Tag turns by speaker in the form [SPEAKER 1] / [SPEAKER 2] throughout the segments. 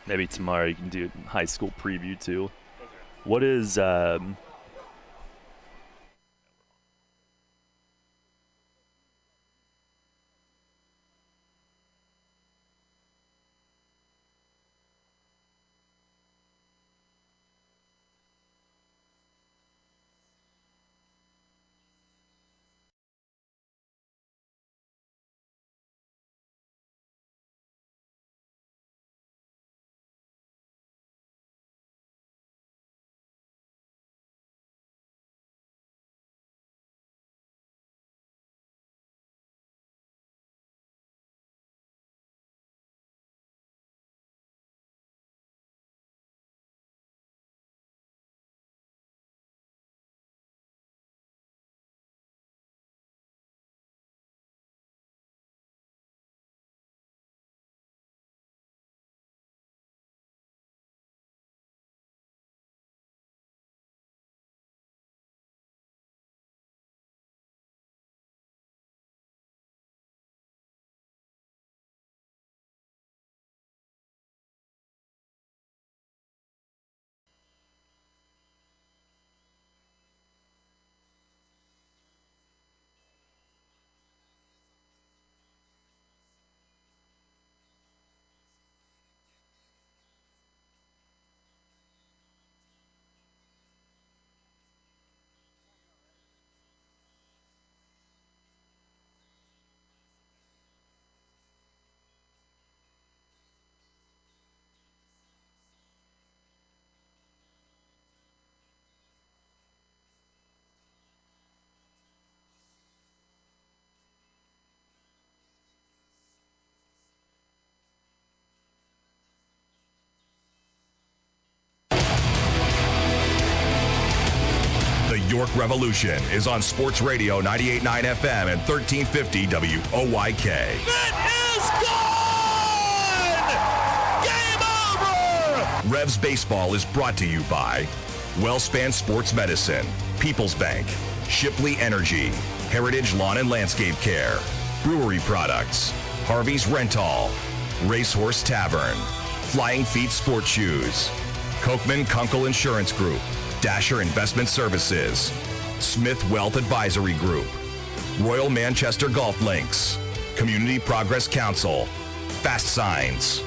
[SPEAKER 1] Maybe tomorrow you can do high school preview too. Okay. What is
[SPEAKER 2] The York Revolution is on Sports Radio 98.9 FM and 1350 WOYK.
[SPEAKER 3] It is gone! Game over!
[SPEAKER 2] Revs Baseball is brought to you by Wellspan Sports Medicine, People's Bank, Shipley Energy, Heritage Lawn and Landscape Care, Brewery Products, Harvey's Rental, Racehorse Tavern, Flying Feet Sports Shoes, Kochman Kunkel Insurance Group, Dasher Investment Services, Smith Wealth Advisory Group, Royal Manchester Golf Links, Community Progress Council, Fast Signs,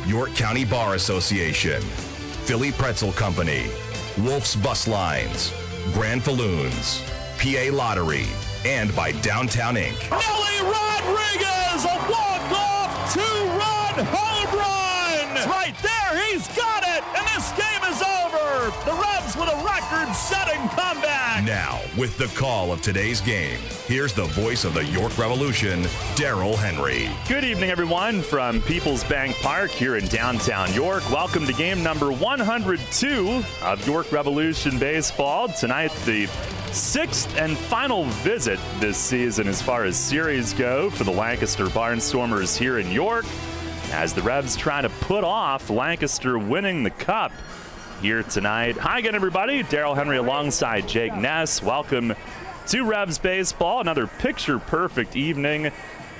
[SPEAKER 2] York County Bar Association, Philly Pretzel Company, Wolf's Bus Lines, Grand Falloons, PA Lottery, and by Downtown Inc.
[SPEAKER 3] Nelly Rodriguez, a walk-off two-run home run! It's right there, he's got it, and this game is over! The Revs with a record-setting comeback!
[SPEAKER 2] Now, with the call of today's game, here's the voice of the York Revolution, Daryl Henry.
[SPEAKER 1] Good evening, everyone, from People's Bank Park here in downtown York. Welcome to game number 102 of York Revolution Baseball. Tonight, the sixth and final visit this season as far as series go for the Lancaster Barnstormers here in York, as the Revs try to put off Lancaster winning the Cup here tonight. Hi again, everybody. Daryl Henry alongside Jake Ness. Welcome to Revs Baseball. Another picture-perfect evening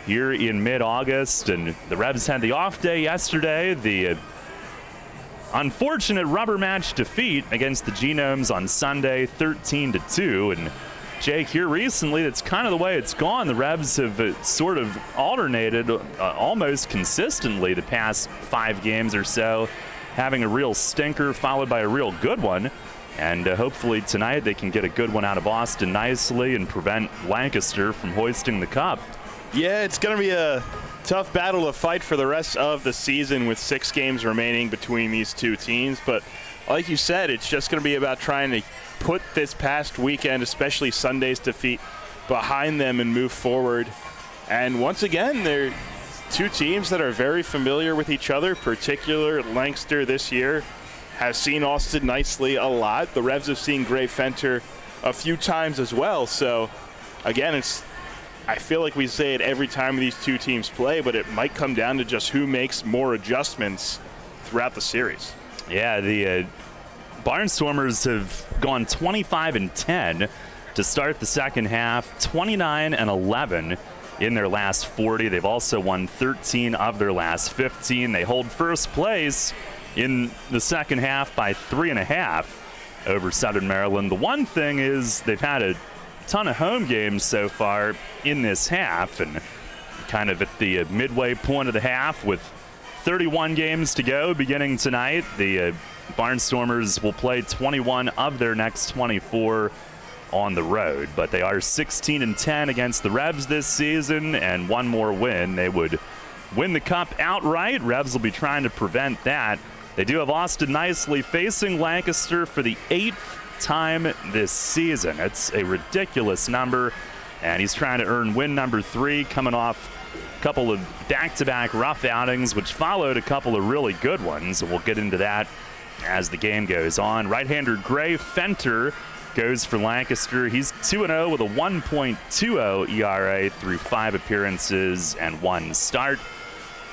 [SPEAKER 1] here in mid-August, and the Revs had the off day yesterday. The unfortunate rubber match defeat against the Genomes on Sunday, 13-2. And Jake, here recently, that's kind of the way it's gone. The Revs have sort of alternated almost consistently the past 5 games or so, having a real stinker followed by a real good one. And hopefully tonight they can get a good one out of Austin nicely and prevent Lancaster from hoisting the cup.
[SPEAKER 4] Yeah, it's going to be a tough battle to fight for the rest of the season with 6 games remaining between these two teams. But like you said, it's just going to be about trying to put this past weekend, especially Sunday's defeat, behind them and move forward. And once again, they're two teams that are very familiar with each other. Particular Lancaster this year has seen Austin nicely a lot. The Revs have seen Gray Fenter a few times as well. So again, I feel like we say it every time these two teams play, but it might come down to just who makes more adjustments throughout the series.
[SPEAKER 1] Yeah, the Barnstormers have gone 25-10 to start the second half, 29-11 in their last 40. They've also won 13 of their last 15. They hold first place in the second half by 3.5 over Southern Maryland. The one thing is they've had a ton of home games so far in this half, and kind of at the midway point of the half with 31 games to go beginning tonight. The Barnstormers will play 21 of their next 24 on the road, but they are 16-10 against the Revs this season, and one more win, they would win the cup outright. Revs will be trying to prevent that. They do have Austin Nicely facing Lancaster for the 8th time this season. It's a ridiculous number, and he's trying to earn win number 3, coming off a couple of back-to-back rough outings, which followed a couple of really good ones, and we'll get into that as the game goes on. Right-hander Gray Fenter goes for Lancaster. He's 2-0 with a 1.20 ERA through 5 appearances and 1 start.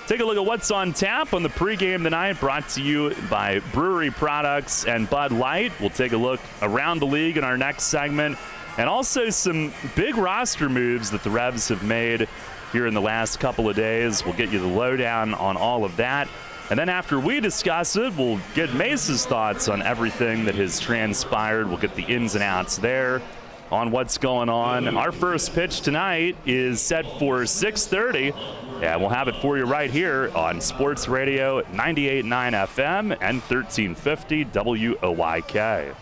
[SPEAKER 1] Take a look at what's on tap on the pregame tonight, brought to you by Brewery Products and Bud Light. We'll take a look around the league in our next segment, and also some big roster moves that the Revs have made here in the last couple of days. We'll get you the lowdown on all of that. And then after we discuss it, we'll get Mace's thoughts on everything that has transpired. We'll get the ins and outs there on what's going on. Our first pitch tonight is set for 6:30, and we'll have it for you right here on Sports Radio 98.9 FM and 1350 WOYK.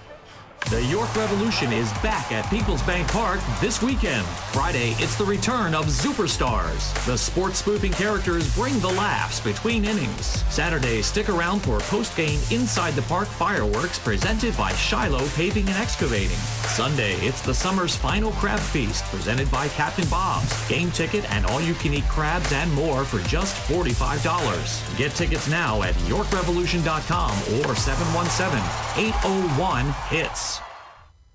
[SPEAKER 5] The York Revolution is back at Peoples Bank Park this weekend. Friday, it's the return of Superstars. The sports spoofing characters bring the laughs between innings. Saturday, stick around for post-game Inside the Park fireworks presented by Shiloh Paving and Excavating. Sunday, it's the summer's final crab feast presented by Captain Bob's. Game ticket and all-you-can-eat crabs and more for just $45. Get tickets now at YorkRevolution.com or 717-801-HITS.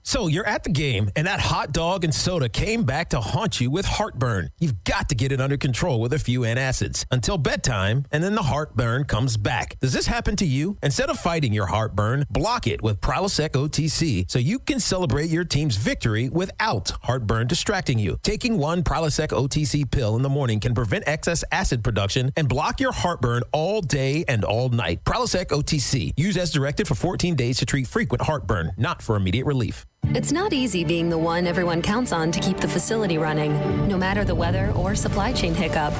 [SPEAKER 6] So you're at the game, and that hot dog and soda came back to haunt you with heartburn. You've got to get it under control with a few antacids until bedtime, and then the heartburn comes back. Does this happen to you? Instead of fighting your heartburn, block it with Prilosec OTC so you can celebrate your team's victory without heartburn distracting you. Taking one Prilosec OTC pill in the morning can prevent excess acid production and block your heartburn all day and all night. Prilosec OTC. Use as directed for 14 days to treat frequent heartburn, not for immediate relief.
[SPEAKER 7] It's not easy being the one everyone counts on to keep the facility running, no matter the weather or supply chain hiccup.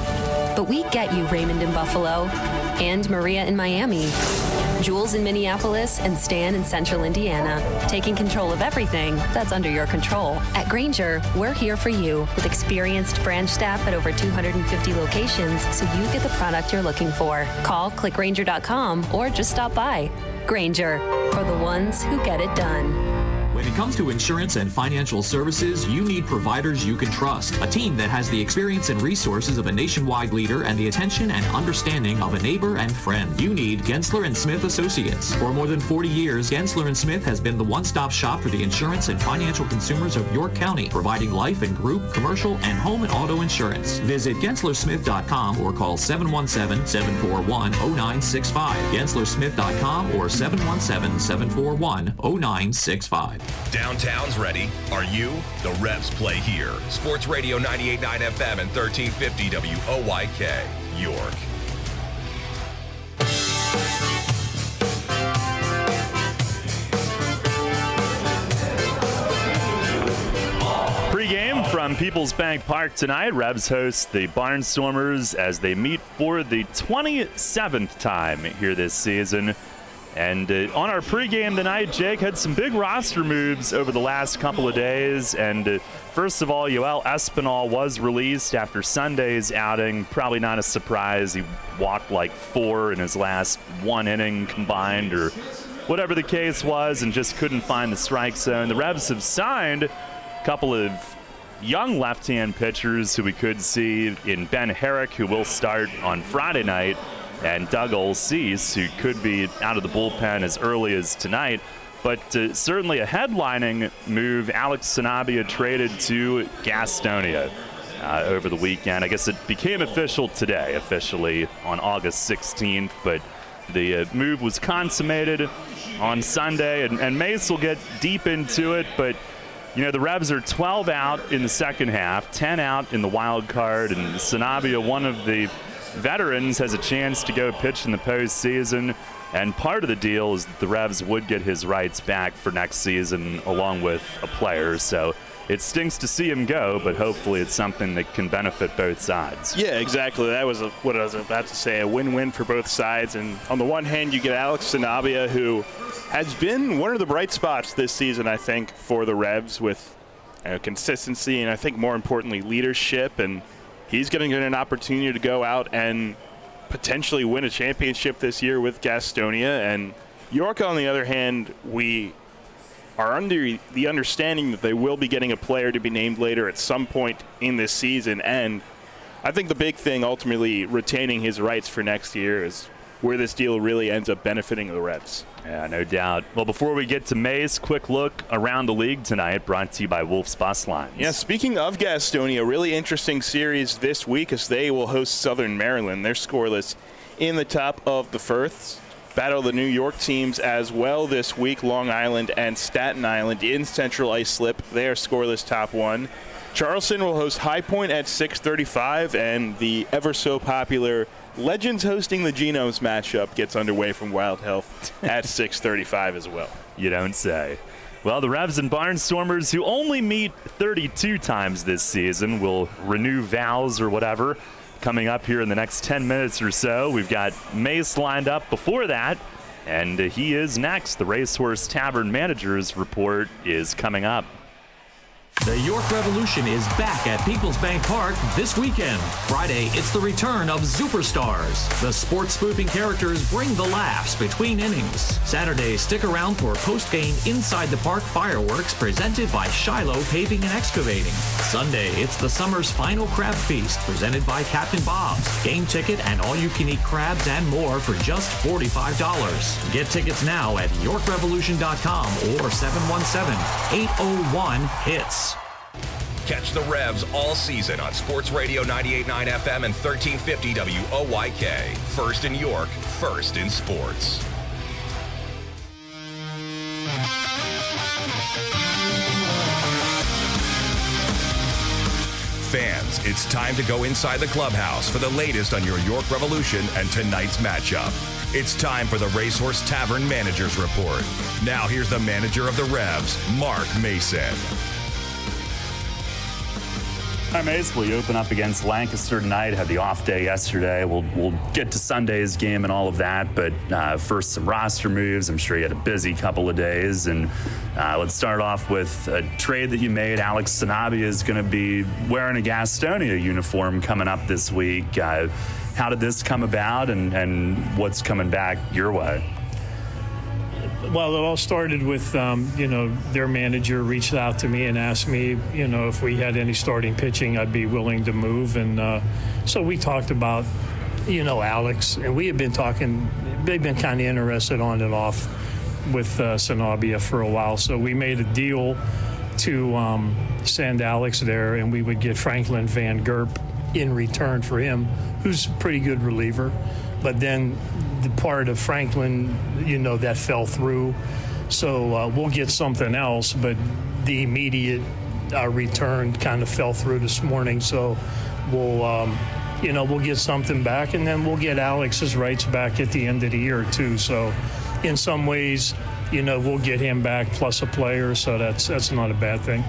[SPEAKER 7] But we get you, Raymond in Buffalo, and Maria in Miami, Jules in Minneapolis, and Stan in Central Indiana, taking control of everything that's under your control. At Grainger, we're here for you with experienced branch staff at over 250 locations so you get the product you're looking for. Call, click Grainger.com, or just stop by. Grainger, for the ones who get it done.
[SPEAKER 5] When it comes to insurance and financial services, you need providers you can trust. A team that has the experience and resources of a nationwide leader and the attention and understanding of a neighbor and friend. You need Gensler & Smith Associates. For more than 40 years, Gensler & Smith has been the one-stop shop for the insurance and financial consumers of York County, providing life and group, commercial, and home and auto insurance. Visit GenslerSmith.com or call 717-741-0965. GenslerSmith.com or 717-741-0965.
[SPEAKER 2] Downtown's ready. Are you? The Revs play here. Sports Radio 98.9 FM and 1350 WOYK, York.
[SPEAKER 1] Pre-game from Peoples Bank Park tonight. Revs host the Barnstormers as they meet for the 27th time here this season. And on our pregame tonight, Jake had some big roster moves over the last couple of days. And first of all, Yoel Espinal was released after Sunday's outing. Probably not a surprise. He walked like 4 in his last 1 inning combined or whatever the case was and just couldn't find the strike zone. The Revs have signed a couple of young left-hand pitchers who we could see in Ben Herrick, who will start on Friday night, and Doug Olsees, who could be out of the bullpen as early as tonight. But certainly a headlining move. Alex Sanabia traded to Gastonia over the weekend. I guess it became official today, officially on August 16th, but the move was consummated on Sunday, and Mace will get deep into it, but The Revs are 12 out in the second half, 10 out in the wild card, and Sanabia, one of the veterans, has a chance to go pitch in the postseason. And part of the deal is that the Revs would get his rights back for next season along with a player. So it stinks to see him go, but hopefully it's something that can benefit both sides.
[SPEAKER 4] Yeah, exactly. That was what I was about to say, a win-win for both sides. And on the one hand, you get Alex Sanabia, who has been one of the bright spots this season, I think, for the Revs with consistency and I think more importantly leadership. And he's going to get an opportunity to go out and potentially win a championship this year with Gastonia. And York, on the other hand, we are under the understanding that they will be getting a player to be named later at some point in this season. And I think the big thing, ultimately, retaining his rights for next year is where this deal really ends up benefiting the Revs.
[SPEAKER 1] Yeah, no doubt. Well, before we get to Mace, quick look around the league tonight, brought to you by Wolf's Bus Lines.
[SPEAKER 4] Yeah, speaking of Gastonia, a really interesting series this week as they will host Southern Maryland. They're scoreless in the top of the first. Battle the New York teams as well this week, Long Island and Staten Island in Central Ice Slip. They are scoreless top one. Charleston will host High Point at 6:35, and the ever so popular Legends hosting the Genomes matchup gets underway from Wild Health at 6:35 as well.
[SPEAKER 1] You don't say. Well, the Revs and Barnstormers, who only meet 32 times this season, will renew vows or whatever coming up here in the next 10 minutes or so. We've got Mace lined up before that, and he is next. The Racehorse Tavern Manager's Report is coming up.
[SPEAKER 5] The York Revolution is back at Peoples Bank Park this weekend. Friday, it's the return of Superstars. The sports spoofing characters bring the laughs between innings. Saturday, stick around for post-game Inside the Park fireworks presented by Shiloh Paving and Excavating. Sunday, it's the summer's final crab feast presented by Captain Bob's. Game ticket and all-you-can-eat crabs and more for just $45. Get tickets now at YorkRevolution.com or 717-801-HITS.
[SPEAKER 2] Catch the Revs all season on Sports Radio 98.9 FM and 1350 WOYK. First in York, first in sports. Fans, it's time to go inside the clubhouse for the latest on your York Revolution and tonight's matchup. It's time for the Racehorse Tavern Manager's Report. Now here's the manager of the Revs, Mark Mason.
[SPEAKER 1] All right, Mace, we open up against Lancaster tonight. Had the off day yesterday. We'll get to Sunday's game and all of that, but first some roster moves. I'm sure you had a busy couple of days, and let's start off with a trade that you made. Alex Sanabia is going to be wearing a Gastonia uniform coming up this week. How did this come about, and what's coming back your way?
[SPEAKER 8] Well, it all started with, their manager reached out to me and asked me, if we had any starting pitching, I'd be willing to move. And so we talked about, Alex, and we had been talking, they've been kind of interested on and off with Sanabia for a while. So we made a deal to send Alex there, and we would get Franklin Van Gerp in return for him, who's a pretty good reliever. But then the part of Franklin, that fell through. So we'll get something else, but the immediate return kind of fell through this morning. So we'll get something back, and then we'll get Alex's rights back at the end of the year too. So in some ways, we'll get him back plus a player. So that's not a bad thing.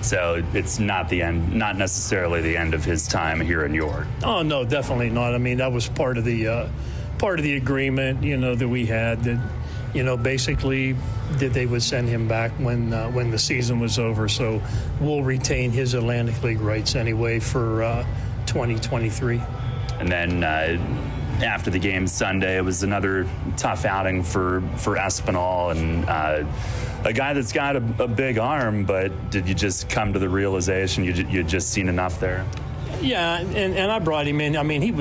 [SPEAKER 1] So it's not the end, not necessarily the end of his time here in York.
[SPEAKER 8] Oh no, definitely not. I mean, that was part of the agreement, that we had, that, basically that they would send him back when the season was over. So we'll retain his Atlantic League rights anyway for 2023.
[SPEAKER 1] And then after the game Sunday, it was another tough outing for Espinal, and a guy that's got a big arm, but did you just come to the realization you'd just seen enough there?
[SPEAKER 8] Yeah, and I brought him in. I mean, he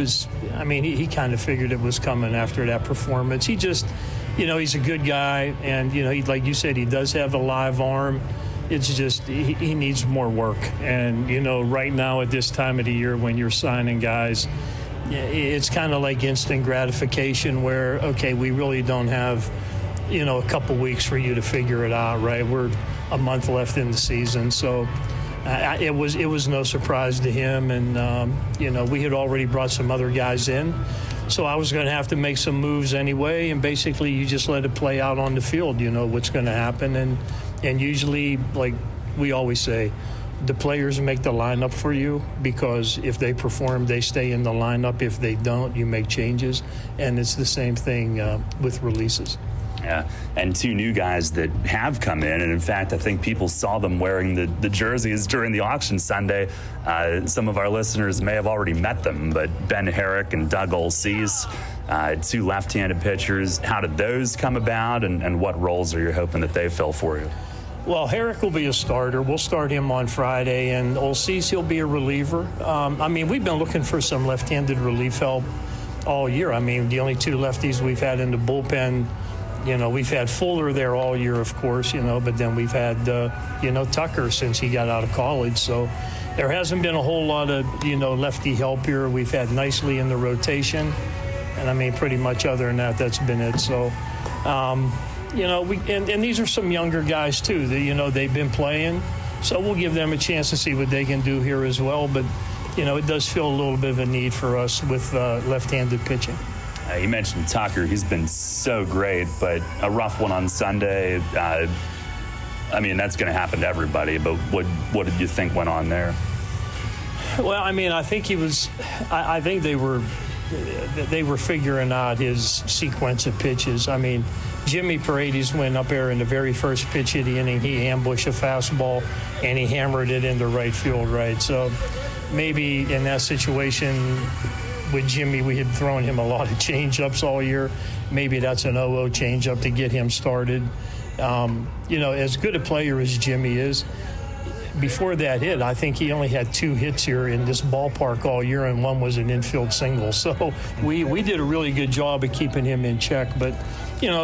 [SPEAKER 8] kind of figured it was coming after that performance. He just, he's a good guy, and, he, like you said, he does have a live arm. It's just he needs more work. And, right now at this time of the year when you're signing guys, it's kind of like instant gratification where, okay, we really don't have, a couple weeks for you to figure it out, right? We're a month left in the season. So it was no surprise to him. And, we had already brought some other guys in. So I was going to have to make some moves anyway. And basically you just let it play out on the field, what's going to happen. And usually, like we always say, the players make the lineup for you, because if they perform, they stay in the lineup. If they don't, you make changes. And it's the same thing with releases.
[SPEAKER 9] Yeah, and two new guys that have come in, and in fact, I think people saw them wearing the jerseys during the auction Sunday. Some of our listeners may have already met them, but Ben Herrick and Doug Olsees, two left-handed pitchers. How did those come about, and what roles are you hoping that they fill for you?
[SPEAKER 8] Well, Herrick will be a starter. We'll start him on Friday, and Olsees, he'll be a reliever. We've been looking for some left-handed relief help all year. The only two lefties we've had in the bullpen, we've had Fuller there all year, of course, but then we've had, Tucker since he got out of college. So there hasn't been a whole lot of, lefty help here. We've had Nicely in the rotation. And, pretty much other than that, that's been it. So, and these are some younger guys, too. They've been playing. So we'll give them a chance to see what they can do here as well. But, it does feel a little bit of a need for us with left-handed pitching.
[SPEAKER 9] You mentioned Tucker. He's been so great, but a rough one on Sunday. That's going to happen to everybody, but what did you think went on there?
[SPEAKER 8] Well, I think I think they were figuring out his sequence of pitches. Jimmy Paredes went up there in the very first pitch of the inning. He ambushed a fastball, and he hammered it into right field, right? So maybe in that situation with Jimmy, we had thrown him a lot of change-ups all year. Maybe that's an 0-0 change-up to get him started. As good a player as Jimmy is, before that hit, I think he only had 2 hits here in this ballpark all year, and one was an infield single. So we did a really good job of keeping him in check. But,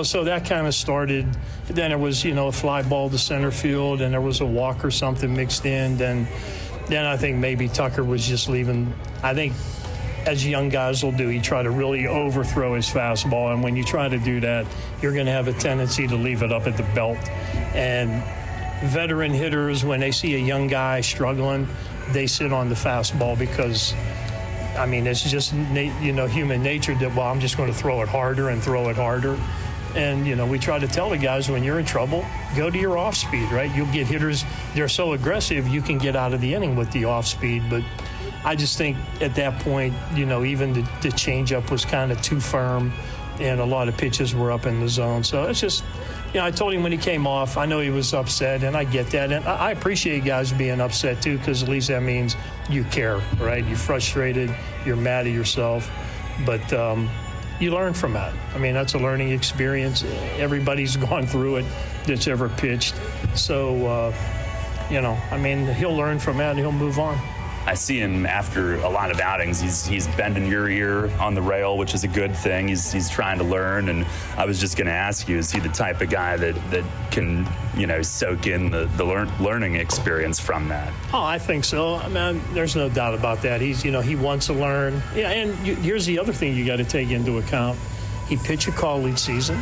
[SPEAKER 8] so that kind of started. Then it was, a fly ball to center field, and there was a walk or something mixed in. Then I think maybe Tucker was just leaving. I think, as young guys will do, he try to really overthrow his fastball. And when you try to do that, you're going to have a tendency to leave it up at the belt. And veteran hitters, when they see a young guy struggling, they sit on the fastball because, it's just, human nature that, I'm just going to throw it harder and throw it harder. And, we try to tell the guys, when you're in trouble, go to your off speed, right? You'll get hitters, they're so aggressive, you can get out of the inning with the off speed. But I just think at that point, even the changeup was kind of too firm, and a lot of pitches were up in the zone. So it's just, I told him when he came off, I know he was upset, and I get that. And I appreciate guys being upset, too, because at least that means you care, right? You're frustrated, you're mad at yourself. But you learn from that. That's a learning experience. Everybody's gone through it that's ever pitched. So, he'll learn from that and he'll move on.
[SPEAKER 9] I see him after a lot of outings. He's bending your ear on the rail, which is a good thing. He's trying to learn. And I was just going to ask you, is he the type of guy that can, soak in the learning experience from that?
[SPEAKER 8] Oh, I think so. There's no doubt about that. He wants to learn. Yeah, and here's the other thing you got to take into account. He pitched a college season.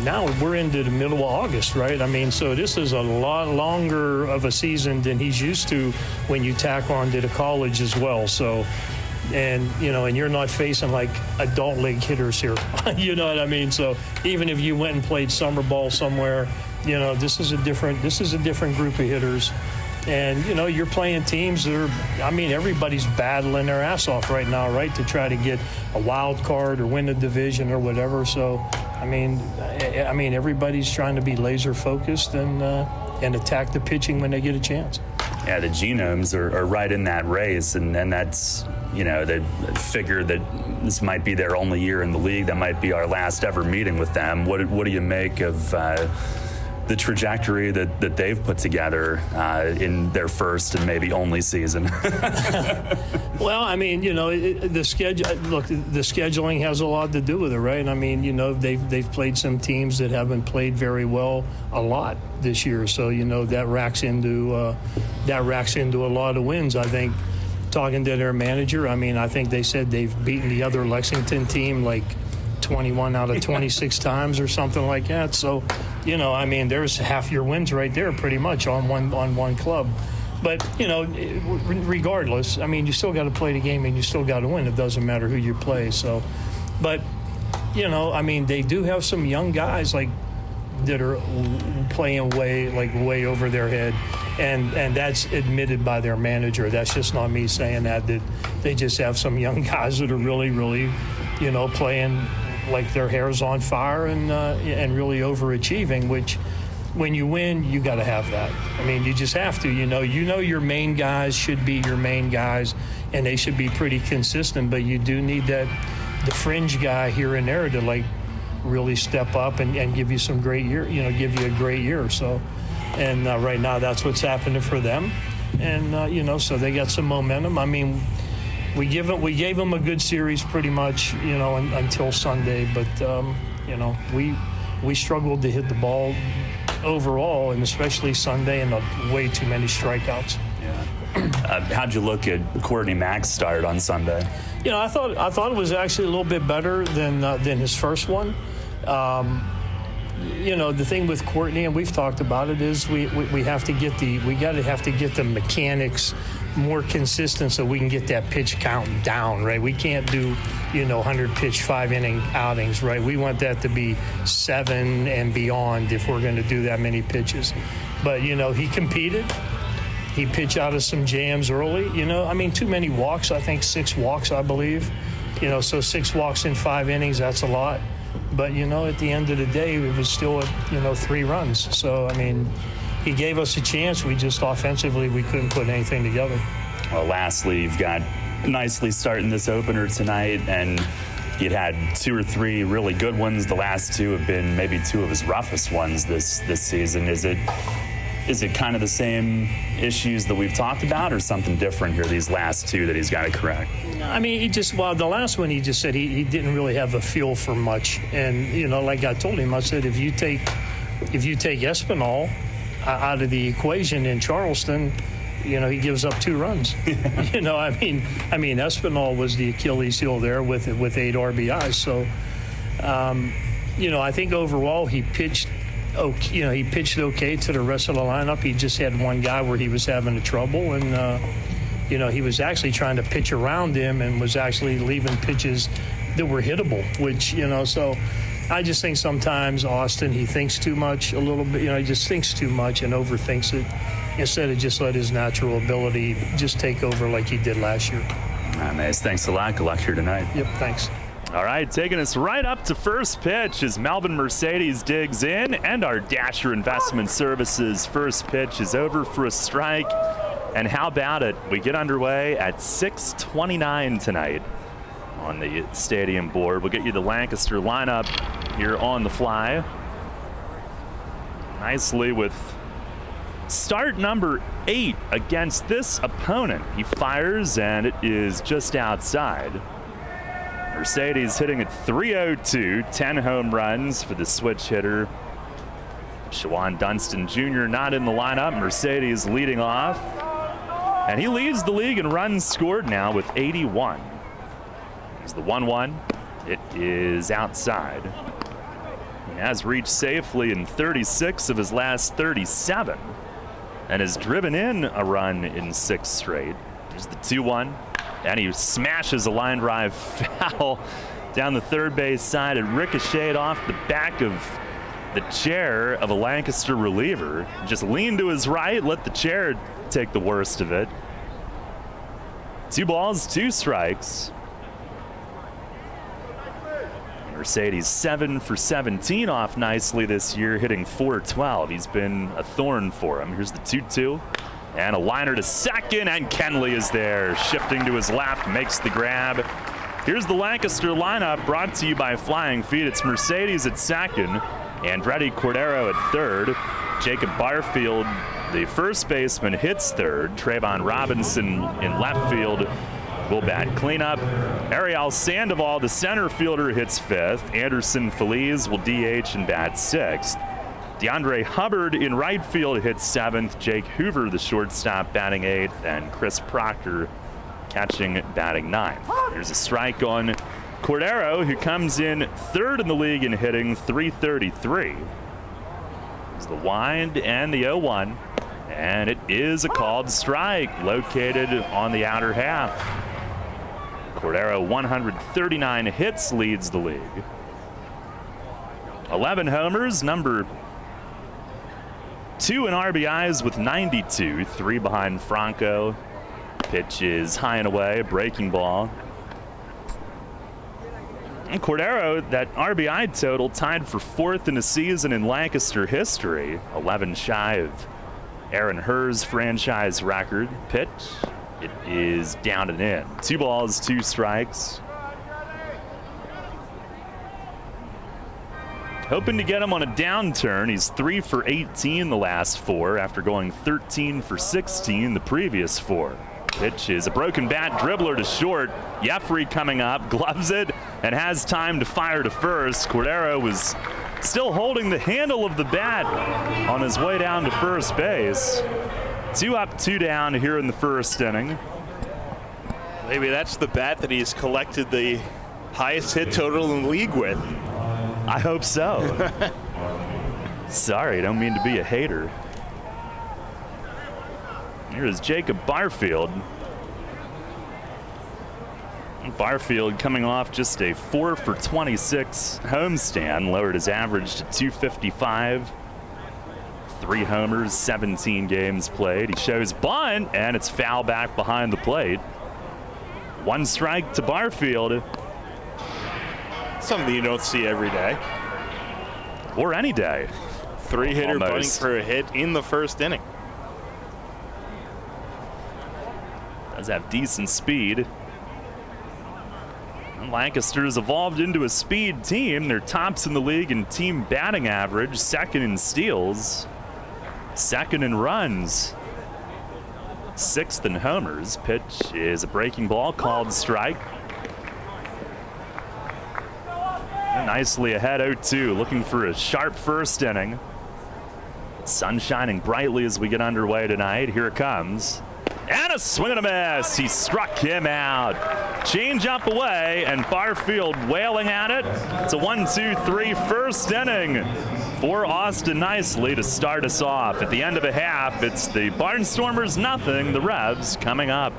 [SPEAKER 8] Now we're into the middle of August, right? So this is a lot longer of a season than he's used to when you tack on to the college as well. So, and you're not facing like adult league hitters here. You know what I mean? So even if you went and played summer ball somewhere, this is a different group of hitters. And, you're playing teams that are, everybody's battling their ass off right now, right, to try to get a wild card or win a division or whatever. So, everybody's trying to be laser focused and attack the pitching when they get a chance.
[SPEAKER 9] Yeah, the genomes are right in that race, and that's, they figure that this might be their only year in the league. That might be our last ever meeting with them. What do you make of the trajectory that they've put together in their first and maybe only season?
[SPEAKER 8] Well, the schedule. Look, the scheduling has a lot to do with it, right? They've played some teams that haven't played very well a lot this year, so that racks into a lot of wins. I think, talking to their manager, I think they said they've beaten the other Lexington team like 21 out of 26 times or something like that. So, you know, I mean, there's half your wins right there pretty much on one club. But, you know, regardless, I mean, you still got to play the game and you still got to win. It doesn't matter who you play. So, but, you know, I mean, they do have some young guys like that are playing way over their head. And that's admitted by their manager. That's just not me saying that they just have some young guys that are really, really, you know, playing like their hair's on fire and really overachieving, which when you win, you got to have that. I mean, you just have to, you know your main guys should be your main guys and they should be pretty consistent, but you do need the fringe guy here and there to like really step up and give you some great year, you know, give you a great year. So, and right now that's what's happening for them. And, you know, so they got some momentum. I mean, we gave them a good series pretty much, you know, until Sunday, but, you know, we struggled to hit the ball overall, and especially Sunday, and way too many strikeouts.
[SPEAKER 9] Yeah. How'd you look at Courtney Mack's start on Sunday?
[SPEAKER 8] You know, I thought it was actually a little bit better than his first one. You know, the thing with Courtney, and we've talked about it, is we have to get the mechanics more consistent so we can get that pitch count down, right? We can't do, you know, 100 pitch 5-inning outings, right? We want that to be 7 and beyond if we're going to do that many pitches. But, you know, he competed. He pitched out of some jams early, you know. I mean, too many walks. I think 6 walks, I believe. You know, so 6 walks in 5 innings, that's a lot. But, you know, at the end of the day, it was still, 3 runs. So, I mean, he gave us a chance. We just offensively, we couldn't put anything together.
[SPEAKER 9] Well, lastly, you've got nicely starting this opener tonight, and you'd had 2 or 3 really good ones. The last 2 have been maybe 2 of his roughest ones this season. Is it kind of the same issues that we've talked about, or something different here, these last 2 that he's got to correct?
[SPEAKER 8] I mean, the last one, he just said he didn't really have a feel for much. And, you know, like I told him, I said, if you take Espinal out of the equation in Charleston, you know, he gives up 2 runs. You know, I mean, Espinal was the Achilles heel there with 8 RBIs. So, you know, I think overall he pitched okay to the rest of the lineup. He just had one guy where he was having trouble, and you know, he was actually trying to pitch around him and was actually leaving pitches that were hittable, which, you know, so I just think sometimes Austin, he thinks too much a little bit, you know, he just thinks too much and overthinks it instead of just let his natural ability just take over like he did last year.
[SPEAKER 9] All right, Mace, thanks a lot. Good luck here tonight.
[SPEAKER 8] Yep, thanks.
[SPEAKER 1] All right, taking us right up to first pitch as Melvin Mercedes digs in, and our Dasher Investment Services first pitch is over for a strike. And how about it? We get underway at 6:29 tonight on the stadium board. We'll get you the Lancaster lineup here on the fly. Nicely with start number 8 against this opponent. He fires, and it is just outside. Mercedes hitting at .302, 10 home runs for the switch hitter. Shawan Dunston Jr. not in the lineup. Mercedes leading off. And he leads the league in runs scored now with 81. Here's the 1-1. It is outside. He has reached safely in 36 of his last 37 and has driven in a run in 6 straight. Here's the 2-1. And he smashes a line drive foul down the third base side. It ricocheted off the back of the chair of a Lancaster reliever. Just leaned to his right, let the chair take the worst of it. 2 balls, 2 strikes. Mercedes 7 for 17 off nicely this year, hitting .412. He's been a thorn for him. Here's the 2-2. And a liner to second, and Kenley is there. Shifting to his left, makes the grab. Here's the Lancaster lineup brought to you by Flying Feet. It's Mercedes at second, Andretti Cordero at third. Jacob Barfield, the first baseman, hits third. Trayvon Robinson in left field will bat cleanup. Ariel Sandoval, the center fielder, hits fifth. Anderson Feliz will DH and bat sixth. DeAndre Hubbard in right field hits seventh. Jake Hoover, the shortstop, batting eighth. And Chris Proctor catching, batting ninth. Here's a strike on Cordero, who comes in third in the league in hitting, 333. It's the wind and the 0-1. And it is a called strike located on the outer half. Cordero, 139 hits, leads the league. 11 homers, number 2 in RBIs with 92, 3 behind Franco. Pitch is high and away, breaking ball. And Cordero, that RBI total tied for 4th in a season in Lancaster history, 11 shy of Aaron Herr's franchise record. Pitch, it is down and in. 2 balls, 2 strikes. Hoping to get him on a downturn. He's 3 for 18 the last 4 after going 13 for 16 the previous 4. Pitch is a broken bat, dribbler to short. Jeffrey coming up, gloves it, and has time to fire to first. Cordero was still holding the handle of the bat on his way down to first base. 2 up, 2 down here in the first inning.
[SPEAKER 4] Maybe that's the bat that he's collected the highest hit total in the league with.
[SPEAKER 1] I hope so. Sorry, don't mean to be a hater. Here's Jacob Barfield. Barfield coming off just a 4 for 26 homestand, lowered his average to 255. 3 homers, 17 games played. He shows bunt, and it's foul back behind the plate. 1 strike to Barfield.
[SPEAKER 4] Something you don't see every day.
[SPEAKER 1] Or any day.
[SPEAKER 4] 3-hitter bunting
[SPEAKER 1] Almost.
[SPEAKER 4] for a hit in the first inning.
[SPEAKER 1] Does have decent speed. And Lancaster's evolved into a speed team. They're tops in the league in team batting average, 2nd in steals, 2nd in runs, 6th in homers. Pitch is a breaking ball, called strike. And nicely ahead, 0-2, looking for a sharp first inning. Sun shining brightly as we get underway tonight. Here it comes. And a swing and a miss. He struck him out. Change up away, and Barfield wailing at it. It's a 1-2-3 first inning for Austin Nicely to start us off. At the end of a half, it's the Barnstormers nothing, the Revs coming up.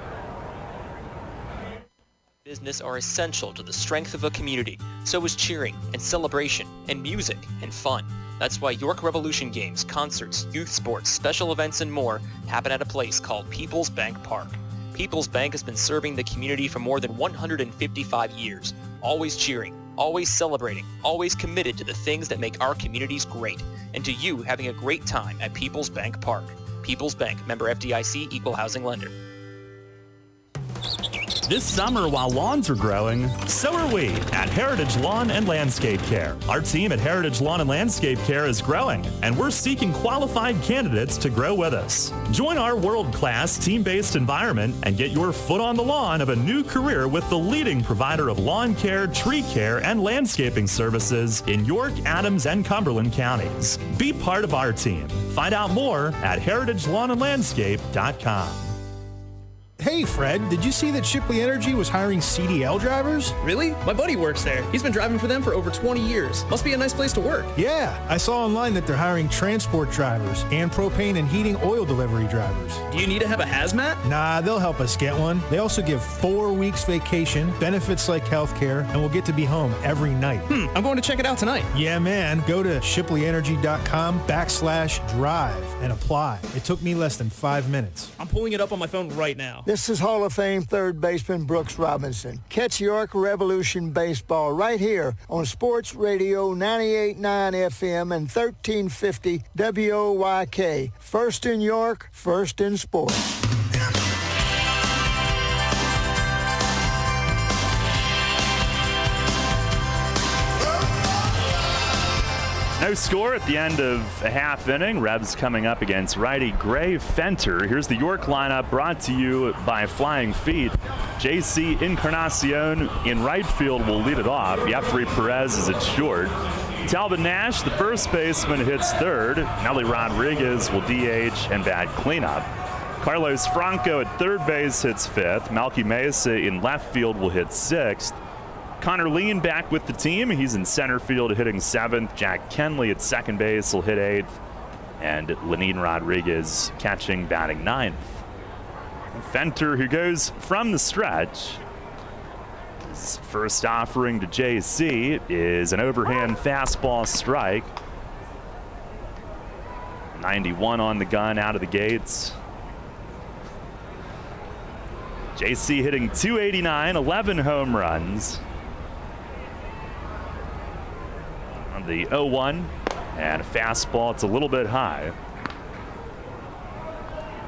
[SPEAKER 10] Business are essential to the strength of a community. So is cheering and celebration and music and fun. That's why York Revolution games, concerts, youth sports, special events, and more happen at a place called People's Bank Park. People's Bank has been serving the community for more than 155 years. Always cheering, always celebrating, always committed to the things that make our communities great, and to you having a great time at People's Bank Park. People's Bank, member FDIC, equal housing lender.
[SPEAKER 3] This summer, while lawns are growing, so are we at Heritage Lawn and Landscape Care. Our team at Heritage Lawn and Landscape Care is growing, and we're seeking qualified candidates to grow with us. Join our world-class team-based environment and get your foot on the lawn of a new career with the leading provider of lawn care, tree care, and landscaping services in York, Adams, and Cumberland counties. Be part of our team. Find out more at heritagelawnandlandscape.com.
[SPEAKER 11] Hey, Fred, did you see that Shipley Energy was hiring CDL drivers?
[SPEAKER 12] Really? My buddy works there. He's been driving for them for over 20 years. Must be a nice place to work.
[SPEAKER 11] Yeah, I saw online that they're hiring transport drivers and propane and heating oil delivery drivers.
[SPEAKER 12] Do you need to have a hazmat?
[SPEAKER 11] Nah, they'll help us get one. They also give 4 weeks vacation, benefits like healthcare, and we'll get to be home every night.
[SPEAKER 12] I'm going to check it out tonight.
[SPEAKER 11] Yeah, man. Go to shipleyenergy.com/drive and apply. It took me less than 5 minutes.
[SPEAKER 12] I'm pulling it up on my phone right now.
[SPEAKER 13] This is Hall of Fame third baseman Brooks Robinson. Catch York Revolution baseball right here on Sports Radio 98.9 FM and 1350 WOYK. First in York, first in sports.
[SPEAKER 1] No score at the end of a half inning. Rebs coming up against righty Gray Fenter. Here's the York lineup brought to you by Flying Feet. JC Encarnacion in right field will lead it off. Jeffrey Perez is at short. Talbot Nash, the first baseman, hits third. Nelly Rodriguez will DH and bat cleanup. Carlos Franco at third base hits fifth. Malky Mesa in left field will hit sixth. Connor Lean back with the team. He's in center field hitting 7th. Jack Kenley at second base will hit 8th. And Lenin Rodriguez catching, batting 9th. Fenter, who goes from the stretch. His first offering to JC is an overhand fastball strike. 91 on the gun out of the gates. JC hitting .289, 11 home runs. On the 0-1, and a fastball, it's a little bit high.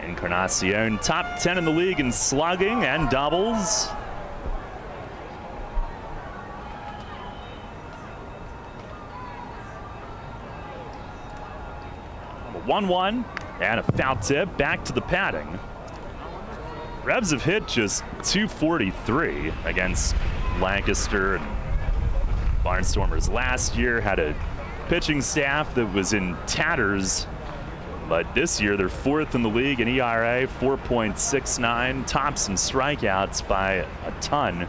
[SPEAKER 1] Encarnacion, top 10 in the league in slugging and doubles. A 1-1 and a foul tip back to the padding. Revs have hit just .243 against Lancaster and Barnstormers last year. Had a pitching staff that was in tatters, but this year they're 4th in the league in ERA, 4.69, tops in strikeouts by a ton.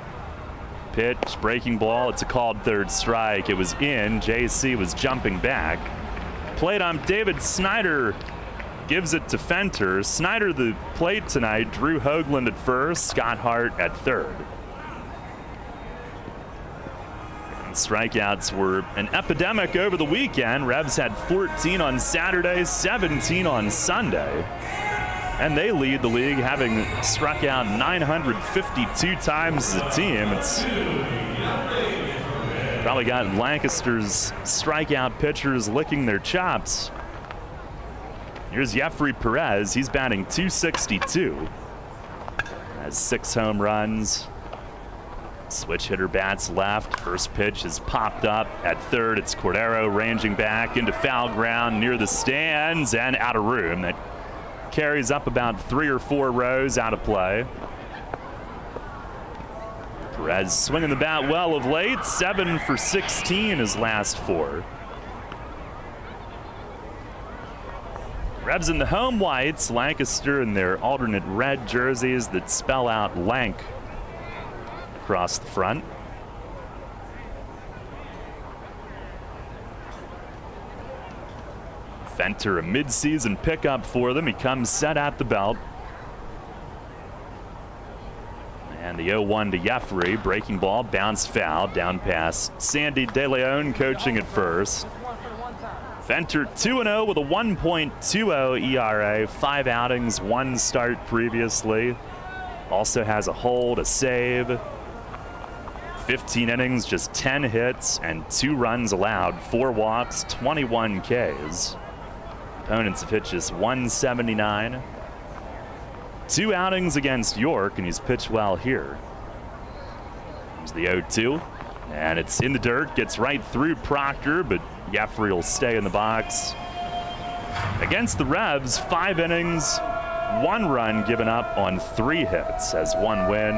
[SPEAKER 1] Pitch, breaking ball, it's a called third strike. It was in. JC was jumping back. Plate on David Snyder. Gives it to Fenter. Snyder the plate tonight. Drew Hoagland at first. Scott Hart at third. And strikeouts were an epidemic over the weekend. Revs had 14 on Saturday, 17 on Sunday. And they lead the league, having struck out 952 times as a team. It's probably got Lancaster's strikeout pitchers licking their chops. Here's Jeffrey Perez. He's batting .262. Has 6 home runs. Switch hitter bats left. First pitch is popped up at third. It's Cordero ranging back into foul ground near the stands and out of room. That carries up about 3 or 4 rows out of play. Perez swinging the bat well of late. 7 for 16 his last 4. Revs in the home whites, Lancaster in their alternate red jerseys that spell out Lank across the front. Fenter, a midseason pickup for them. He comes set at the belt. And the 0-1 to Jeffrey. Breaking ball, bounced foul, down past Sandy De Leon coaching at first. Fenter 2-0 with a 1.20 ERA, 5 outings, 1 start previously. Also has a hold, a save. 15 innings, just 10 hits, and 2 runs allowed, 4 walks, 21 Ks. Opponents have hit just 179. 2 outings against York, and he's pitched well here. Here's the 0-2, and it's in the dirt, gets right through Proctor, but Jeffrey will stay in the box. Against the Revs, 5 innings, 1 run given up on 3 hits, as 1 win.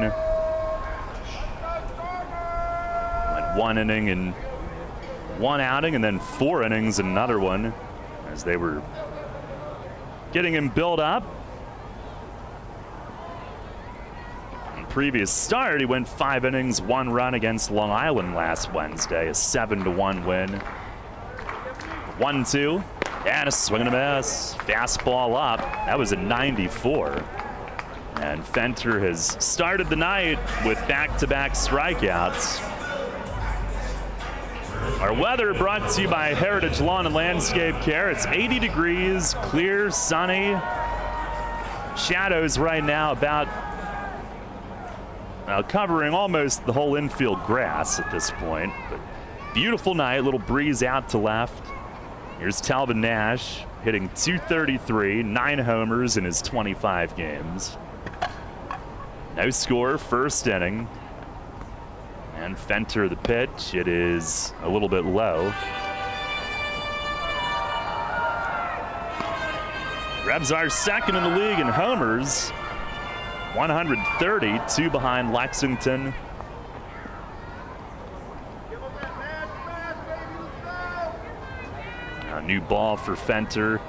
[SPEAKER 1] Went 1 inning in 1 outing, and then 4 innings in another one, as they were getting him built up. In the previous start, he went 5 innings, 1 run against Long Island last Wednesday, a 7-1 win. 1-2, and a swing and a miss. Fastball up. That was a 94. And Fenter has started the night with back-to-back strikeouts. Our weather brought to you by Heritage Lawn and Landscape Care. It's 80 degrees, clear, sunny. Shadows right now about covering almost the whole infield grass at this point. But beautiful night, little breeze out to left. Here's Talvin Nash hitting .233, 9 homers in his 25 games. No score, first inning. And Fenter the pitch. It is a little bit low. Revs are second in the league in homers. 130, 2 behind Lexington. A new ball for Fenter.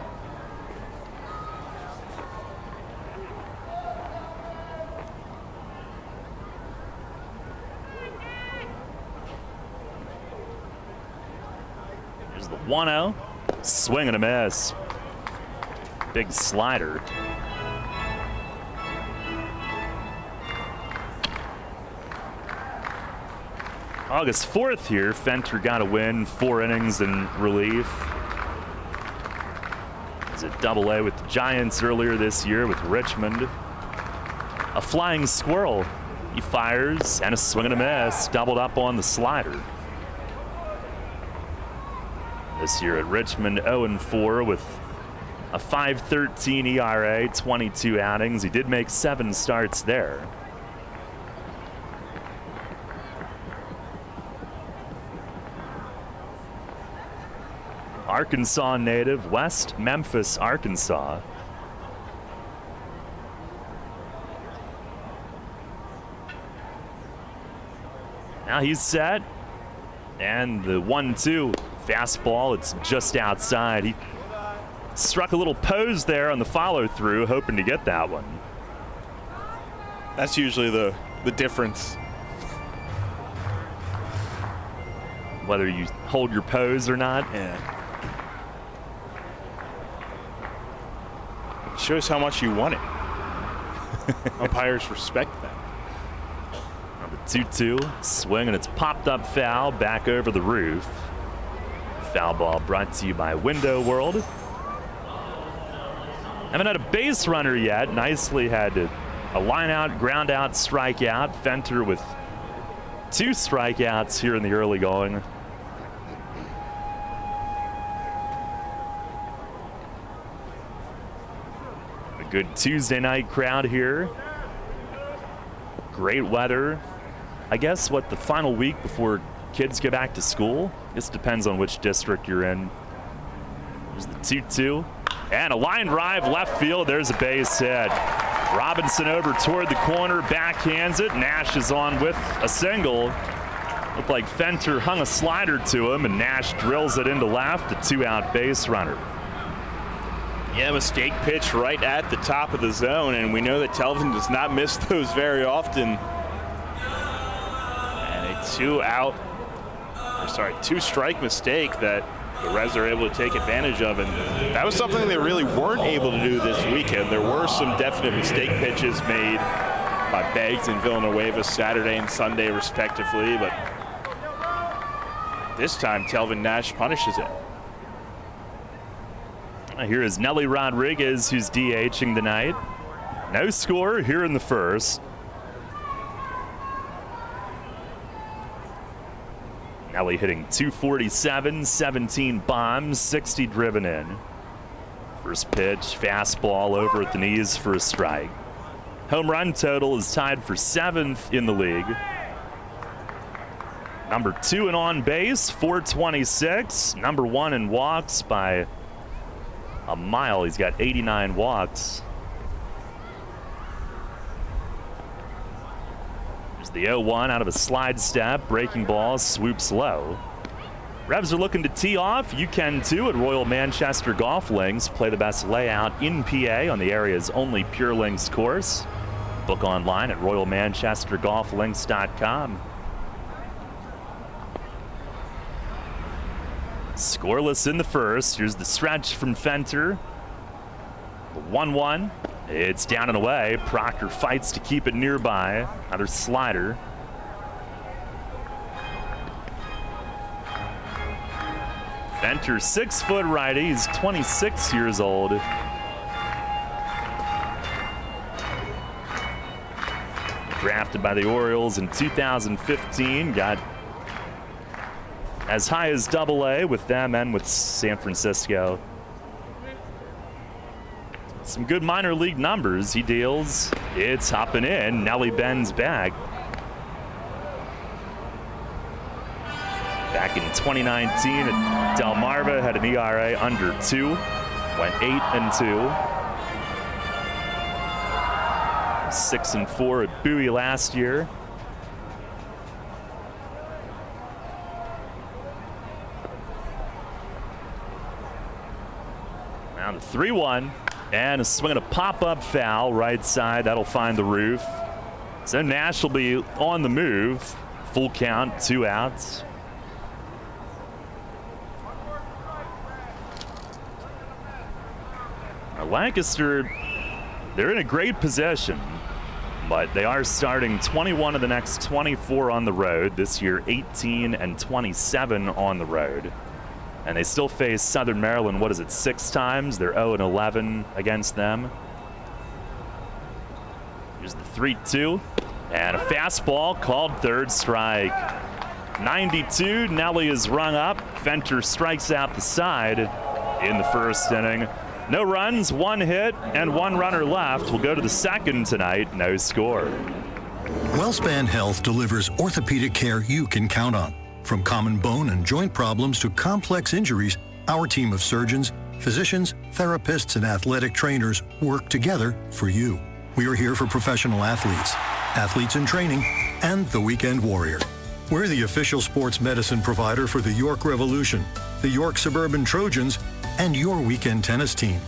[SPEAKER 1] There's the 1-0. Swing and a miss. Big slider. August 4th here, Fenter got a win, 4 innings in relief. It's a double-A with the Giants earlier this year with Richmond. A flying squirrel. He fires, and a swing and a miss, doubled up on the slider. This year at Richmond, 0-4 with a 5.13 ERA, 22 outings. He did make 7 starts there. Arkansas native, West Memphis, Arkansas. Now he's set. And the 1-2 fastball, it's just outside. He struck a little pose there on the follow through, hoping to get that one.
[SPEAKER 4] That's usually the difference.
[SPEAKER 1] Whether you hold your pose or not.
[SPEAKER 4] Yeah. Shows how much you want it. Umpires respect that.
[SPEAKER 1] Number 2-2, swing, and it's popped up foul back over the roof. Foul ball brought to you by Window World. Haven't had a base runner yet. Nicely had a line out, ground out, strikeout. Fenter with 2 strikeouts here in the early going. Good Tuesday night crowd here. Great weather. I guess what the final week before kids go back to school? I guess it depends on which district you're in. There's the 2-2. And a line drive left field. There's a base hit. Robinson over toward the corner, backhands it. Nash is on with a single. Looked like Fenter hung a slider to him, and Nash drills it into left. A 2-out base runner.
[SPEAKER 4] Yeah, mistake pitch right at the top of the zone, and we know that Telvin does not miss those very often. And a 2-strike mistake that the Revs are able to take advantage of, and that was something they really weren't able to do this weekend. There were some definite mistake pitches made by Beggs and Villanueva Saturday and Sunday respectively, but this time Telvin Nash punishes it. Here is Nelly Rodriguez, who's DHing tonight. No score here in the first. Nelly hitting .247, 17 bombs, 60 driven in. First pitch, fastball over at the knees for a strike. Home run total is tied for 7th in the league. Number 2 in on base, 426. Number 1 in walks by a mile. He's got 89 walks. There's the 0-1 out of a slide step. Breaking ball, swoops low. Revs are looking to tee off. You can too at Royal Manchester Golf Links. Play the best layout in PA on the area's only Pure Links course. Book online at royalmanchestergolflinks.com. Scoreless in the first. Here's the stretch from Fenter. The 1-1. It's down and away. Proctor fights to keep it nearby. Another slider. Fenter, 6-foot righty. He's 26 years old. Drafted by the Orioles in 2015. Got as high as AA with them and with San Francisco. Some good minor league numbers he deals. It's hopping in. Nelly bends back. Back in 2019 at Delmarva, had an ERA under 2. Went 8-2. 6-4 at Bowie last year. Now the 3-1, and a swing and a pop-up foul right side. That'll find the roof. So Nash will be on the move. Full count, 2 outs.
[SPEAKER 1] Lancaster, they're in a great position, but they are starting 21 of the next 24 on the road. This year, 18 and 27 on the road. And they still face Southern Maryland, 6 times? They're 0 and 11 against them. Here's the 3-2. And a fastball called third strike. 92, Nelly is rung up. Fenter strikes out the side in the first inning. No runs, 1 hit, and 1 runner left. We'll go to the second tonight, no score.
[SPEAKER 14] WellSpan Health delivers orthopedic care you can count on. From common bone and joint problems to complex injuries, our team of surgeons, physicians, therapists, and athletic trainers work together for you. We are here for professional athletes, athletes in training, and the weekend warrior. We're the official sports medicine provider for the York Revolution, the York Suburban Trojans, and your weekend tennis team.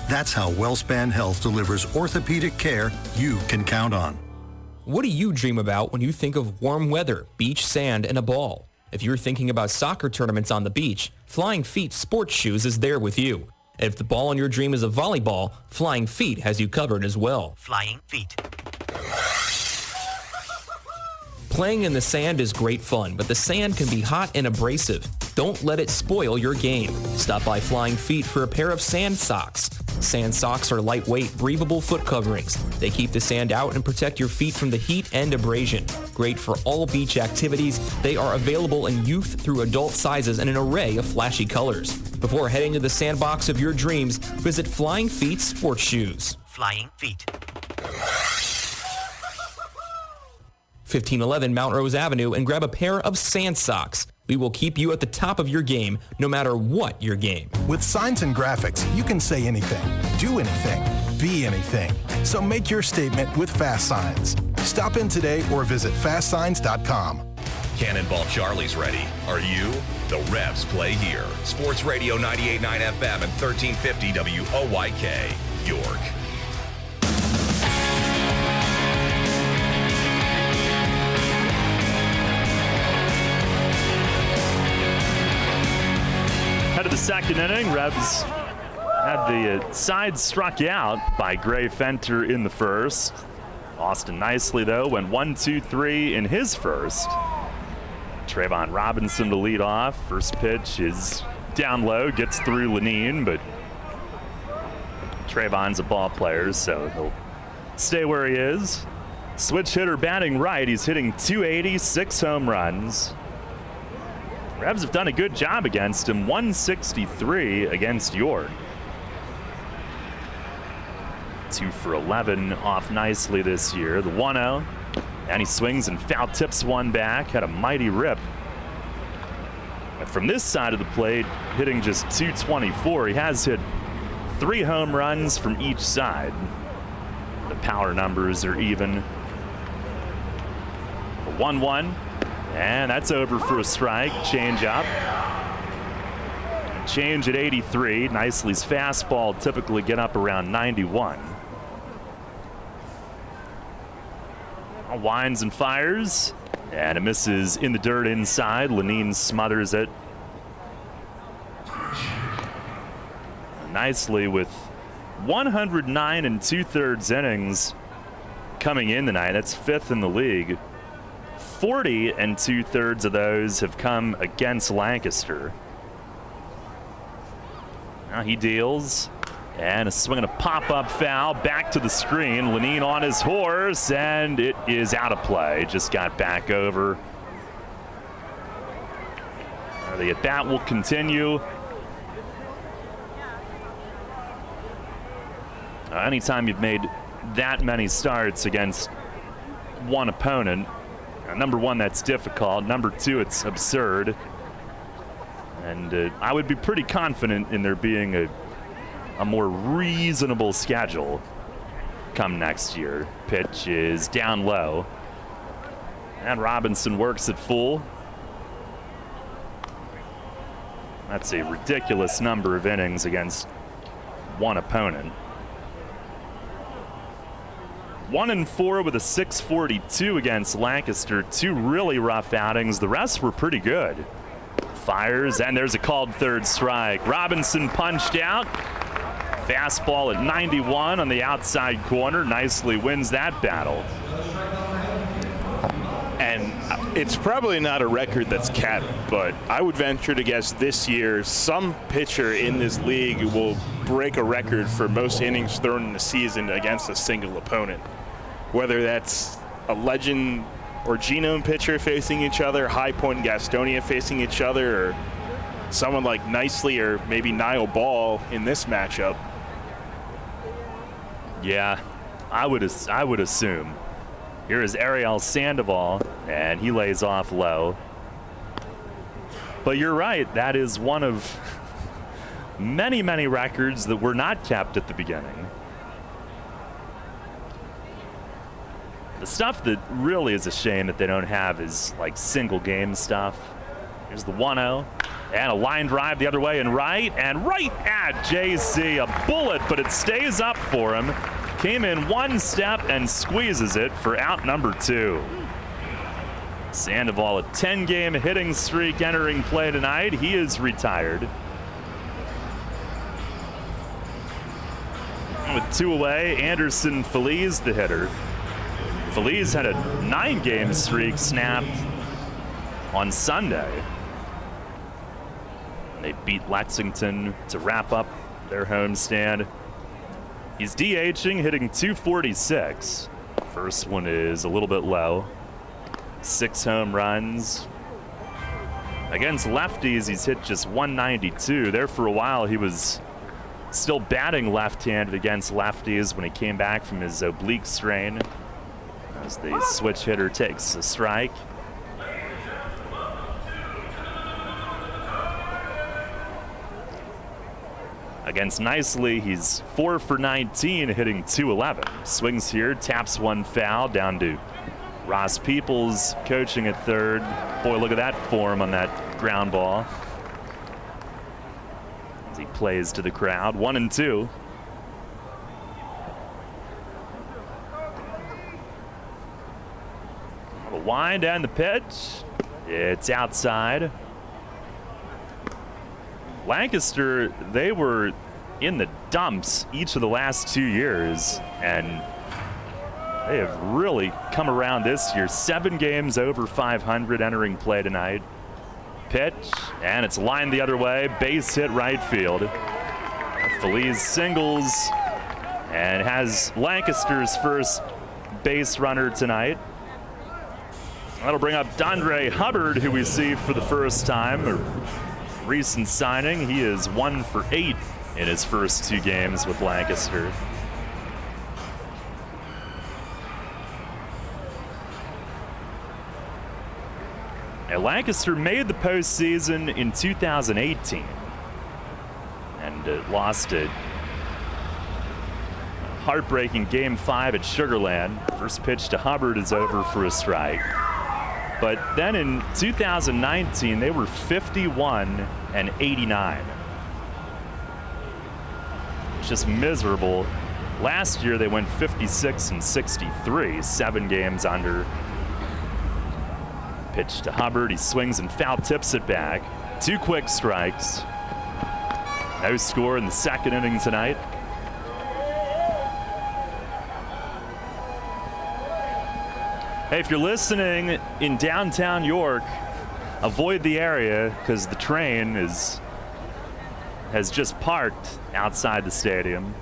[SPEAKER 14] That's how WellSpan Health delivers orthopedic care you can count on.
[SPEAKER 15] What do you dream about when you think of warm weather, beach sand, and a ball? If you're thinking about soccer tournaments on the beach, Flying Feet Sports Shoes is there with you. And if the ball in your dream is a volleyball, Flying Feet has you covered as well.
[SPEAKER 16] Flying Feet.
[SPEAKER 15] Playing in the sand is great fun, but the sand can be hot and abrasive. Don't let it spoil your game. Stop by Flying Feet for a pair of sand socks. Sand socks are lightweight, breathable foot coverings. They keep the sand out and protect your feet from the heat and abrasion. Great for all beach activities, they are available in youth through adult sizes and an array of flashy colors. Before heading to the sandbox of your dreams, visit Flying Feet Sports Shoes.
[SPEAKER 16] Flying Feet.
[SPEAKER 15] 1511 Mount Rose Avenue and grab a pair of sand socks. We will keep you at the top of your game, no matter what your game.
[SPEAKER 17] With signs and graphics, you can say anything, do anything, be anything. So make your statement with Fast Signs. Stop in today or visit fastsigns.com.
[SPEAKER 2] Cannonball Charlie's ready. Are you? The Revs play here. Sports Radio 98.9 FM and 1350 WOYK, York.
[SPEAKER 1] Head of the second inning, Revs had the side struck out by Gray Fenter in the first. Austin Nicely, though, went 1-2-3 in his first. Trayvon Robinson to lead off. First pitch is down low, gets through Lenine, but Trayvon's a ball player, so he'll stay where he is. Switch hitter batting right. He's hitting .280, 6 home runs. Revs have done a good job against him. 163 against York. 2 for 11 off nicely this year. The 1-0. And he swings and foul tips one back. Had a mighty rip. But from this side of the plate, hitting just .224. He has hit 3 home runs from each side. The power numbers are even. The 1-1. And that's over for a strike. Change up. Change at 83. Nicely's fastball typically get up around 91. Winds and fires. And it misses in the dirt inside. Lenine smothers it. Nicely with 109 2/3 innings coming in tonight. That's 5th in the league. 40 2/3 of those have come against Lancaster. Now he deals, and a swing and a pop-up foul back to the screen. Lenine on his horse, and it is out of play. Just got back over. The at-bat will continue. Anytime you've made that many starts against one opponent, number one, that's difficult. Number two, it's absurd. And I would be pretty confident in there being a more reasonable schedule come next year. Pitch is down low. And Robinson works it full. That's a ridiculous number of innings against one opponent. 1-4 with a 642 against Lancaster. 2 really rough outings. The rest were pretty good. Fires, and there's a called third strike. Robinson punched out. Fastball at 91 on the outside corner. Nicely wins that battle.
[SPEAKER 4] And it's probably not a record that's capped, but I would venture to guess this year some pitcher in this league will break a record for most innings thrown in a season against a single opponent. Whether that's a Legend or Genome pitcher facing each other, High Point and Gastonia facing each other, or someone like Nicely or maybe Niall Ball in this matchup.
[SPEAKER 1] Yeah, I would assume. Here is Ariel Sandoval, and he lays off low. But you're right, that is one of many, many records that were not kept at the beginning. The stuff that really is a shame that they don't have is like single game stuff. Here's the 1-0, and a line drive the other way and right at JC. A bullet, but it stays up for him. Came in one step and squeezes it for out number 2. Sandoval, a 10-game hitting streak entering play tonight. He is retired. With 2 away, Anderson Feliz, the hitter. Feliz had a 9-game streak snapped on Sunday. They beat Lexington to wrap up their homestand. He's DHing, hitting .246. First one is a little bit low. 6 home runs. Against lefties, he's hit just .192. There for a while, he was still batting left-handed against lefties when he came back from his oblique strain. As the switch hitter takes a strike. Against Nicely, he's 4 for 19, hitting .211. Swings here, taps one foul down to Ross Peoples coaching at third. Boy, look at that form on that ground ball. As he plays to the crowd, 1-2. The wind and the pitch. It's outside. Lancaster, they were in the dumps each of the last 2 years, and they have really come around this year. 7 games over 500 entering play tonight. Pitch, and it's lined the other way. Base hit right field. Feliz singles and has Lancaster's first base runner tonight. That'll bring up Dondre Hubbard, who we see for the first time. A recent signing. He is 1 for 8 in his first 2 games with Lancaster. Now, Lancaster made the postseason in 2018 and lost a heartbreaking Game 5 at Sugarland. First pitch to Hubbard is over for a strike. But then in 2019, they were 51 and 89. It's just miserable. Last year, they went 56 and 63, 7 games under. Pitch to Hubbard. He swings and foul tips it back. 2 quick strikes. No score in the second inning tonight. Hey, if you're listening in downtown York, avoid the area because the train has just parked outside the stadium.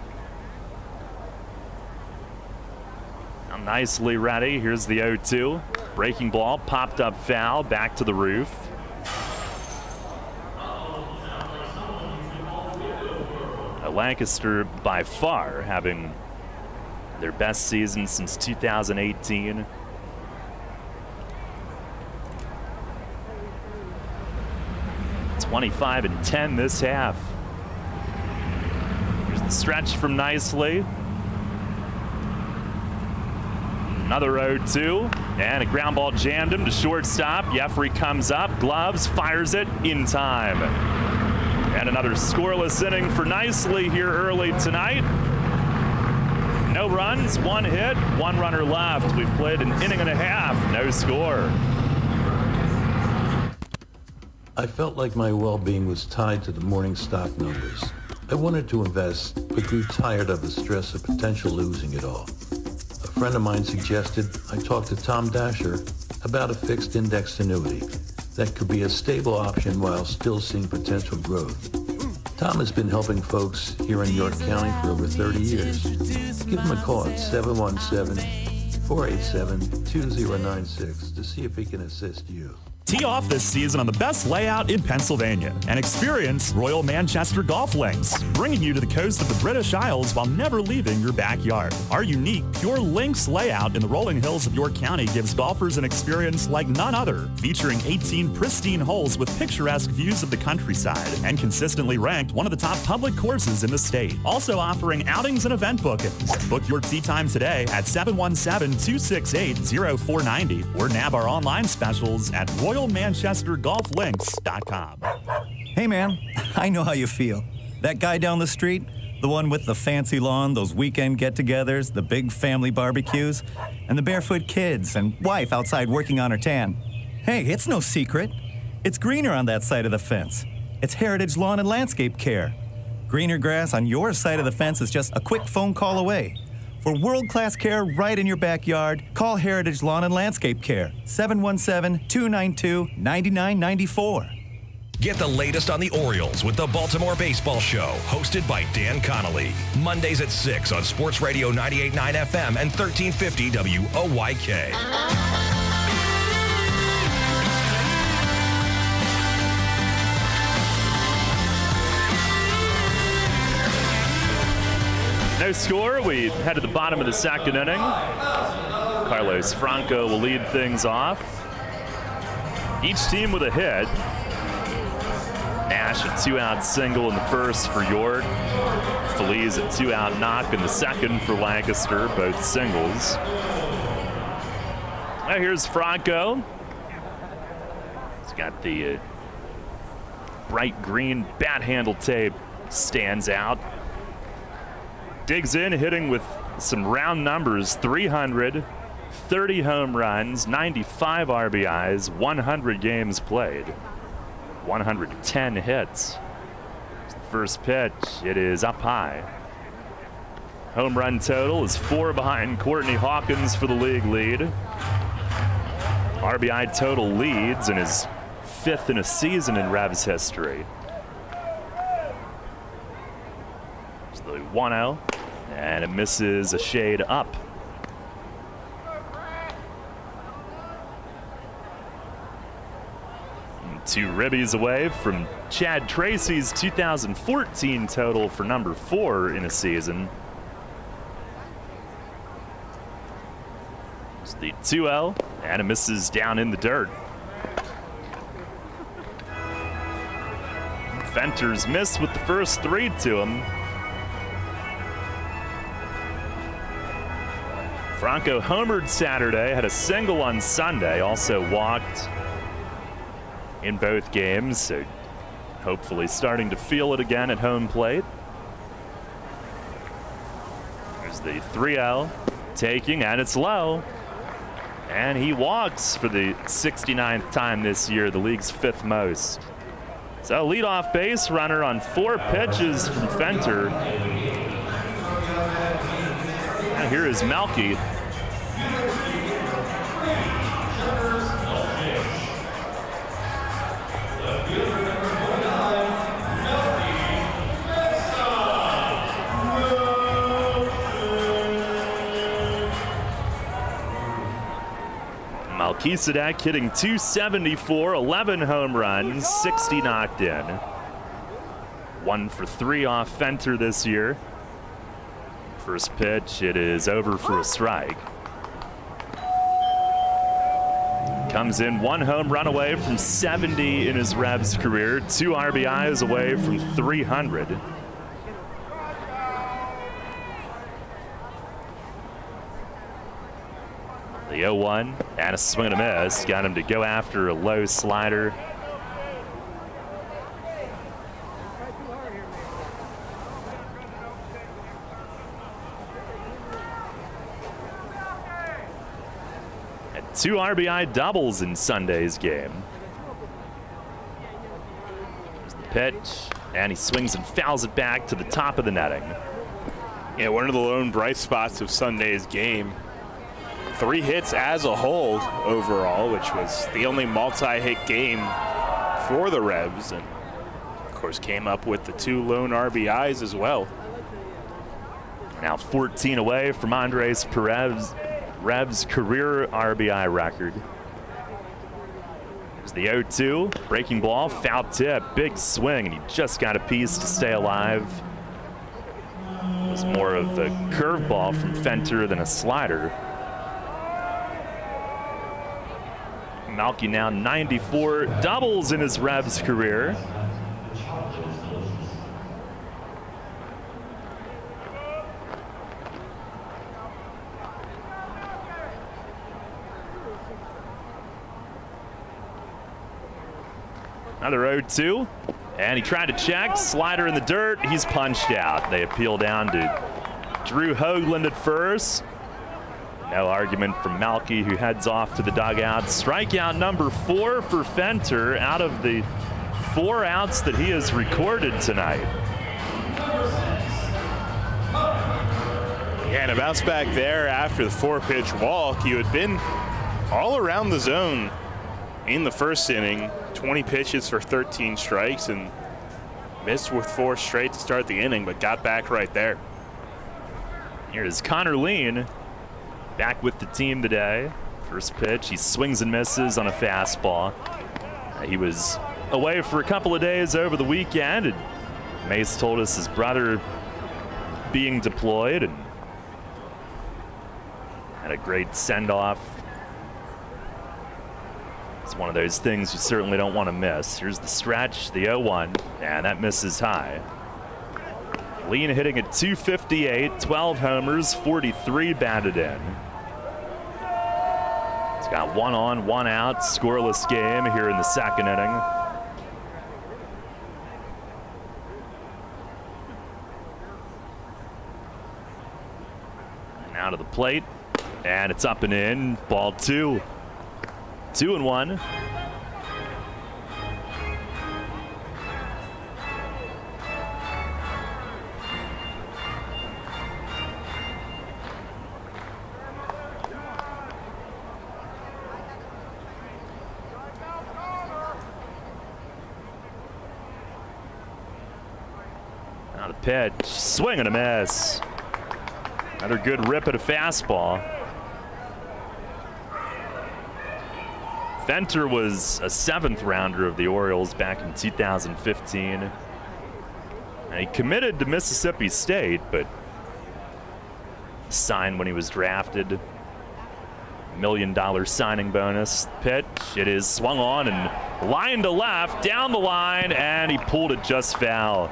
[SPEAKER 1] Now nicely ready. Here's the 0-2. Breaking ball, popped up foul, back to the roof. Lancaster by far having their best season since 2018. .25-10 this half. Here's the stretch from Nicely. Another 0-2, and a ground ball jammed him to shortstop. Jeffrey comes up, gloves, fires it in time. And another scoreless inning for Nicely here early tonight. No runs, 1 hit, 1 runner left. We've played an inning and a half, no score.
[SPEAKER 16] I felt like my well-being was tied to the morning stock numbers. I wanted to invest, but grew tired of the stress of potential losing it all. A friend of mine suggested I talk to Tom Dasher about a fixed indexed annuity that could be a stable option while still seeing potential growth. Tom has been helping folks here in York County for over 30 years. Give him a call at 717-487-2096 to see if he can assist you.
[SPEAKER 3] Tee off this season on the best layout in Pennsylvania and experience Royal Manchester Golf Links, bringing you to the coast of the British Isles while never leaving your backyard. Our unique Pure Links layout in the rolling hills of York County gives golfers an experience like none other, featuring 18 pristine holes with picturesque views of the countryside and consistently ranked one of the top public courses in the state. Also offering outings and event bookings. Book your tee time today at 717-268-0490 or nab our online specials at RoyalManchesterGolfLinks.com.
[SPEAKER 18] Hey man, I know how you feel. That guy down the street, the one with the fancy lawn, those weekend get-togethers, the big family barbecues, and the barefoot kids and wife outside working on her tan. Hey, it's no secret. It's greener on that side of the fence. It's Heritage Lawn and Landscape Care. Greener grass on your side of the fence is just a quick phone call away. For world-class care right in your backyard, call Heritage Lawn and Landscape Care, 717-292-9994.
[SPEAKER 2] Get the latest on the Orioles with the Baltimore Baseball Show, hosted by Dan Connolly. Mondays at 6 on Sports Radio 98.9 FM and 1350 WOYK.
[SPEAKER 1] No score. We head to the bottom of the second inning. Carlos Franco will lead things off. Each team with a hit. Nash a two-out single in the first for York. Feliz a two-out knock in the second for Lancaster, both singles. Now here's Franco. He's got the bright green bat handle tape. Stands out. Digs in, hitting with some round numbers, 300, 30 home runs, 95 RBIs, 100 games played, 110 hits. First pitch, it is up high. Home run total is 4 behind Courtney Hawkins for the league lead. RBI total leads and is 5th in a season in Revs history. It's the 1-0. And it misses a shade up. And 2 ribbies away from Chad Tracy's 2014 total for number 4 in a season. It's the 2-0, and it misses down in the dirt. Venters missed with the first 3 to him. Franco homered Saturday, had a single on Sunday, also walked in both games, so hopefully starting to feel it again at home plate. There's the 3-0, taking, and it's low. And he walks for the 69th time this year, the league's 5th most. So leadoff base runner on 4 pitches from Fenter. And here is Melky. Melchizedek hitting .274, 11 home runs, 60 knocked in. 1 for 3 off Fenter this year. First pitch, it is over for a strike. Comes in 1 home run away from 70 in his Revs career, 2 RBIs away from 300. The 0-1, and a swing and a miss. Got him to go after a low slider. And 2 RBI doubles in Sunday's game. There's the pitch. And he swings and fouls it back to the top of the netting.
[SPEAKER 4] Yeah, one of the lone bright spots of Sunday's game. 3 hits as a whole overall, which was the only multi-hit game for the Revs, and of course came up with the 2 lone RBIs as well.
[SPEAKER 1] Now 14 away from Andres Perez, Revs' career RBI record. There's the 0-2, breaking ball, foul tip, big swing, and he just got a piece to stay alive. It was more of a curveball from Fenter than a slider. Malky now 94 doubles in his Revs career. Another 0-2, and he tried to check, slider in the dirt, he's punched out. They appeal down to Drew Hoagland at first. No argument from Malky, who heads off to the dugout. Strikeout number 4 for Fenter out of the 4 outs that he has recorded tonight.
[SPEAKER 4] Yeah, and a bounce back there after the 4-pitch walk. You had been all around the zone in the first inning. 20 pitches for 13 strikes and missed with 4 straight to start the inning, but got back right there.
[SPEAKER 1] Here's Connor Lean back with the team today. First pitch, he swings and misses on a fastball. He was away for a couple of days over the weekend, and Mace told us his brother being deployed and had a great send-off. It's one of those things you certainly don't want to miss. Here's the stretch, the 0-1, and that misses high. Lean hitting at .258, 12 homers, 43 batted in. He's got 1 on, 1 out, scoreless game here in the second inning. Now to the plate, and it's up and in, ball 2. 2-1. Now the pitch, swing and a miss. Another good rip at a fastball. Fenter was a 7th rounder of the Orioles back in 2015. And he committed to Mississippi State, but signed when he was drafted. $1 million signing bonus. Pitch, it is swung on and line to left, down the line, and he pulled it just foul.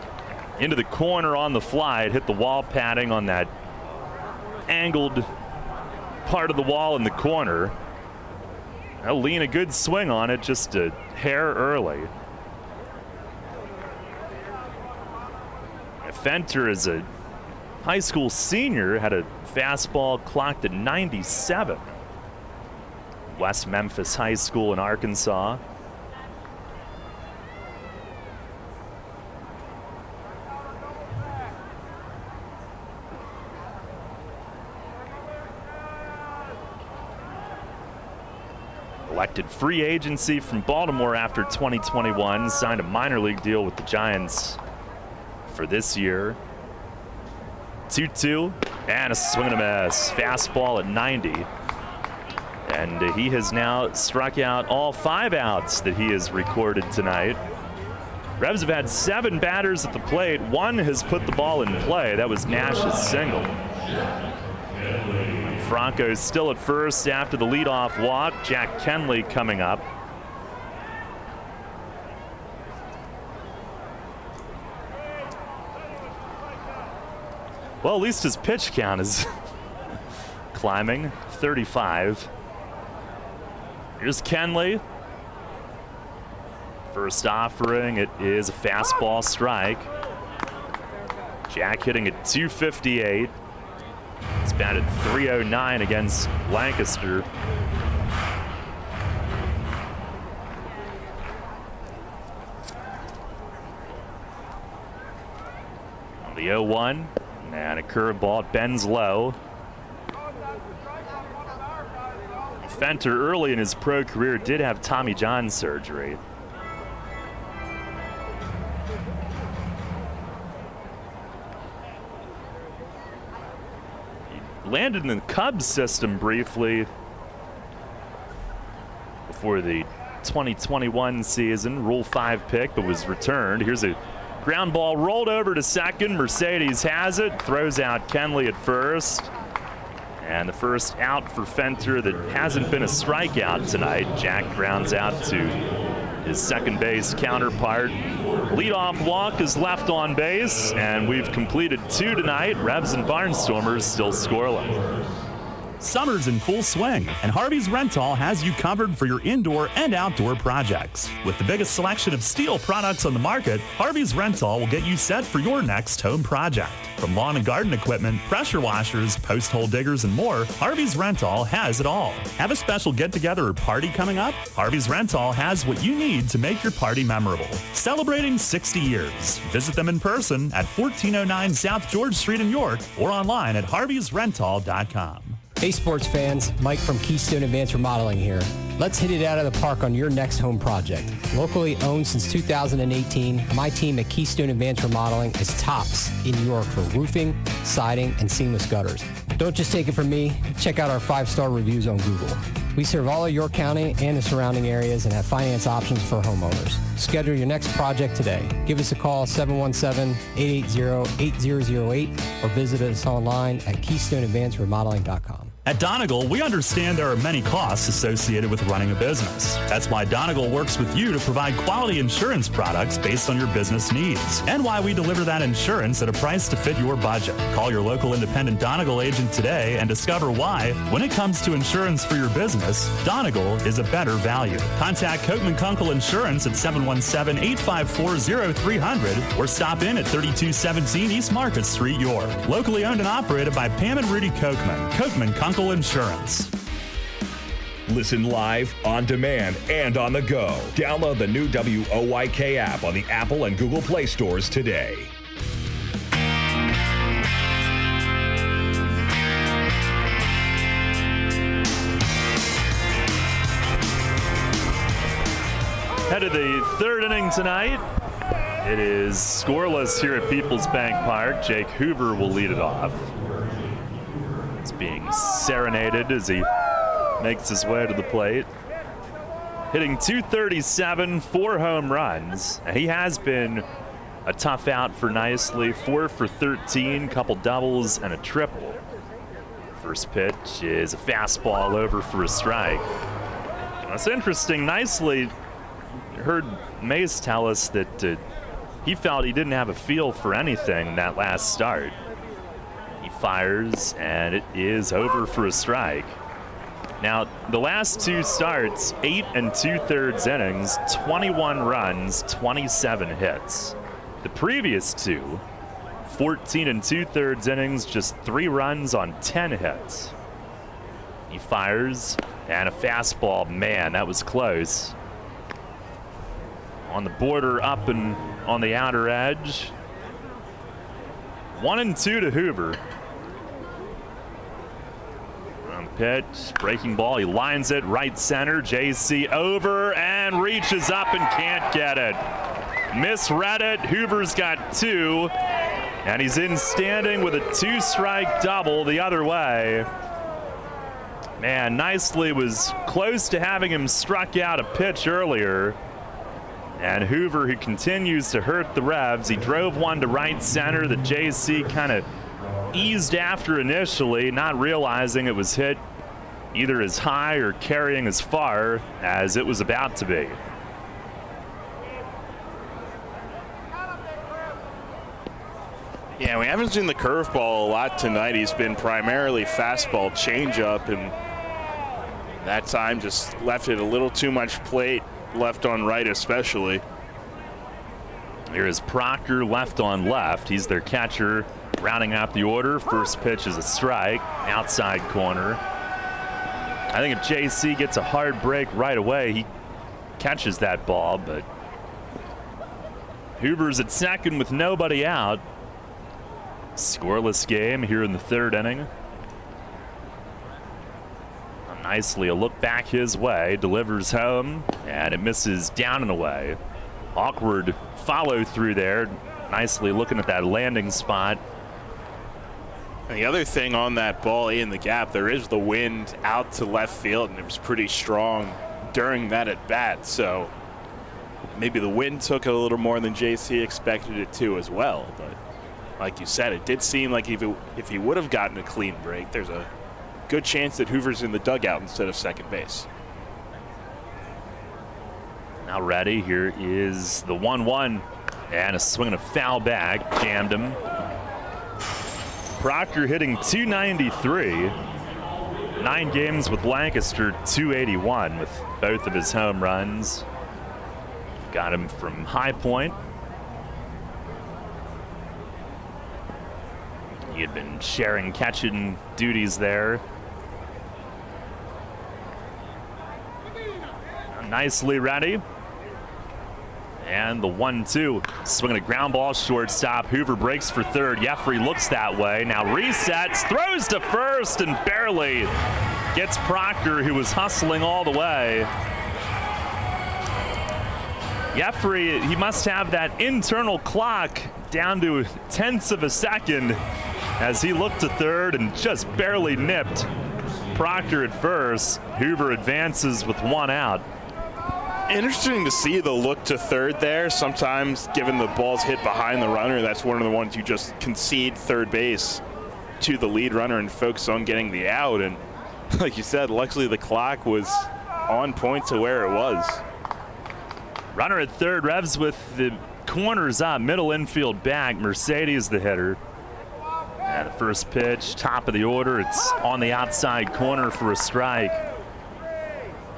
[SPEAKER 1] Into the corner on the fly. It hit the wall padding on that angled part of the wall in the corner. Now Lean a good swing on it, just a hair early. Fenter is a high school senior, had a fastball clocked at 97. West Memphis High School in Arkansas. Elected free agency from Baltimore after 2021, signed a minor league deal with the Giants for this year. 2-2, and a swing and a miss. Fastball at 90. And he has now struck out all 5 outs that he has recorded tonight. Revs have had 7 batters at the plate. 1 has put the ball in play. That was Nash's single. Franco's still at first after the leadoff walk. Jack Kenley coming up. Well, at least his pitch count is climbing, 35. Here's Kenley. First offering, it is a fastball strike. Jack hitting at .258. He's batted .309 against Lancaster. The 0-1, and a curveball bends low. Fenter early in his pro career did have Tommy John surgery. He landed in the Cubs system briefly before the 2021 season, Rule 5 pick, but was returned. Here's a ground ball rolled over to second. Mercedes has it, throws out Kenley at first. And the first out for Fenter that hasn't been a strikeout tonight. Jack grounds out to his second base counterpart. Leadoff walk is left on base, and we've completed 2 tonight. Revs and Barnstormers still scoreless.
[SPEAKER 3] Summer's in full swing, and Harvey's Rental has you covered for your indoor and outdoor projects. With the biggest selection of steel products on the market, Harvey's Rental will get you set for your next home project. From lawn and garden equipment, pressure washers, post hole diggers, and more, Harvey's Rental has it all. Have a special get-together or party coming up? Harvey's Rental has what you need to make your party memorable. Celebrating 60 years. Visit them in person at 1409 South George Street in York or online at harveysrental.com.
[SPEAKER 19] Hey sports fans, Mike from Keystone Advanced Remodeling here. Let's hit it out of the park on your next home project. Locally owned since 2018, my team at Keystone Advanced Remodeling is tops in New York for roofing, siding, and seamless gutters. Don't just take it from me, check out our 5-star reviews on Google. We serve all of York County and the surrounding areas and have finance options for homeowners. Schedule your next project today. Give us a call 717-880-8008 or visit us online at KeystoneAdvancedRemodeling.com.
[SPEAKER 3] At Donegal, we understand there are many costs associated with running a business. That's why Donegal works with you to provide quality insurance products based on your business needs, and why we deliver that insurance at a price to fit your budget. Call your local independent Donegal agent today and discover why, when it comes to insurance for your business, Donegal is a better value. Contact Kochman Kunkel Insurance at 717-854-0300 or stop in at 3217 East Market Street, York. Locally owned and operated by Pam and Rudy Kochman. Kochman Kunkel Insurance.
[SPEAKER 2] Listen live, on demand, and on the go. Download the new WOYK app on the Apple and Google Play stores today.
[SPEAKER 1] Head of the third inning tonight. It is scoreless here at Peoples Bank Park. Jake Hoover will lead it off. He's being serenaded as he makes his way to the plate. Hitting .237, 4 home runs. And he has been a tough out for Nicely. 4 for 13, couple doubles and a triple. First pitch is a fastball over for a strike. That's interesting. Nicely heard Mays tell us that he felt he didn't have a feel for anything in that last start. He fires, and it is over for a strike. Now, the last 2 starts, 8 2/3 innings, 21 runs, 27 hits. The previous 2, 14 2/3 innings, just 3 runs on 10 hits. He fires, and a fastball. Man, that was close. On the border, up and on the outer edge. 1-2 to Hoover. Pitch, breaking ball, he lines it right center. JC over and reaches up and can't get it. Misread it. Hoover's got 2, and he's in standing with a 2-strike double the other way. Man, Nicely was close to having him struck out a pitch earlier. And Hoover, who continues to hurt the Revs, he drove one to right center that JC kind of eased after initially, not realizing it was hit either as high or carrying as far as it was about to be.
[SPEAKER 4] Yeah, we haven't seen the curveball a lot tonight. He's been primarily fastball, changeup, and that time just left it a little too much plate, left on right especially.
[SPEAKER 1] Here is Proctor, left on left. He's their catcher, rounding out the order. First pitch is a strike, outside corner. I think if JC gets a hard break right away, he catches that ball, but Hoover's at second with nobody out. Scoreless game here in the third inning. Nicely a look back his way, delivers home, and it misses down and away. Awkward follow through there. Nicely looking at that landing spot.
[SPEAKER 4] And the other thing on that ball in the gap, there is the wind out to left field, and it was pretty strong during that at bat. So maybe the wind took a little more than JC expected it to as well. But like you said, it did seem like if he would have gotten a clean break, there's a good chance that Hoover's in the dugout instead of second base.
[SPEAKER 1] Now ready, here is the 1-1, and a swing and a foul back, jammed him. Proctor hitting .293, 9 games with Lancaster, .281 with both of his home runs. Got him from High Point. He had been sharing catching duties there. Nicely ready. And the 1-2. Swinging a ground ball, shortstop. Hoover breaks for third. Jeffrey looks that way. Now resets, throws to first, and barely gets Proctor, who was hustling all the way. Jeffrey, he must have that internal clock down to tenths of a second as he looked to third and just barely nipped Proctor at first. Hoover advances with 1 out.
[SPEAKER 4] Interesting to see the look to third there. Sometimes, given the ball's hit behind the runner, that's one of the ones you just concede third base to the lead runner and focus on getting the out. And like you said, luckily the clock was on point to where it was.
[SPEAKER 1] Runner at third, revs with the corners up, middle infield back. Mercedes the hitter. And the first pitch, top of the order. It's on the outside corner for a strike.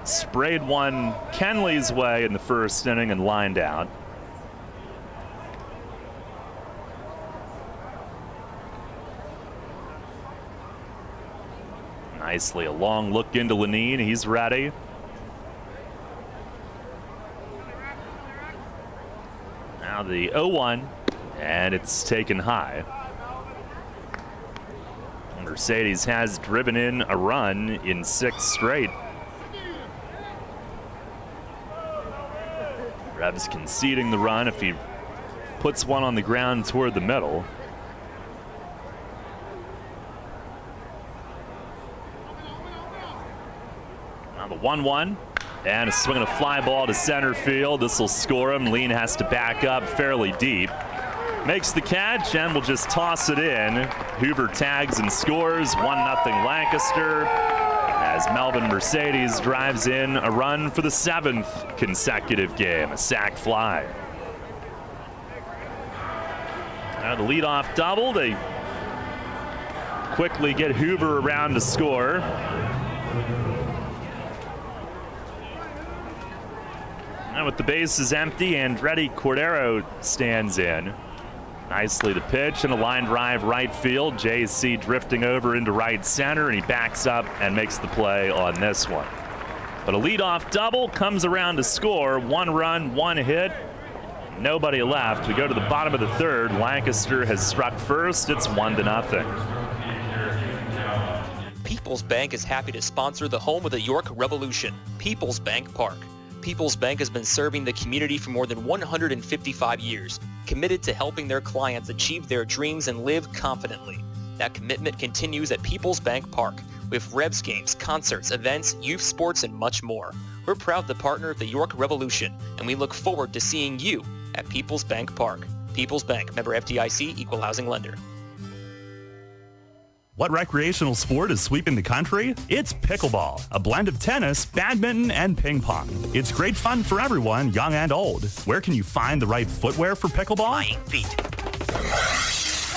[SPEAKER 1] Sprayed one Kenley's way in the first inning and lined out. Nicely a long look into Lenine. He's ready. Now the 0-1, and it's taken high. Mercedes has driven in a run in 6 straight. Revs conceding the run if he puts one on the ground toward the middle. Now the 1-1, and a swing and a fly ball to center field. This will score him. Lean has to back up fairly deep. Makes the catch and will just toss it in. Hoover tags and scores. 1-0 Lancaster. As Melvin Mercedes drives in a run for the 7th consecutive game, a sac fly. Now the leadoff double. They quickly get Hoover around to score. Now with the bases empty, Andretti Cordero stands in. Nicely the pitch and a line drive right field. JC drifting over into right center, and he backs up and makes the play on this one. But a leadoff double, comes around to score. 1 run, 1 hit, nobody left. We go to the bottom of the third. Lancaster has struck first. It's 1-0.
[SPEAKER 10] People's Bank is happy to sponsor the home of the York Revolution, People's Bank Park. People's Bank has been serving the community for more than 155 years, committed to helping their clients achieve their dreams and live confidently. That commitment continues at People's Bank Park with Revs games, concerts, events, youth sports, and much more. We're proud to partner of the York Revolution, and we look forward to seeing you at People's Bank Park. People's Bank, member FDIC, equal housing lender.
[SPEAKER 3] What recreational sport is sweeping the country? It's pickleball, a blend of tennis, badminton, and ping pong. It's great fun for everyone, young and old. Where can you find the right footwear for pickleball?
[SPEAKER 10] Flying Feet.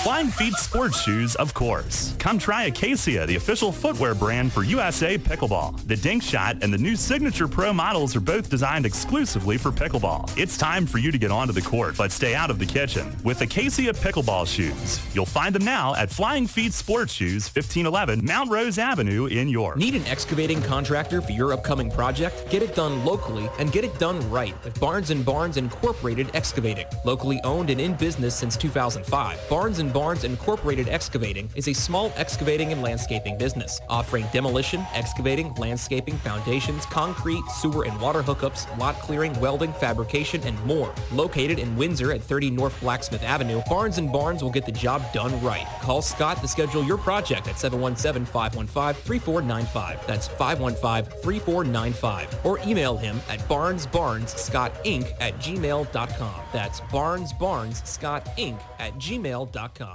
[SPEAKER 3] Flying Feet sports shoes, of course. Come try Acacia, the official footwear brand for USA Pickleball. The Dink Shot and the new Signature Pro models are both designed exclusively for pickleball. It's time for you to get onto the court, but stay out of the kitchen with Acacia Pickleball shoes. You'll find them now at Flying Feet Sports Shoes, 1511 Mount Rose Avenue in York.
[SPEAKER 15] Need an excavating contractor for your upcoming project? Get it done locally and get it done right with Barnes & Barnes Incorporated Excavating. Locally owned and in business since 2005, Barnes & Barnes Incorporated Excavating is a small excavating and landscaping business offering demolition, excavating, landscaping, foundations, concrete, sewer and water hookups, lot clearing, welding, fabrication, and more. Located in Windsor at 30 North Blacksmith Avenue, Barnes & Barnes will get the job done right. Call Scott to schedule your project at 717-515-3495. That's 515-3495. Or email him at barnesbarnesscottinc@gmail.com. That's barnesbarnesscottinc@gmail.com.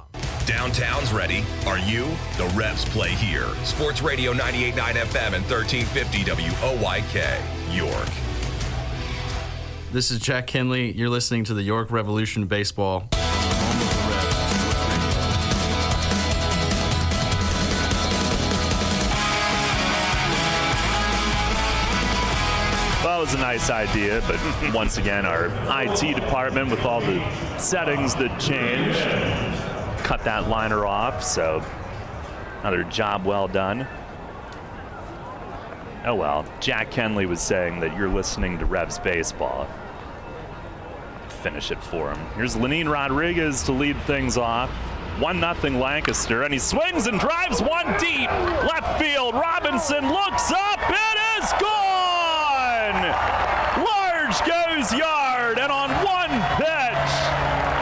[SPEAKER 2] Downtown's ready. Are you? The Revs play here. Sports Radio 98.9 FM and 1350 WOYK, York.
[SPEAKER 20] This is Jack Henley. You're listening to the York Revolution Baseball.
[SPEAKER 1] Well, it was a nice idea, but once again, our IT department, with all the settings that changed, cut that liner off, so another job well done. Oh well, Jack Henley was saying that you're listening to Revs Baseball. Finish it for him. Here's Lenin Rodriguez to lead things off. 1-0 Lancaster, and he swings and drives one deep. Left field, Robinson looks up, it is gone! Large goes yard, and on one pitch,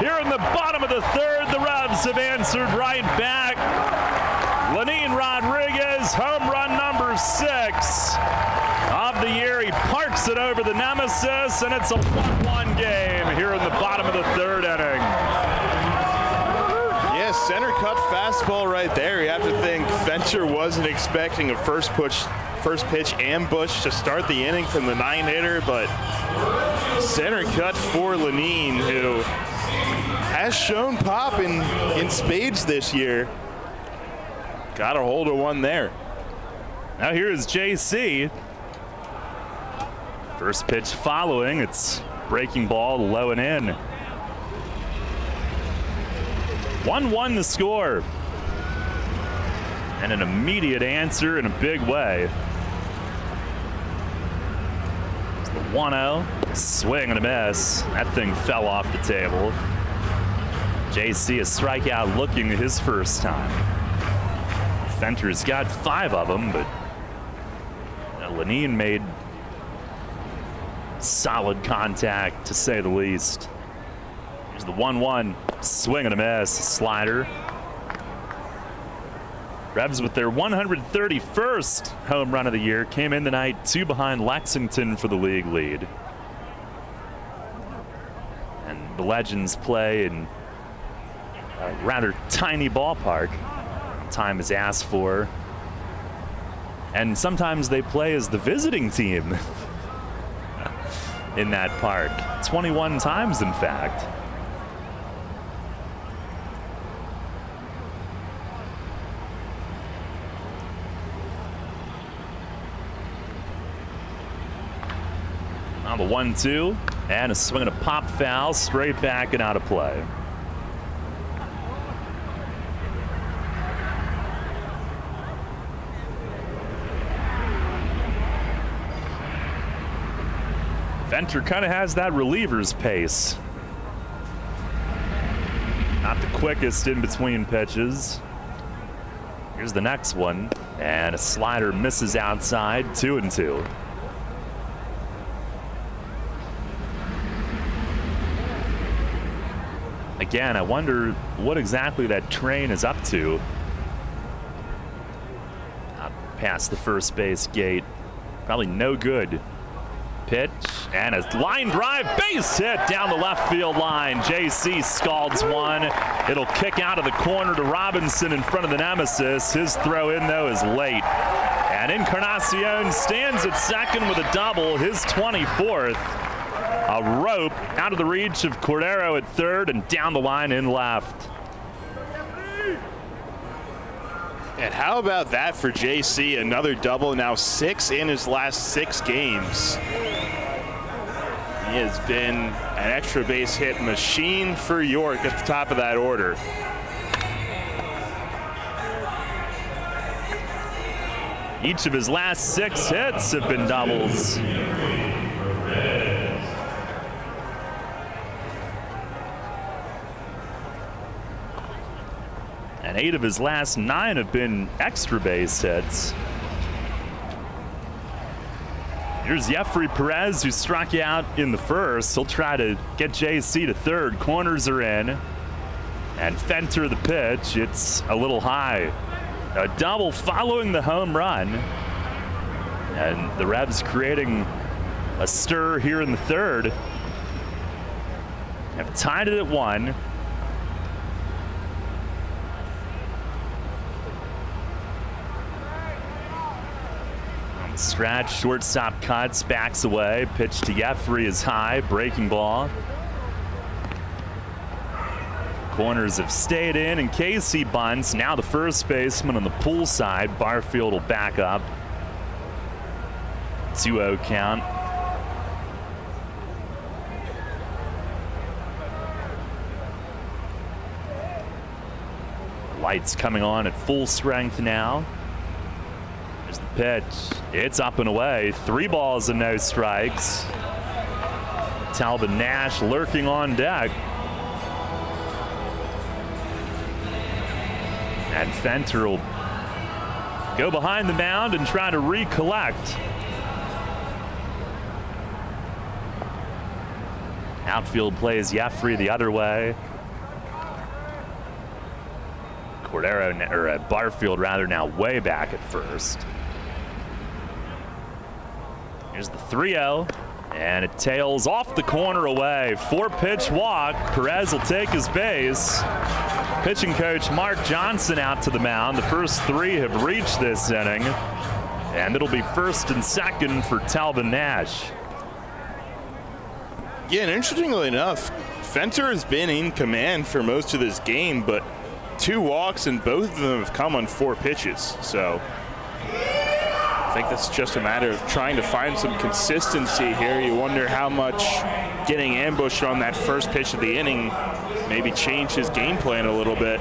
[SPEAKER 1] here in the bottom of the third, the Revs have answered right back. Lenin Rodriguez, home run number 6 of the year. He parks it over the nemesis, and it's a 1-1 game here in the bottom of the third inning.
[SPEAKER 4] Yeah, center cut fastball right there. You have to think Venture wasn't expecting a first pitch ambush to start the inning from the 9-hitter, but center cut for Lenin, who has shown pop in spades this year. Got a hold of one there.
[SPEAKER 1] Now here's JC. First pitch following. It's breaking ball low and in. 1-1 the score. And an immediate answer in a big way. It's the 1-0. Swing and a miss. That thing fell off the table. JC a strikeout looking his first time. Venter's got 5 of them, but Lenin made solid contact, to say the least. Here's the 1-1. Swing and a miss. Slider. Revs with their 131st home run of the year. Came in tonight 2 behind Lexington for the league lead. And the Legends play in a rather tiny ballpark. Time is asked for. And sometimes they play as the visiting team in that park. 21 times, in fact. On the 1-2, and a swing and a pop foul, straight back and out of play. Venter kind of has that reliever's pace. Not the quickest in between pitches. Here's the next one, and a slider misses outside, 2-2. Again, I wonder what exactly that train is up to. Out past the first base gate. Probably no good. Pitch, and a line drive, base hit down the left field line. JC scalds one. It'll kick out of the corner to Robinson in front of the nemesis. His throw in, though, is late. And Encarnacion stands at second with a double, his 24th. A rope out of the reach of Cordero at third and down the line in left.
[SPEAKER 4] And how about that for JC? Another double, now 6 in his last 6 games. He has been an extra base hit machine for York at the top of that order.
[SPEAKER 1] Each of his last 6 hits have been doubles. and 8 of his last 9 have been extra base hits. Here's Jeffrey Perez, who struck you out in the first. He'll try to get JC to third. Corners are in. And Fenter the pitch. It's a little high. A double following the home run. And the Revs creating a stir here in the third. Have tied it at 1. On the stretch, shortstop cuts, backs away. Pitch to Jeffrey is high. Breaking ball. Corners have stayed in, and Casey bunts. Now the first baseman on the pull side. Barfield will back up. 2-0 count. Lights coming on at full strength now. There's the pitch. It's up and away. 3 balls and no strikes. Talbot Nash lurking on deck. And Fenter will go behind the mound and try to recollect. Outfield plays Jeffrey the other way. Cordero, or Barfield rather, now way back at first. Here's the 3-0, and it tails off the corner away. 4-pitch walk. Perez will take his base. Pitching coach Mark Johnson out to the mound. The first 3 have reached this inning, and it'll be first and second for Talbot Nash.
[SPEAKER 4] Yeah, and interestingly enough, Fenter has been in command for most of this game, but 2 walks, and both of them have come on 4 pitches. So I think that's just a matter of trying to find some consistency here. You wonder how much getting ambushed on that first pitch of the inning maybe changed his game plan a little bit.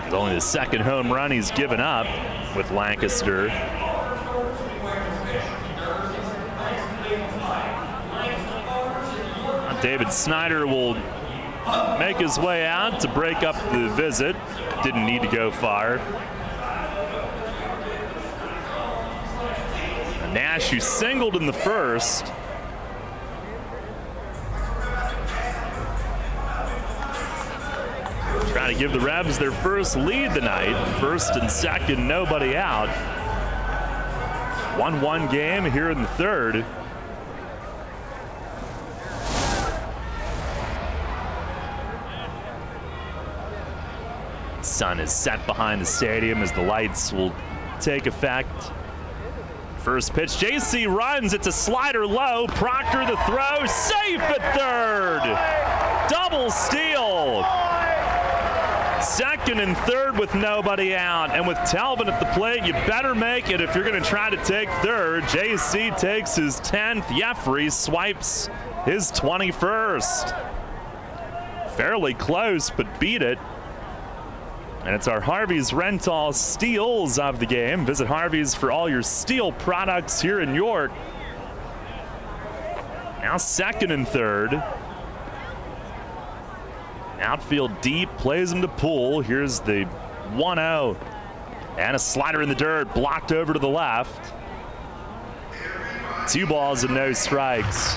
[SPEAKER 1] It's only the second home run he's given up with Lancaster. David Snyder will make his way out to break up the visit. Didn't need to go far. Nash, who singled in the first. Trying to give the Revs their first lead tonight. First and second, nobody out. 1-1 game here in the third. Sun is set behind the stadium as the lights will take effect. First pitch, JC runs. It's a slider low. Proctor the throw. Safe at third. Double steal. Second and third with nobody out. And with Talbot at the plate, you better make it if you're going to try to take third. JC takes his 10th. Jeffrey swipes his 21st. Fairly close, but beat it. And it's our Harvey's Rental Steals of the game. Visit Harvey's for all your steel products here in York. Now second and third. Outfield deep, plays him to pull. Here's the 1-0. And a slider in the dirt, blocked over to the left. 2 balls and no strikes.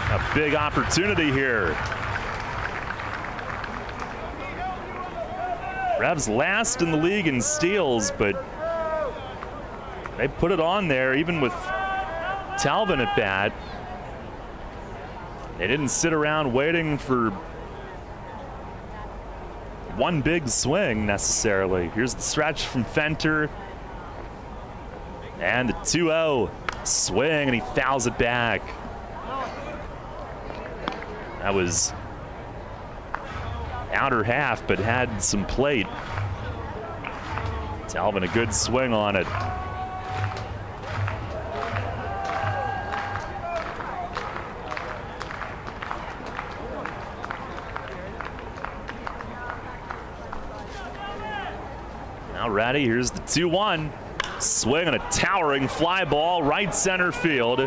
[SPEAKER 1] A big opportunity here. Revs last in the league in steals, but they put it on there even with Talbot at bat. They didn't sit around waiting for one big swing necessarily. Here's the stretch from Fenter. And the 2-0 swing, and he fouls it back. That was outer half, but had some plate. Talbot a good swing on it. Now ready, here's the 2-1. Swing and a towering fly ball right center field.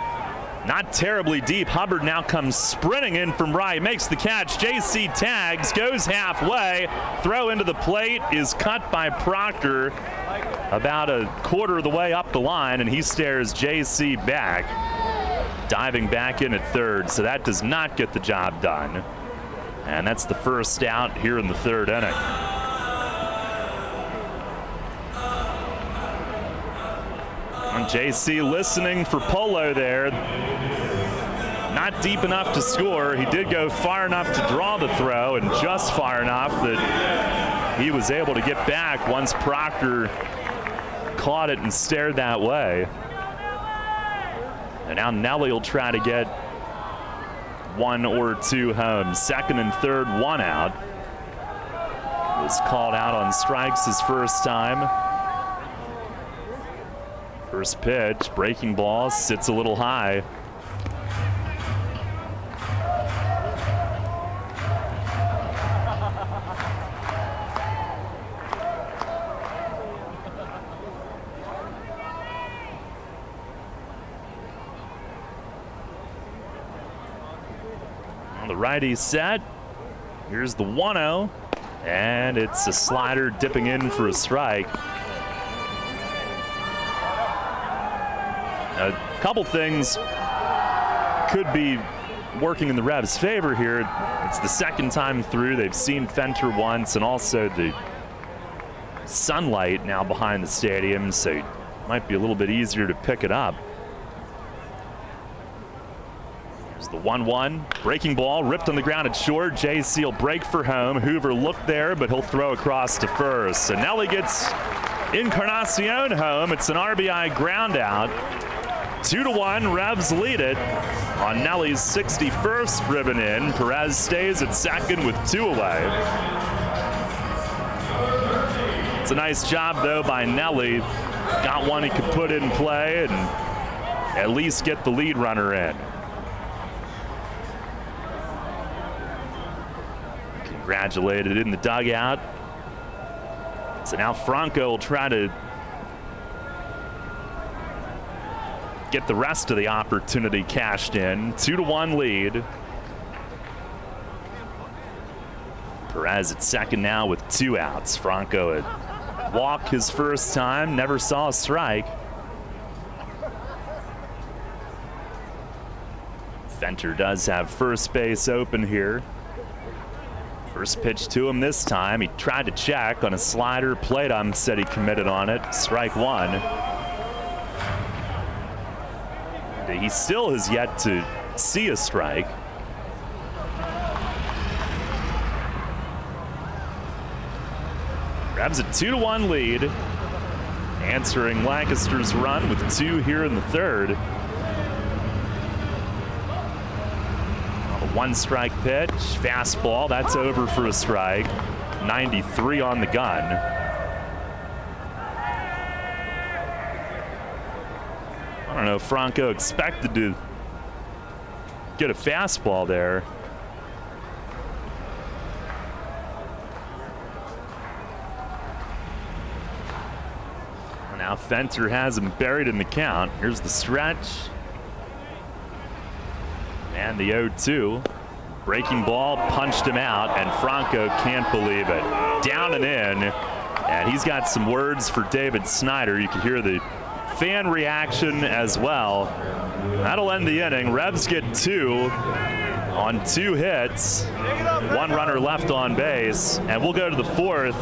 [SPEAKER 1] Not terribly deep. Hubbard now comes sprinting in from right, makes the catch. JC tags, goes halfway. Throw into the plate is cut by Proctor about a quarter of the way up the line, and he stares JC back, diving back in at third. So that does not get the job done. And that's the first out here in the third inning. And JC listening for Polo there. Not deep enough to score. He did go far enough to draw the throw, and just far enough that he was able to get back once Proctor caught it and stared that way. And now Nelly will try to get one or two home. Second and third, one out. Was called out on strikes his first time. First pitch, breaking ball, sits a little high. On the righty set, here's the 1-0, and it's a slider dipping in for a strike. A couple things could be working in the Revs' favor here. It's the second time through. They've seen Fenter once, and also the sunlight now behind the stadium, so it might be a little bit easier to pick it up. Here's the 1-1. Breaking ball, ripped on the ground at short. JC will break for home. Hoover looked there, but he'll throw across to first. So Nelly gets Encarnacion home. It's an RBI ground out. 2-1, Revs lead it on Nelly's 61st driven in. Perez stays at second with two away. It's a nice job, though, by Nelly. Got one he could put in play and at least get the lead runner in. Congratulated in the dugout. So now Franco will try to get the rest of the opportunity cashed in. 2-1 lead. Perez at second now with two outs. Franco had walked his first time, never saw a strike. Fenter does have first base open here. First pitch to him this time. He tried to check on a slider. Platum said he committed on it. Strike one. He still has yet to see a strike. Grabs a 2-1 lead, answering Lancaster's run with two here in the third. A one-strike pitch, fastball, that's over for a strike. 93 on the gun. I don't know if Franco expected to get a fastball there. Now Fenter has him buried in the count. Here's the stretch. And the 0-2. Breaking ball, punched him out, and Franco can't believe it. Down and in, and he's got some words for David Snyder. You can hear the fan reaction as well. That'll end the inning. Revs get two on two hits. One runner left on base, and we'll go to the fourth.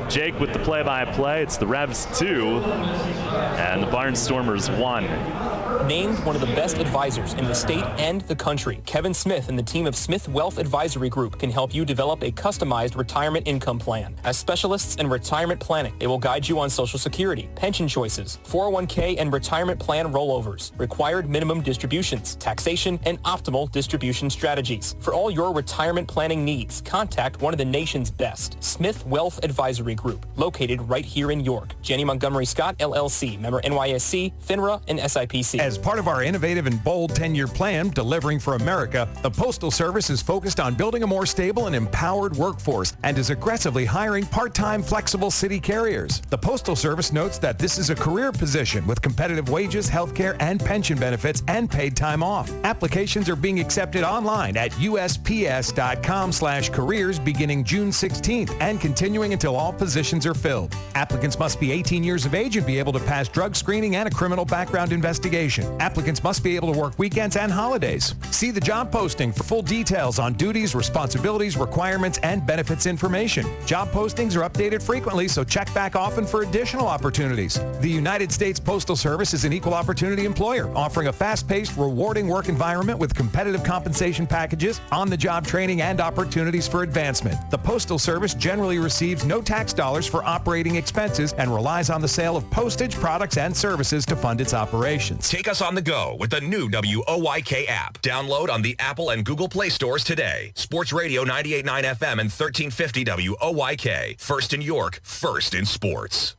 [SPEAKER 1] Jake with the play-by-play. It's the Revs 2 and the Barnstormers 1.
[SPEAKER 15] Named one of the best advisors in the state and the country, Kevin Smith and the team of Smith Wealth Advisory Group can help you develop a customized retirement income plan. As specialists in retirement planning, they will guide you on Social Security, pension choices, 401k and retirement plan rollovers, required minimum distributions, taxation, and optimal distribution strategies. For all your retirement planning needs, contact one of the nation's best, Smith Wealth Advisory Group, located right here in York. Janney Montgomery Scott, LLC, member NYSE, FINRA, and SIPC.
[SPEAKER 21] As part of our innovative and bold 10-year plan, Delivering for America, the Postal Service is focused on building a more stable and empowered workforce and is aggressively hiring part-time flexible city carriers. The Postal Service notes that this is a career position with competitive wages, health care, and pension benefits and paid time off. Applications are being accepted online at usps.com/careers beginning June 16th and continuing until all positions are filled. Applicants must be 18 years of age and be able to pass drug screening and a criminal background investigation. Applicants must be able to work weekends and holidays. See the job posting for full details on duties, responsibilities, requirements, and benefits information. Job postings are updated frequently, so check back often for additional opportunities. The United States Postal Service is an equal opportunity employer, offering a fast-paced, rewarding work environment with competitive compensation packages, on-the-job training, and opportunities for advancement. The Postal Service generally receives no tax dollars for operating expenses and relies on the sale of postage, products, and services to fund its operations.
[SPEAKER 2] Take us on the go with the new WOYK app. Download on the Apple and Google Play stores today. Sports Radio 98.9 FM and 1350 WOYK. First in York, first in sports.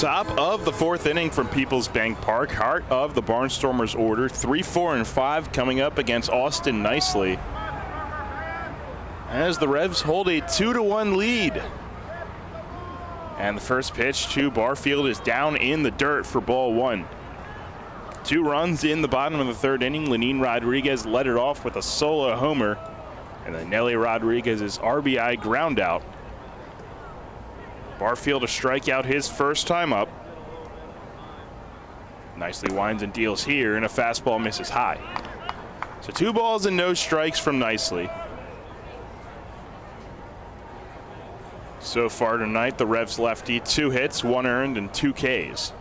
[SPEAKER 4] Top of the fourth inning from Peoples Bank Park. Heart of the Barnstormers order. 3, 4, and 5 coming up against Austin Nicely, as the Revs hold a 2-1 lead. And the first pitch to Barfield is down in the dirt for ball one. 2 runs in the bottom of the third inning. Lenin Rodriguez led it off with a solo homer, and then Nelly Rodriguez's RBI ground out. Barfield a strikeout his first time up. Nicely winds and deals here, and a fastball misses high. So 2 balls and no strikes from Nicely. So far tonight, the Revs lefty, 2 hits, 1 earned, and 2 Ks.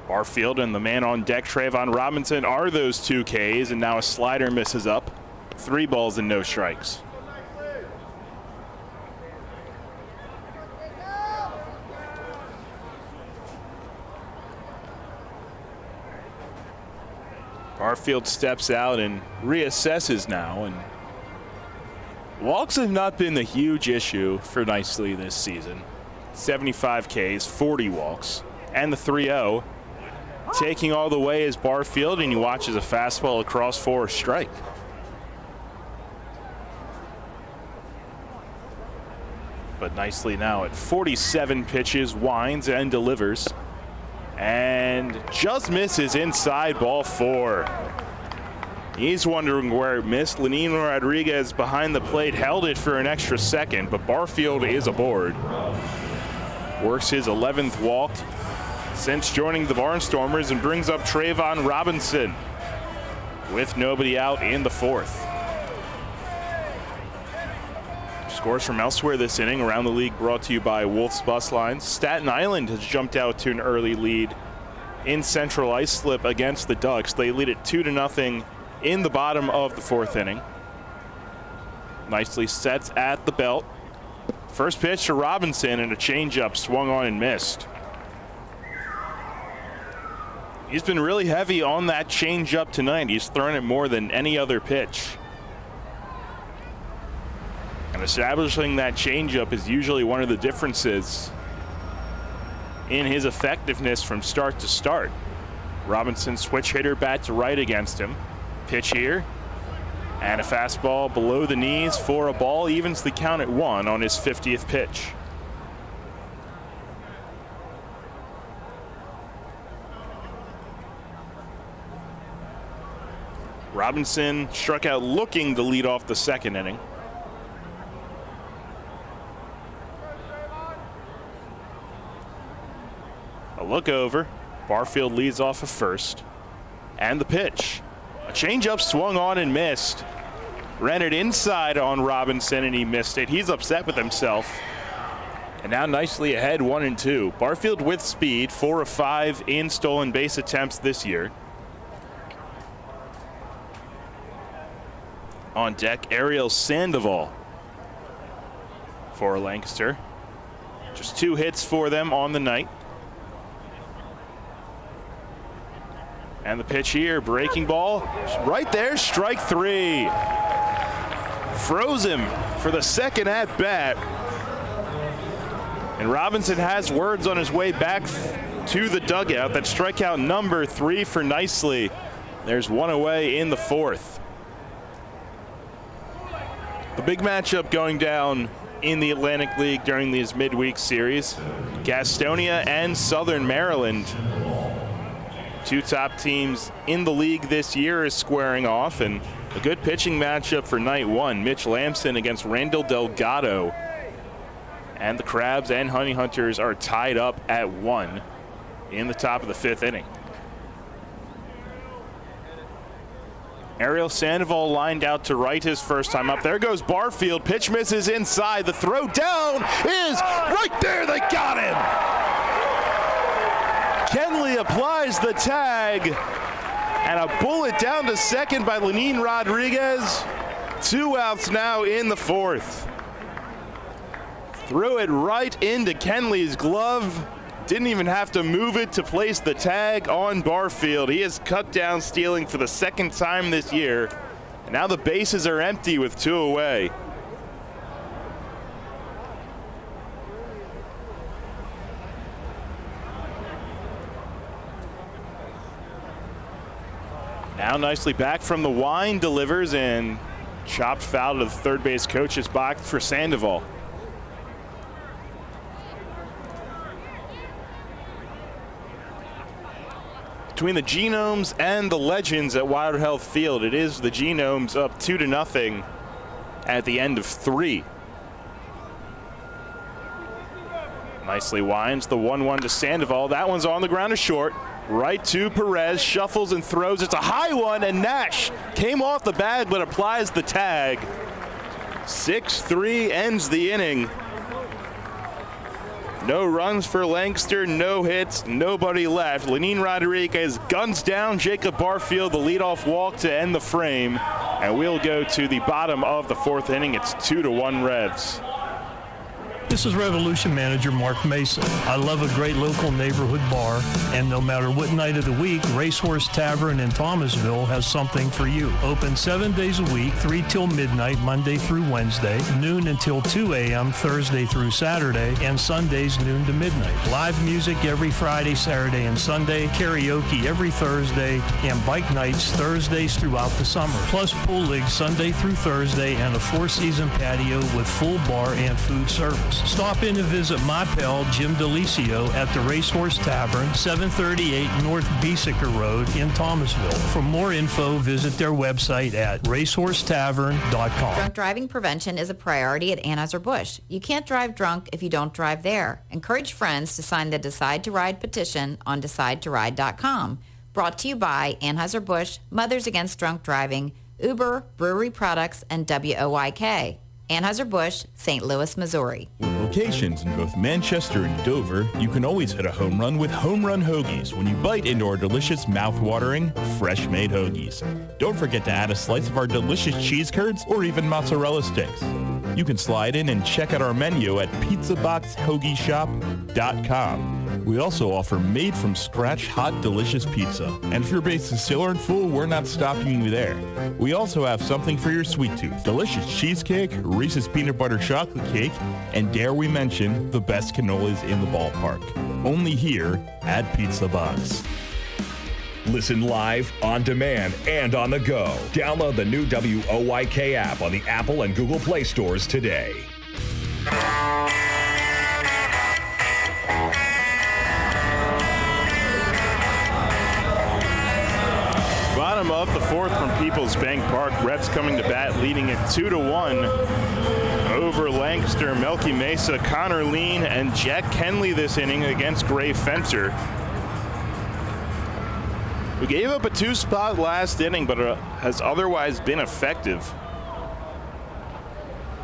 [SPEAKER 4] Barfield and the man on deck, Trayvon Robinson, are those 2 Ks, and now a slider misses up. 3 balls and no strikes. Barfield steps out and reassesses now, and walks have not been the huge issue for Nicely this season. 75 Ks, 40 walks, and the 3-0. Taking all the way is Barfield, and he watches a fastball across for a strike. But Nicely now at 47 pitches, winds and delivers, and just misses inside ball 4. He's wondering where it missed. Lenin Rodriguez behind the plate held it for an extra second, but Barfield is aboard. Works his 11th walk since joining the Barnstormers and brings up Trayvon Robinson with nobody out in the 4th. Scores from elsewhere this inning around the league brought to you by Wolf's Bus Lines. Staten Island has jumped out to an early lead in Central Islip against the Ducks. They lead it 2-0 in the bottom of the 4th inning. Nicely sets at the belt. First pitch to Robinson, and a changeup swung on and missed. He's been really heavy on that changeup tonight. He's thrown it more than any other pitch. And establishing that changeup is usually one of the differences in his effectiveness from start to start. Robinson switch hitter bat to right against him. Pitch here, and a fastball below the knees for a ball. Evens the count at 1 on his 50th pitch. Robinson struck out looking to lead off the 2nd inning. A look over. Barfield leads off of first. And the pitch. A changeup swung on and missed. Ran it inside on Robinson, and he missed it. He's upset with himself. And now Nicely ahead 1-2. Barfield with speed, 4 of 5 in stolen base attempts this year. On deck, Ariel Sandoval for Lancaster. Just 2 hits for them on the night. And the pitch here, breaking ball, right there, strike 3. froze him for the second at bat. And Robinson has words on his way back to the dugout. That's strikeout number 3 for Nicely. There's one away in the 4th. The big matchup going down in the Atlantic League during these midweek series. Gastonia and Southern Maryland. 2 top teams in the league this year is squaring off, and a good pitching matchup for night 1. Mitch Lamson against Randall Delgado. And the Crabs and Honey Hunters are tied up at 1 in the top of the 5th inning. Ariel Sandoval lined out to right his first time up. There goes Barfield. Pitch misses inside. The throw down is right there. They got him. Kenley applies the tag. And a bullet down to second by Lenin Rodriguez. 2 outs now in the 4th. Threw it right into Kenley's glove. Didn't even have to move it to place the tag on Barfield. He has cut down stealing for the second time this year. And now the bases are empty with 2 away. Now Nicely back from the wind, delivers and chopped foul to the third base coach's box for Sandoval. Between the Genomes and the Legends at Wild Health Field, it is the Genomes up 2-0 at the end of 3. Nicely winds the 1-1 to Sandoval. That one's on the ground to short. Right to Perez, shuffles and throws. It's a high one, and Nash came off the bag but applies the tag. 6-3 ends the inning. No runs for Lancaster, no hits, nobody left. Lenin Rodriguez guns down Jacob Barfield, the leadoff walk to end the frame. And we'll go to the bottom of the 4th inning. It's 2-1 Revs.
[SPEAKER 8] This is Revolution Manager Mark Mason. I love a great local neighborhood bar, and no matter what night of the week, Racehorse Tavern in Thomasville has something for you. Open 7 days a week, 3 till midnight, Monday through Wednesday, noon until 2 a.m. Thursday through Saturday, and Sundays noon to midnight. Live music every Friday, Saturday, and Sunday, karaoke every Thursday, and bike nights Thursdays throughout the summer. Plus pool league Sunday through Thursday, and a 4-season patio with full bar and food service. Stop in to visit my pal Jim DeLisio at the Racehorse Tavern, 738 North Beesicker Road in Thomasville. For more info, visit their website at racehorsetavern.com.
[SPEAKER 6] Drunk driving prevention is a priority at Anheuser-Busch. You can't drive drunk if you don't drive there. Encourage friends to sign the Decide to Ride petition on DecideToRide.com. Brought to you by Anheuser-Busch, Mothers Against Drunk Driving, Uber, Brewery Products, and WOYK. Anheuser-Busch, St. Louis, Missouri.
[SPEAKER 22] With locations in both Manchester and Dover, you can always hit a home run with Home Run Hoagies when you bite into our delicious, mouth-watering, fresh-made hoagies. Don't forget to add a slice of our delicious cheese curds or even mozzarella sticks. You can slide in and check out our menu at pizzaboxhoagieshop.com. We also offer made-from-scratch hot, delicious pizza. And if your base is still aren't full, we're not stopping you there. We also have something for your sweet tooth. Delicious cheesecake, Reese's peanut butter chocolate cake, and dare we mention, the best cannolis in the ballpark. Only here at Pizza Box.
[SPEAKER 2] Listen live, on demand, and on the go. Download the new WOYK app on the Apple and Google Play stores today.
[SPEAKER 4] Bottom of the 4th from People's Bank Park. Revs coming to bat, leading it 2-1 over Lancaster. Melky Mesa, Connor Lean, and Jack Kenley this inning against Gray Fencer. We gave up a 2-spot last inning, but has otherwise been effective.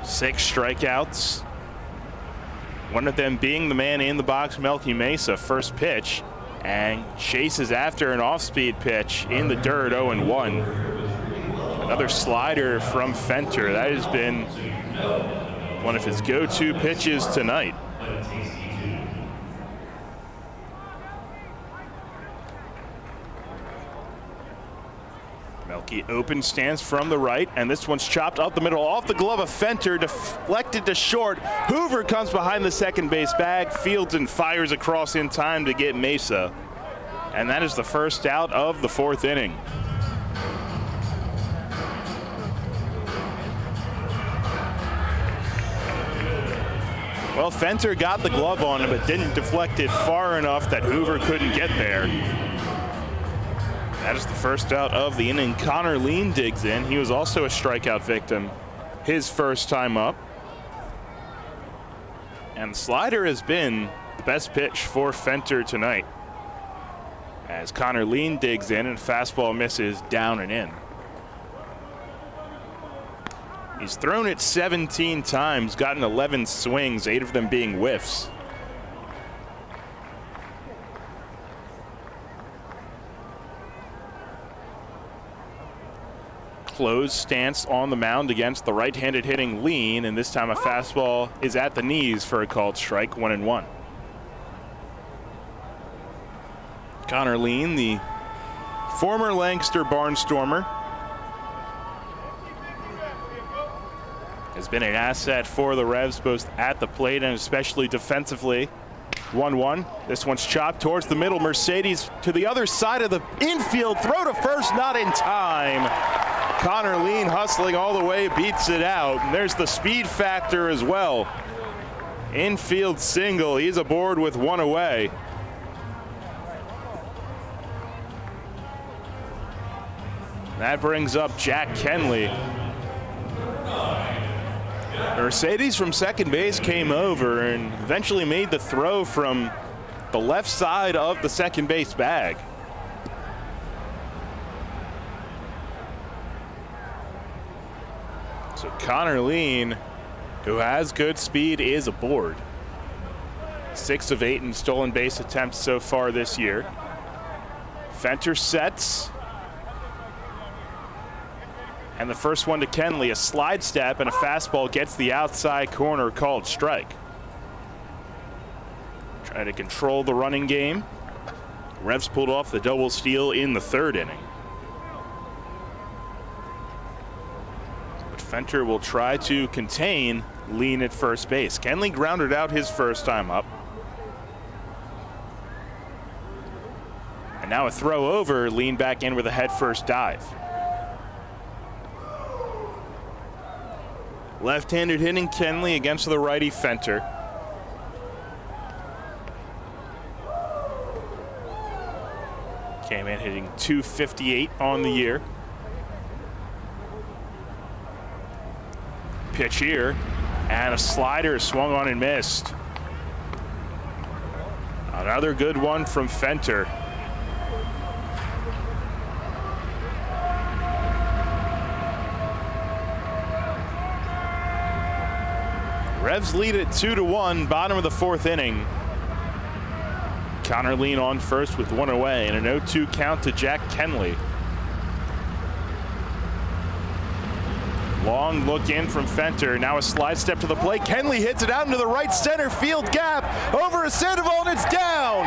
[SPEAKER 4] 6 strikeouts. One of them being the man in the box, Melky Mesa, first pitch, and chases after an off-speed pitch in the dirt, 0-1. Another slider from Fenter. That has been one of his go-to pitches tonight. Lucky open stance from the right, and this one's chopped up the middle off the glove of Fenter, deflected to short. Hoover comes behind the second base bag, fields and fires across in time to get Mesa. And that is the first out of the 4th inning. Well, Fenter got the glove on him, but didn't deflect it far enough that Hoover couldn't get there. That is the first out of the inning. Connor Lean digs in. He was also a strikeout victim his first time up. And the slider has been the best pitch for Fenter tonight, as Connor Lean digs in and fastball misses down and in. He's thrown it 17 times, gotten 11 swings, 8 of them being whiffs. Closed stance on the mound against the right-handed hitting Lean, and this time a fastball is at the knees for a called strike, 1-1. Connor Lean, the former Lancaster Barnstormer, has been an asset for the Revs both at the plate and especially defensively. 1-1. This one's chopped towards the middle. Mercedes to the other side of the infield. Throw to first, not in time. Connor Lean hustling all the way, beats it out. And there's the speed factor as well. Infield single. He's aboard with 1 away. That brings up Jack Kenley. Mercedes from second base came over and eventually made the throw from the left side of the second base bag. So Connor Lean, who has good speed, is aboard. 6 of 8 in stolen base attempts so far this year. Fenter sets. And the first one to Kenley, a slide step and a fastball gets the outside corner, called strike. Trying to control the running game. Revs pulled off the double steal in the 3rd inning. But Fenter will try to contain Lean at first base. Kenley grounded out his first time up. And now a throw over, Lean back in with a head first dive. Left-handed hitting Kenley against the righty Fenter. Came in hitting .258 on the year. Pitch here, and a slider swung on and missed. Another good one from Fenter. Revs lead at 2-1, bottom of the 4th inning. Connor Lean on first with 1 away and an 0-2 count to Jack Kenley. Long look in from Fenter. Now a slide step to the plate. Kenley hits it out into the right center field gap. Over a Sandoval, and it's down.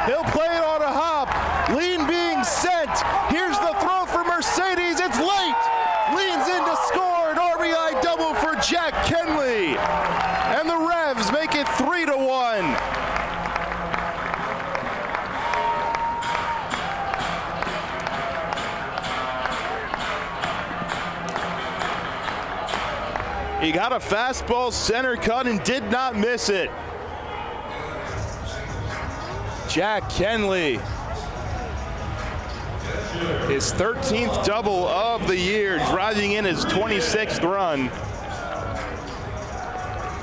[SPEAKER 4] He'll play it on a hop. Lean being sent. Here's the throw for Mercedes. It's late. Leans in to score. An RBI double for Jack Kenley. And the Revs make it 3-1. He got a fastball center cut and did not miss it. Jack Kenley, his 13th double of the year, driving in his 26th run.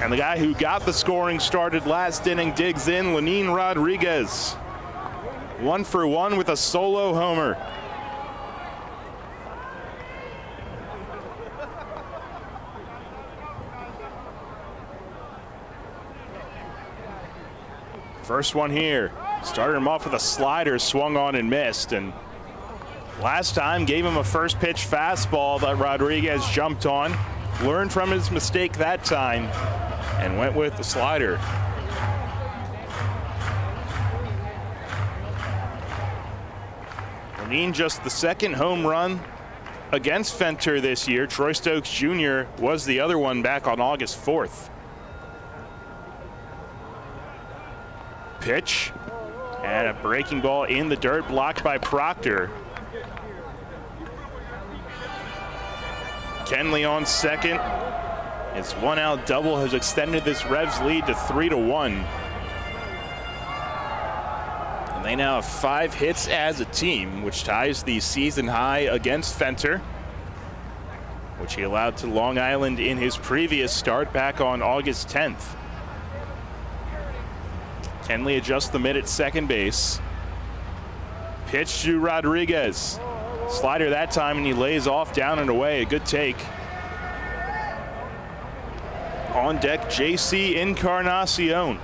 [SPEAKER 4] And the guy who got the scoring started last inning digs in, Lenin Rodriguez. 1 for 1 with a solo homer. First one here. Started him off with a slider, swung on and missed. And last time gave him a first pitch fastball that Rodriguez jumped on. Learned from his mistake that time and went with the slider. Lenin just the 2nd home run against Fenter this year. Troy Stokes Jr. was the other one back on August 4th. Pitch, and a breaking ball in the dirt, blocked by Proctor. Kenley on second. His one-out double has extended this Revs lead to 3-1. And they now have 5 hits as a team, which ties the season high against Fenter, which he allowed to Long Island in his previous start back on August 10th. Kenley adjusts the mid at second base. Pitch to Rodriguez. Slider that time, and he lays off down and away. A good take. On deck, JC Encarnacion.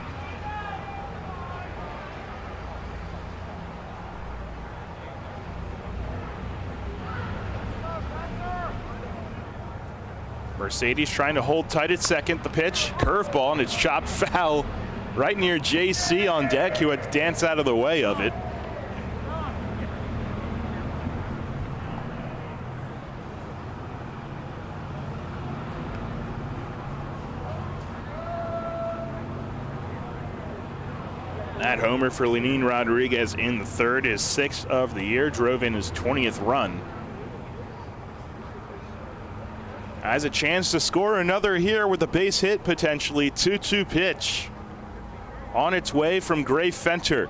[SPEAKER 4] Mercedes trying to hold tight at second. The pitch, curveball, and it's chopped foul right near JC on deck, who had to dance out of the way of it. That homer for Lenin Rodriguez in the third, his 6th of the year, drove in his 20th run. Has a chance to score another here with a base hit potentially. 2-2 pitch. On its way from Gray Fenter.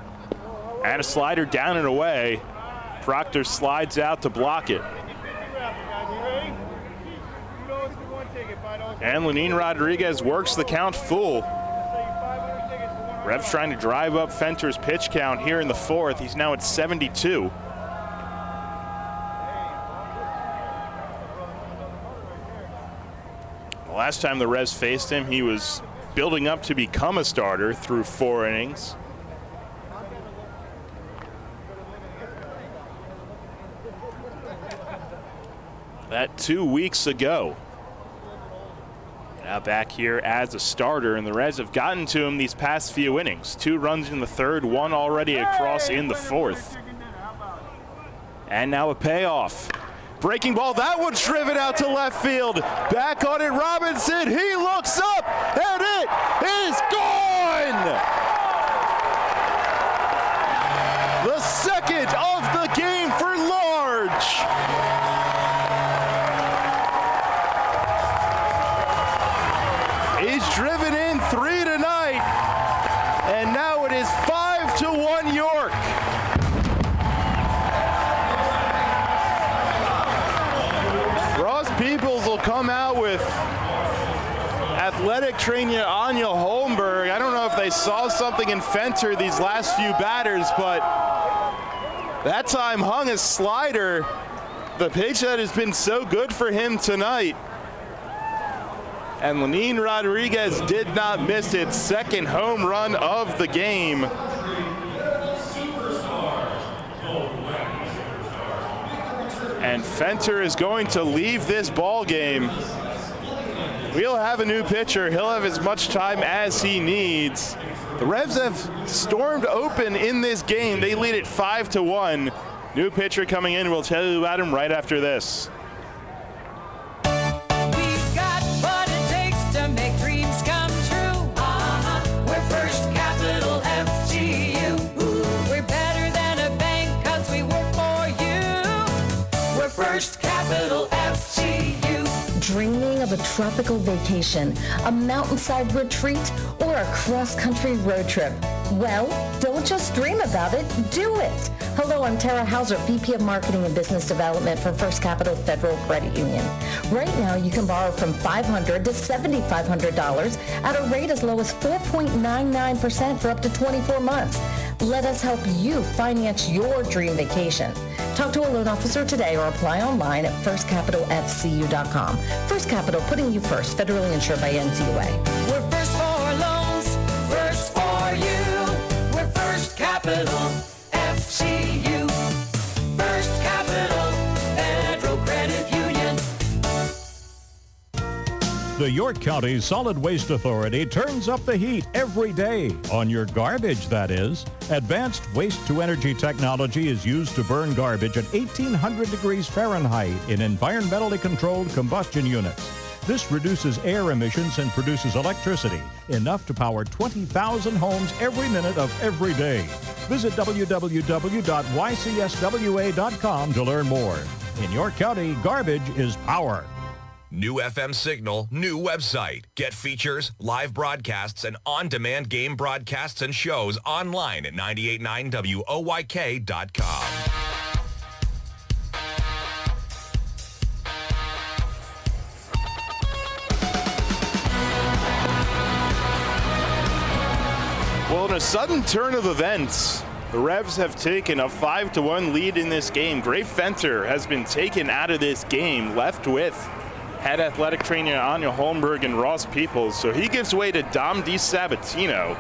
[SPEAKER 4] And a slider down and away. Proctor slides out to block it. And Lenin Rodriguez works the count full. Revs trying to drive up Fenter's pitch count here in the 4th. He's now at 72. The last time the Revs faced him, he was building up to become a starter through 4 innings. That 2 weeks ago. Now back here as a starter, and the Reds have gotten to him these past few innings. 2 runs in the 3rd, 1 already across in the 4th. And now a payoff. Breaking ball, that one's driven out to left field. Back on it, Robinson, he looks up, and it is gone! The 2nd of the game for Large. He's driven in 3 tonight, and now it is 5-1 York. Ross Peoples will come out with athletic trainer Anya Holmberg. I don't know if they saw something in Fenter these last few batters, but that time hung a slider, the pitch that has been so good for him tonight. And Lenin Rodriguez did not miss its 2nd home run of the game. And Fenter is going to leave this ball game. We'll have a new pitcher. He'll have as much time as he needs. The Revs have stormed open in this game. They lead it 5-1. New pitcher coming in. We'll tell you about him right after this.
[SPEAKER 5] First Capital FGU. Dreaming of a tropical vacation, a mountainside retreat, or a cross-country road trip? Well, don't just dream about it, do it. Hello, I'm Tara Hauser, VP of Marketing and Business Development for First Capital Federal Credit Union. Right now, you can borrow from $500 to $7,500 at a rate as low as 4.99% for up to 24 months. Let us help you finance your dream vacation. Talk to a loan officer today or apply online at firstcapitalfcu.com. First Capital, putting you first, federally insured by NCUA.
[SPEAKER 7] We're first for loans, first for you. We're First Capital FGU. First Capital Federal Credit Union.
[SPEAKER 21] The
[SPEAKER 9] York County Solid Waste Authority turns up the heat every day. On your garbage, that is. Advanced waste-to-energy technology is used to burn garbage at 1,800 degrees Fahrenheit in environmentally controlled combustion units. This reduces air emissions and produces electricity, enough to power 20,000 homes every minute of every day. Visit www.ycswa.com to learn more. In York County, garbage is power.
[SPEAKER 2] New FM signal, new website. Get features, live broadcasts, and on-demand game broadcasts and shows online at 989WOYK.com.
[SPEAKER 4] Well, in a sudden turn of events, the Revs have taken a 5-1 lead in this game. Gray Fenter has been taken out of this game, left with head athletic trainer Anya Holmberg and Ross Peoples. So he gives way to Dom DiSabatino.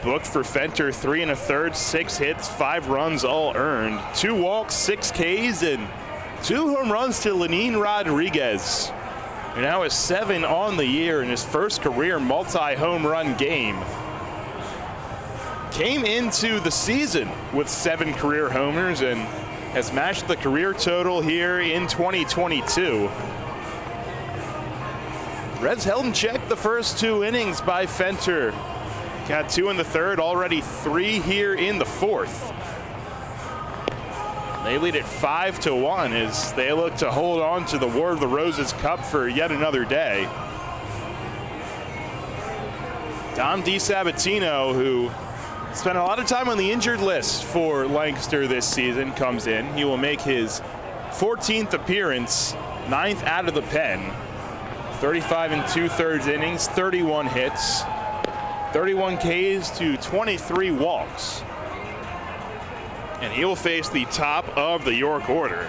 [SPEAKER 4] Booked for Fenter, 3 1/3, 6 hits, 5 runs, all earned. 2 walks, 6 Ks, and 2 home runs to Lenin Rodriguez. And now is 7 on the year in his first career multi-home run game. Came into the season with 7 career homers and has matched the career total here in 2022. Reds held in check the first 2 innings by Fenter. Got 2 in the third, already 3 here in the fourth. They lead at 5-1 as they look to hold on to the War of the Roses Cup for yet another day. Dom DiSabatino, who spent a lot of time on the injured list for Lancaster this season, comes in. He will make his 14th appearance, 9th out of the pen. 35 2/3 innings, 31 hits, 31 Ks to 23 walks. And he will face the top of the York order.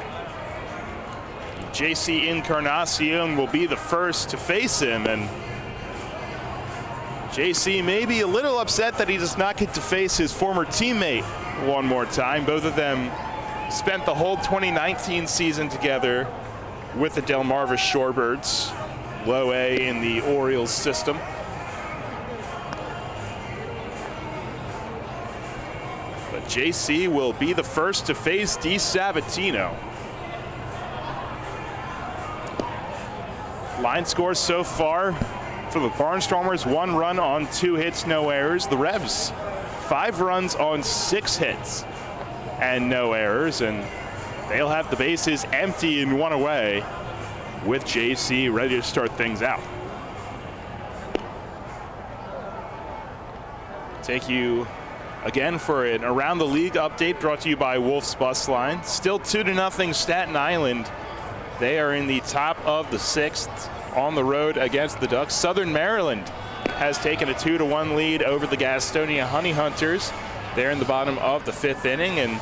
[SPEAKER 4] JC Encarnacion will be the first to face him, and JC may be a little upset that he does not get to face his former teammate one more time. Both of them spent the whole 2019 season together with the Delmarva Shorebirds, low A in the Orioles system. JC will be the first to face DiSabatino. Line scores so far for the Barnstormers: 1 run on 2 hits, no errors. The Revs, 5 runs on 6 hits and no errors, and they'll have the bases empty and 1 away with JC ready to start things out. Take you again for an Around the League update brought to you by Wolf's Bus Line. Still 2-0 Staten Island. They are in the top of the 6th on the road against the Ducks. Southern Maryland has taken a 2-1 lead over the Gastonia Honey Hunters. They're in the bottom of the 5th inning, and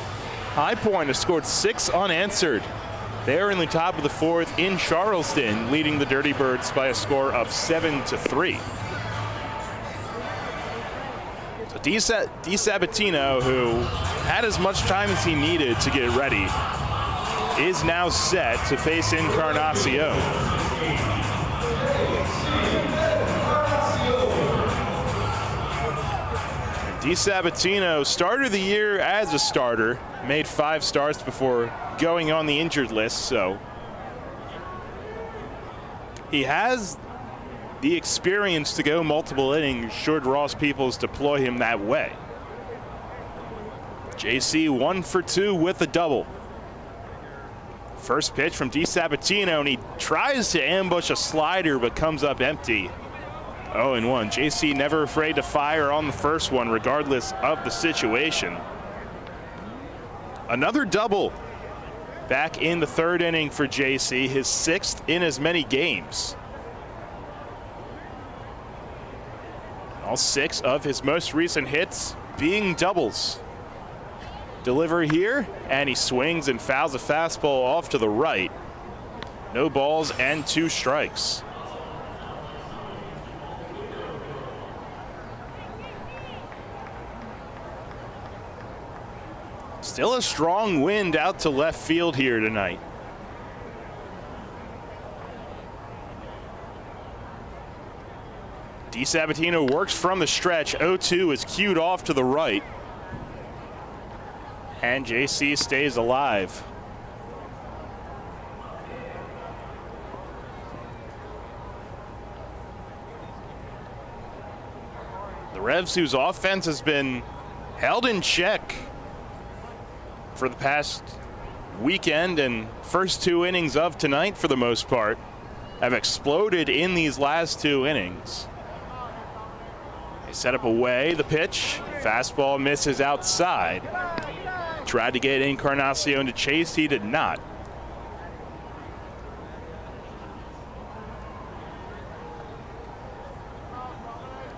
[SPEAKER 4] High Point has scored 6 unanswered. They're in the top of the 4th in Charleston, leading the Dirty Birds by a score of 7-3. DiSabatino, who had as much time as he needed to get ready, is now set to face Encarnacion. DiSabatino started the year as a starter, made 5 starts before going on the injured list, so he has the experience to go multiple innings should Ross Peoples deploy him that way. JC 1 for 2 with a double. First pitch from DiSabatino, and he tries to ambush a slider but comes up empty. 0-1. JC never afraid to fire on the first one regardless of the situation. Another double back in the 3rd inning for JC, his 6th in as many games. All 6 of his most recent hits being doubles. Delivery here, and he swings and fouls a fastball off to the right. No balls and 2 strikes. Still a strong wind out to left field here tonight. DiSabatino works from the stretch. 0-2 is cued off to the right. And JC stays alive. The Revs, whose offense has been held in check for the past weekend and first 2 innings of tonight for the most part, have exploded in these last 2 innings. They set up away the pitch. Fastball misses outside. Tried to get Encarnacion to chase. He did not.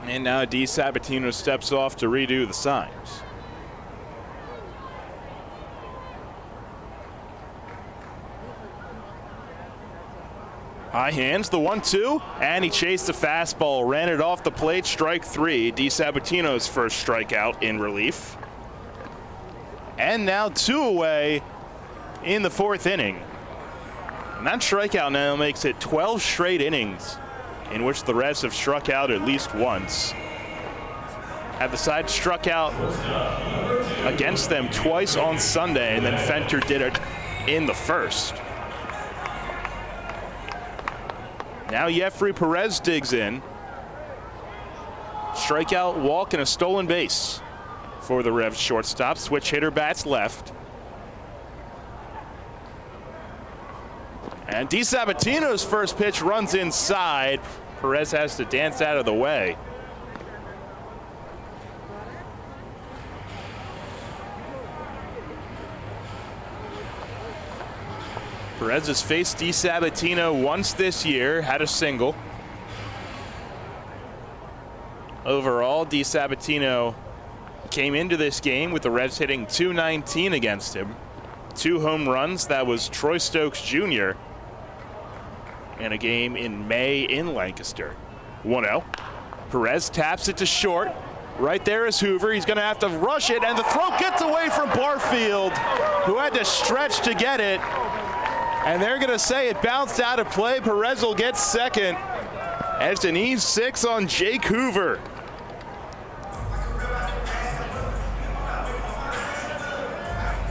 [SPEAKER 4] And now DiSabatino steps off to redo the signs. High hands, the 1-2, and he chased the fastball, ran it off the plate, strike 3. DiSabatino's first strikeout in relief. And now 2 away in the 4th inning. And that strikeout now makes it 12 straight innings in which the Revs have struck out at least once. Have the side struck out against them twice on Sunday, and then Fenter did it in the first. Now Jeffrey Perez digs in. Strikeout, walk, and a stolen base for the Revs shortstop. Switch hitter bats left. And DiSabatino's first pitch runs inside. Perez has to dance out of the way. Perez has faced DiSabatino once this year, had a single. Overall, DiSabatino came into this game with the Revs hitting .219 against him. 2 home runs. That was Troy Stokes Jr. in a game in May in Lancaster. 1-0. Perez taps it to short. Right there is Hoover. He's going to have to rush it, and the throw gets away from Barfield, who had to stretch to get it. And they're going to say it bounced out of play. Perez will get second. And it's an E6 on Jake Hoover.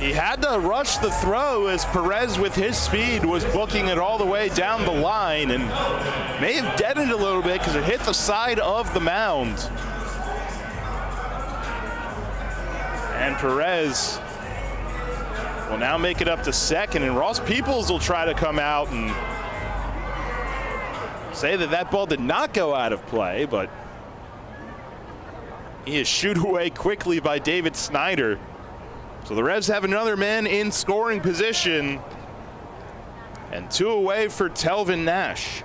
[SPEAKER 4] He had to rush the throw as Perez, with his speed, was booking it all the way down the line and may have deadened a little bit because it hit the side of the mound. And Perez will now make it up to second, and Ross Peoples will try to come out and say that that ball did not go out of play, but he is shooed away quickly by David Snyder. So the Revs have another man in scoring position, and 2 away for Telvin Nash.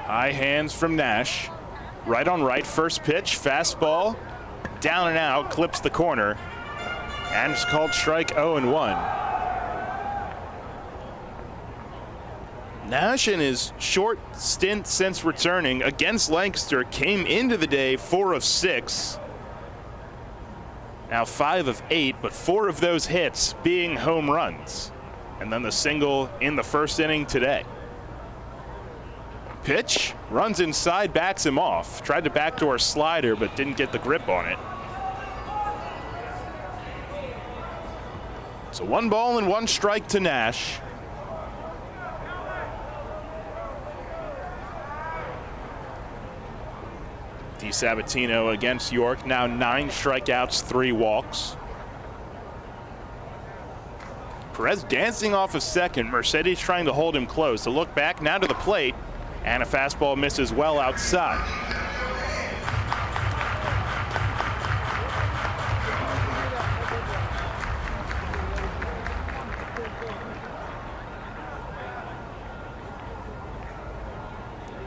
[SPEAKER 4] High hands from Nash. Right on right, first pitch, fastball, down and out, clips the corner, and it's called strike 0-1. Nash, in his short stint since returning against Lancaster, came into the day 4 of 6. Now 5 of 8, but 4 of those hits being home runs. And then the single in the first inning today. Pitch, runs inside, backs him off. Tried to backdoor slider, but didn't get the grip on it. So 1 ball and 1 strike to Nash. DiSabatino against York, now 9 strikeouts, 3 walks. Perez dancing off of second. Mercedes trying to hold him close. A look back now to the plate, and a fastball misses well outside.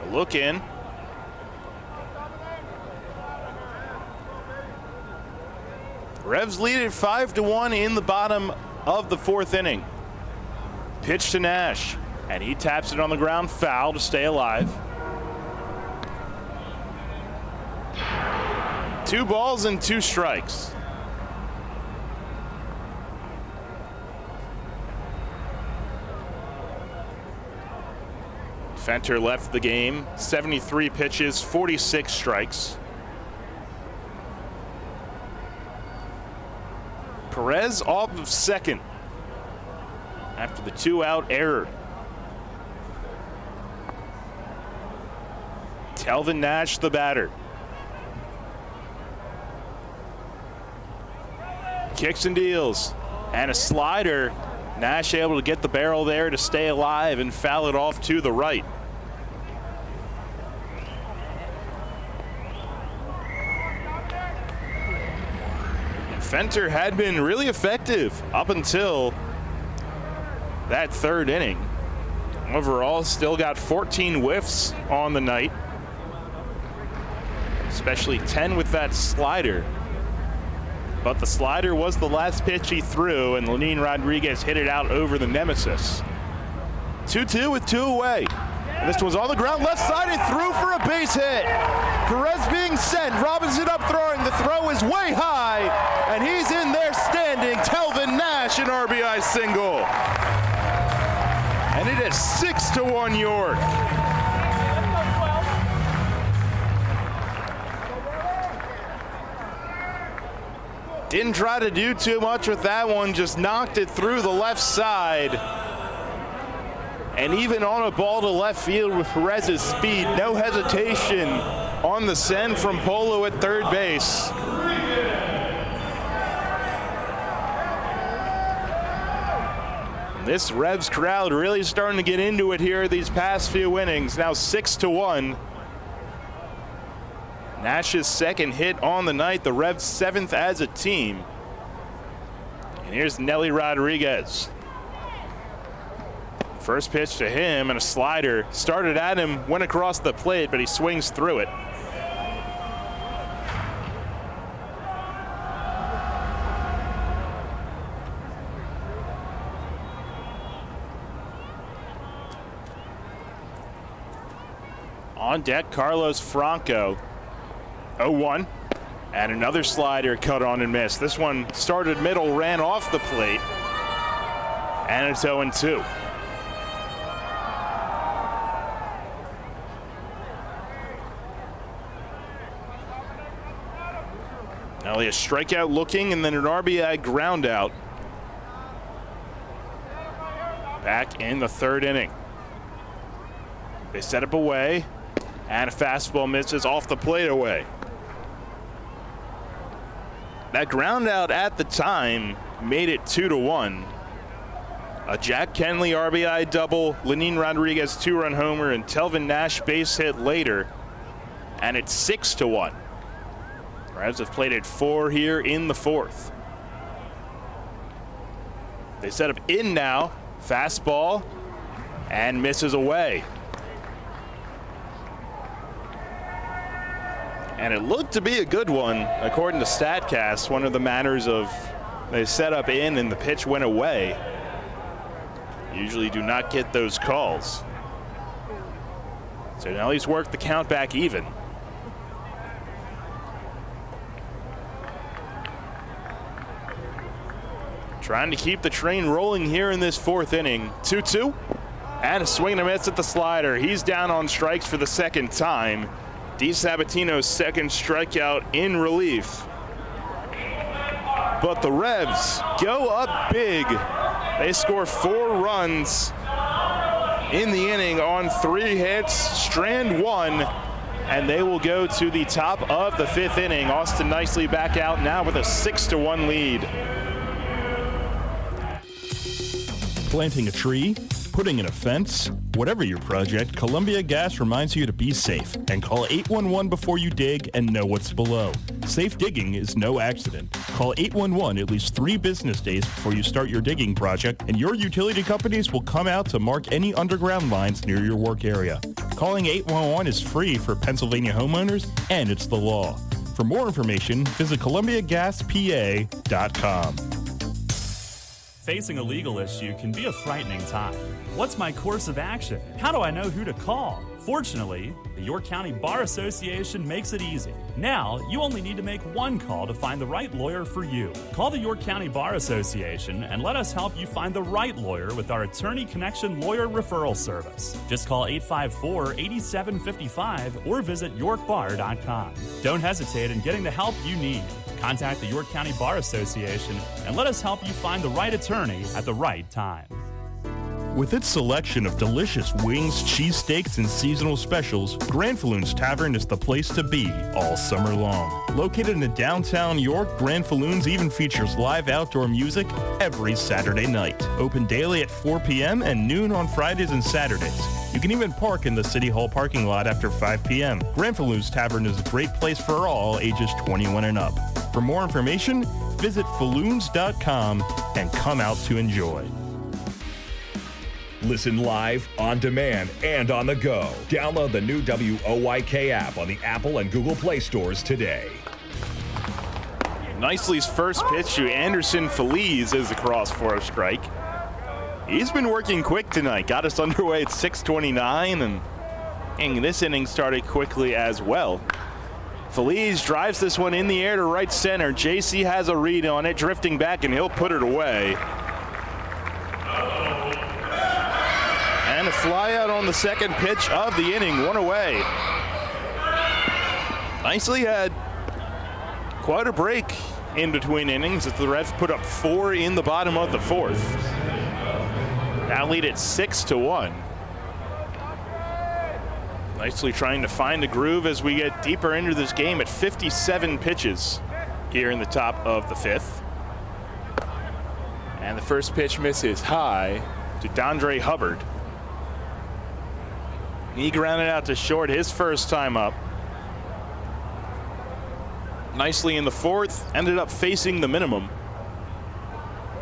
[SPEAKER 4] A look in. Revs lead it 5-1 in the bottom of the 4th inning. Pitch to Nash, and he taps it on the ground, foul to stay alive. 2 balls and 2 strikes. Fenter left the game, 73 pitches, 46 strikes. Perez off of second after the 2-out error. Telvin Nash, the batter. Kicks and deals, and a slider. Nash able to get the barrel there to stay alive and foul it off to the right. Fenter had been really effective up until that third inning. Overall, still got 14 whiffs on the night, especially 10 with that slider. But the slider was the last pitch he threw, and Lenin Rodriguez hit it out over the nemesis. 2-2 with 2 away. And this was on the ground, left side, and threw for a base hit. Perez being sent, Robinson up throwing, the throw is way high, and he's in there standing. Telvin Nash, an RBI single. And it is 6-1 York. Didn't try to do too much with that one, just knocked it through the left side. And even on a ball to left field with Perez's speed, no hesitation on the send from Polo at third base. This Revs crowd really starting to get into it here these past few innings. Now 6-1. Nash's second hit on the night, the Revs' 7th as a team. And here's Nelly Rodriguez. First pitch to him, and a slider started at him, went across the plate, but he swings through it. On deck, Carlos Franco. 0-1, and another slider cut on and missed. This one started middle, ran off the plate, and it's 0-2. Only a strikeout looking, and then an RBI ground out. Back in the third inning. They set up away, and a fastball misses off the plate away. That ground out at the time made it 2-1. A Jack Kenley RBI double, Lenin Rodriguez 2-run homer, and Telvin Nash base hit later, and it's 6-1. Revs have played it 4 here in the fourth. They set up in now, fastball, and misses away. And it looked to be a good one, according to StatCast. One of the manners of they set up in and the pitch went away. Usually do not get those calls. So now he's worked the count back even. Trying to keep the train rolling here in this fourth inning. 2-2, and a swing and a miss at the slider. He's down on strikes for the second time. DiSabatino's second strikeout in relief. But the Revs go up big. They score 4 runs in the inning on 3 hits, strand 1, and they will go to the top of the 5th inning. Austin Nicely back out now with a 6-1 lead.
[SPEAKER 22] Planting a tree, putting in a fence, whatever your project, Columbia Gas reminds you to be safe and call 811 before you dig and know what's below. Safe digging is no accident. Call 811 at least 3 business days before you start your digging project, and your utility companies will come out to mark any underground lines near your work area. Calling 811 is free for Pennsylvania homeowners, and it's the law. For more information, visit ColumbiaGasPA.com.
[SPEAKER 3] Facing a legal issue can be a frightening time. What's my course of action? How do I know who to call? Fortunately, the York County Bar Association makes it easy. Now, you only need to make one call to find the right lawyer for you. Call the York County Bar Association and let us help you find the right lawyer with our Attorney Connection Lawyer Referral Service. Just call 854-8755 or visit yorkbar.com. Don't hesitate in getting the help you need. Contact the York County Bar Association and let us help you find the right attorney at the right time.
[SPEAKER 22] With its selection of delicious wings, cheesesteaks, and seasonal specials, Granfalloon's Tavern is the place to be all summer long. Located in downtown York, Granfalloon's even features live outdoor music every Saturday night. Open daily at 4 p.m. and noon on Fridays and Saturdays. You can even park in the City Hall parking lot after 5 p.m. Granfalloon's Tavern is a great place for all ages 21 and up. For more information, visit falloons.com and come out to enjoy.
[SPEAKER 2] Listen live, on demand, and on the go. Download the new WOYK app on the Apple and Google Play stores today.
[SPEAKER 4] Nicely's first pitch to Anderson Feliz is across for a strike. He's been working quick tonight. Got us underway at 6:29, and this inning started quickly as well. Feliz drives this one in the air to right center. JC has a read on it, drifting back, and he'll put it away. And a fly out on the second pitch of the inning, one away. Nicely had quite a break in between innings as the Revs put up 4 in the bottom of the fourth. Now lead at 6-1. Nicely trying to find a groove as we get deeper into this game at 57 pitches here in the top of the fifth. And the first pitch misses high to Dondre Hubbard. He grounded out to short his first time up. Nicely in the fourth, ended up facing the minimum.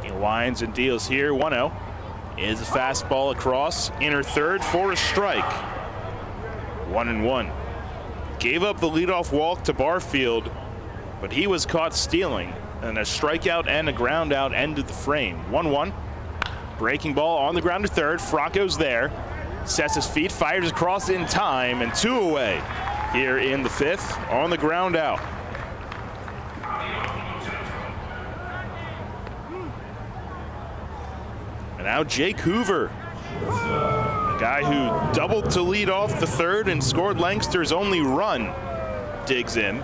[SPEAKER 4] He winds and deals here, 1-0. Is a fastball across, inner third for a strike. 1-1. Gave up the leadoff walk to Barfield, but he was caught stealing. And a strikeout and a ground out ended the frame. 1-1. Breaking ball on the ground to third. Franco's there. Sets his feet, fires across in time, and 2 away here in the fifth on the ground out. And now Jake Hoover, a guy who doubled to lead off the third and scored Lancaster's only run, digs in.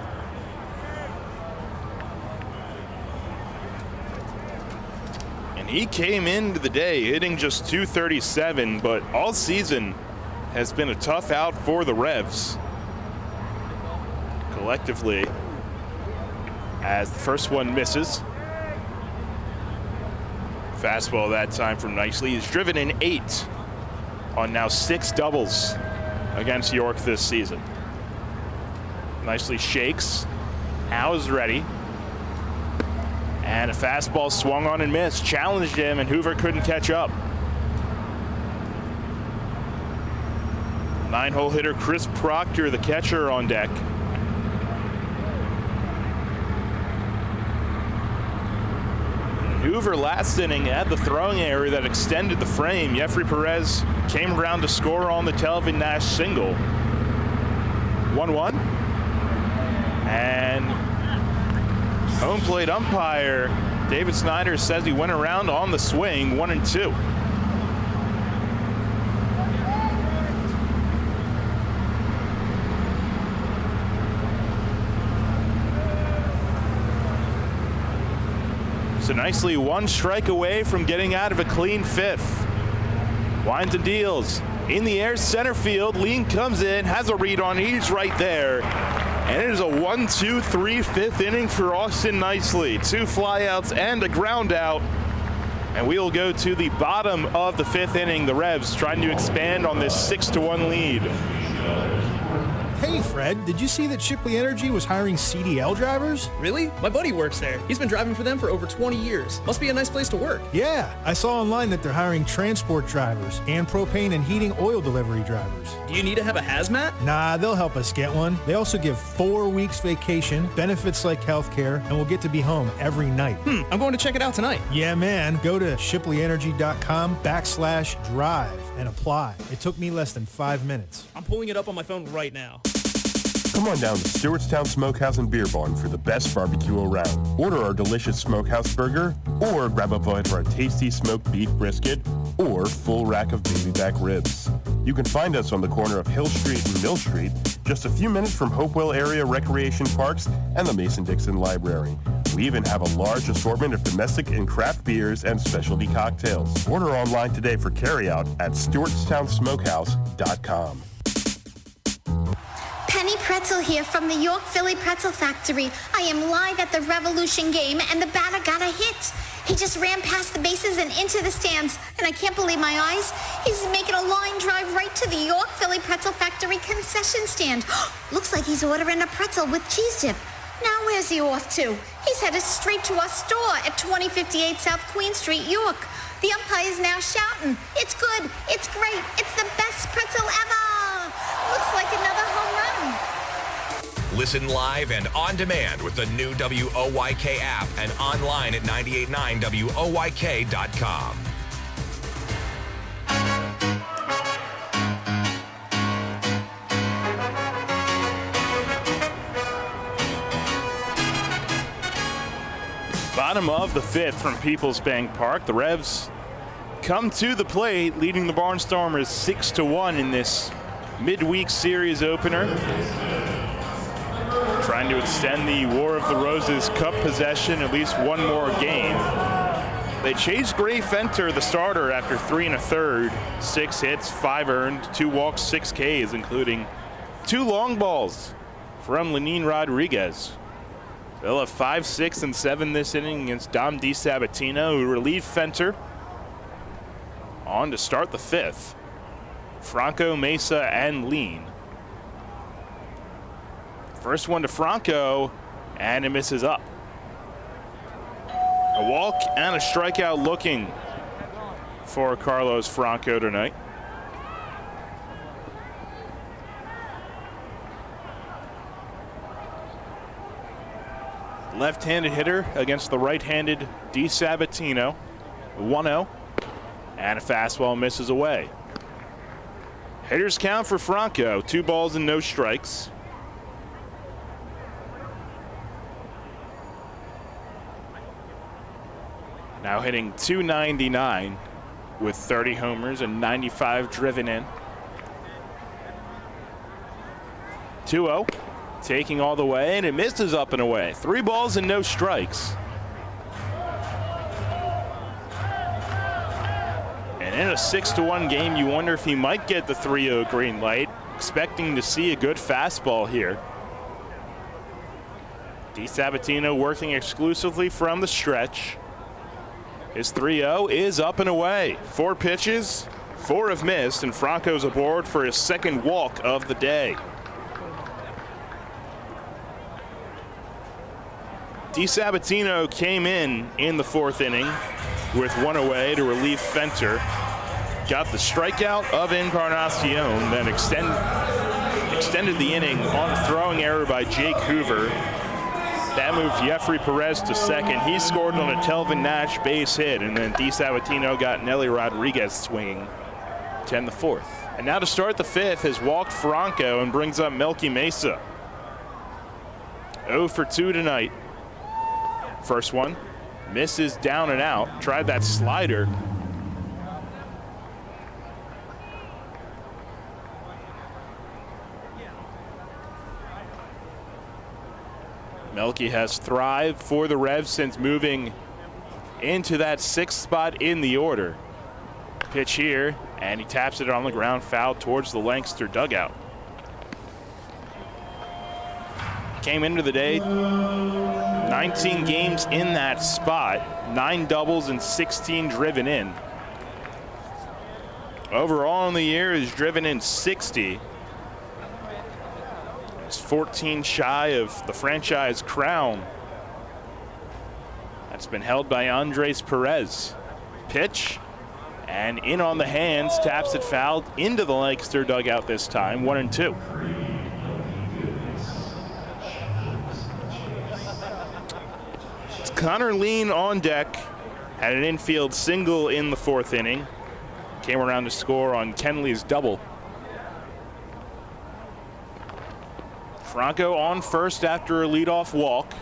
[SPEAKER 4] He came into the day hitting just .237, but all season has been a tough out for the Revs. Collectively, as the first one misses. Fastball that time from Nicely. He's driven in 8 on now 6 doubles against York this season. Nicely shakes. Now is ready. And a fastball swung on and missed. Challenged him, and Hoover couldn't catch up. 9-hole hitter Chris Proctor, the catcher, on deck. Hoover last inning had the throwing error that extended the frame. Jeffrey Perez came around to score on the Telvin Nash single. 1-1. And home plate umpire David Snyder says he went around on the swing, 1-2. So Nicely 1 strike away from getting out of a clean fifth. Winds and deals in the air, center field. Lean comes in, has a read on, he's right there. And it is a 1-2-3 fifth inning for Austin Nicely. 2 flyouts and a ground out. And we will go to the bottom of the 5th inning. The Revs trying to expand on this 6-1 lead.
[SPEAKER 11] Hey, Fred, did you see that Shipley Energy was hiring CDL drivers?
[SPEAKER 12] Really? My buddy works there. He's been driving for them for over 20 years. Must be a nice place to work.
[SPEAKER 11] Yeah, I saw online that they're hiring transport drivers and propane and heating oil delivery drivers.
[SPEAKER 12] Do you need to have a hazmat?
[SPEAKER 11] Nah, they'll help us get one. They also give 4 weeks vacation, benefits like healthcare, and we'll get to be home every night.
[SPEAKER 12] I'm going to check it out tonight.
[SPEAKER 11] Yeah, man. Go to shipleyenergy.com/drive and apply. It took me less than 5 minutes.
[SPEAKER 12] I'm pulling it up on my phone right now.
[SPEAKER 23] Come on down to Stewartstown Smokehouse and Beer Barn for the best barbecue around. Order our delicious smokehouse burger, or grab a bite of our tasty smoked beef brisket, or full rack of baby back ribs. You can find us on the corner of Hill Street and Mill Street, just a few minutes from Hopewell Area Recreation Parks and the Mason-Dixon Library. We even have a large assortment of domestic and craft beers and specialty cocktails. Order online today for carryout at stewartstownsmokehouse.com.
[SPEAKER 24] Penny Pretzel here from the York Philly Pretzel Factory. I am live at the Revolution game, and the batter got a hit. He just ran past the bases and into the stands, and I can't believe my eyes. He's making a line drive right to the York Philly Pretzel Factory concession stand. Looks like he's ordering a pretzel with cheese dip. Now where's he off to? He's headed straight to our store at 2058 South Queen Street, York. The umpire is now shouting, "It's good, it's great, it's the best pretzel ever!" Looks like another home run.
[SPEAKER 2] Listen live and on demand with the new WOYK app and online at 989WOYK.com.
[SPEAKER 4] Bottom of the 5th from Peoples Bank Park. The Revs come to the plate, leading the Barnstormers 6-1 in this midweek series opener. Trying to extend the War of the Roses Cup possession at least one more game. They chased Gray Fenter, the starter, after 3 1/3, 6 hits, 5 earned, 2 walks, 6 Ks, including 2 long balls from Lenin Rodriguez. They'll have 5, 6, and 7 this inning against Dom DiSabatino, who relieved Fenter. On to start the 5th, Franco, Mesa, and Lean. First one to Franco, and it misses up. A walk and a strikeout looking for Carlos Franco tonight. Left-handed hitter against the right-handed DiSabatino. 1-0, and a fastball misses away. Hitters count for Franco, 2 balls and no strikes. Now hitting .299 with 30 homers and 95 driven in. 2-0, taking all the way, and it misses up and away. 3 balls and no strikes. And in a 6-1 game, you wonder if he might get the 3-0 green light, expecting to see a good fastball here. DiSabatino working exclusively from the stretch. His 3-0 is up and away. 4 pitches, 4 have missed, and Franco's aboard for his second walk of the day. DiSabatino came in the 4th inning with 1 away to relieve Fenter. Got the strikeout of Encarnacion, then extended the inning on a throwing error by Jake Hoover. That moved Jeffrey Perez to second. He scored on a Telvin Nash base hit, and then DiSabatino got Nelly Rodriguez swinging to end the 4th. And now to start the 5th has walked Franco and brings up Melky Mesa. 0 for 2 tonight. First one misses down and out. Tried that slider. Melky has thrived for the Revs since moving into that 6th spot in the order. Pitch here, and he taps it on the ground, foul towards the Lancaster dugout. Came into the day 19 games in that spot, 9 doubles and 16 driven in. Overall in the year is driven in 60. It's 14 shy of the franchise crown. That's been held by Andres Perez. Pitch, and in on the hands, taps it fouled into the Lancaster dugout this time, 1-2. It's Connor Lean on deck, had an infield single in the fourth inning. Came around to score on Kenley's double. Franco on first after a leadoff walk.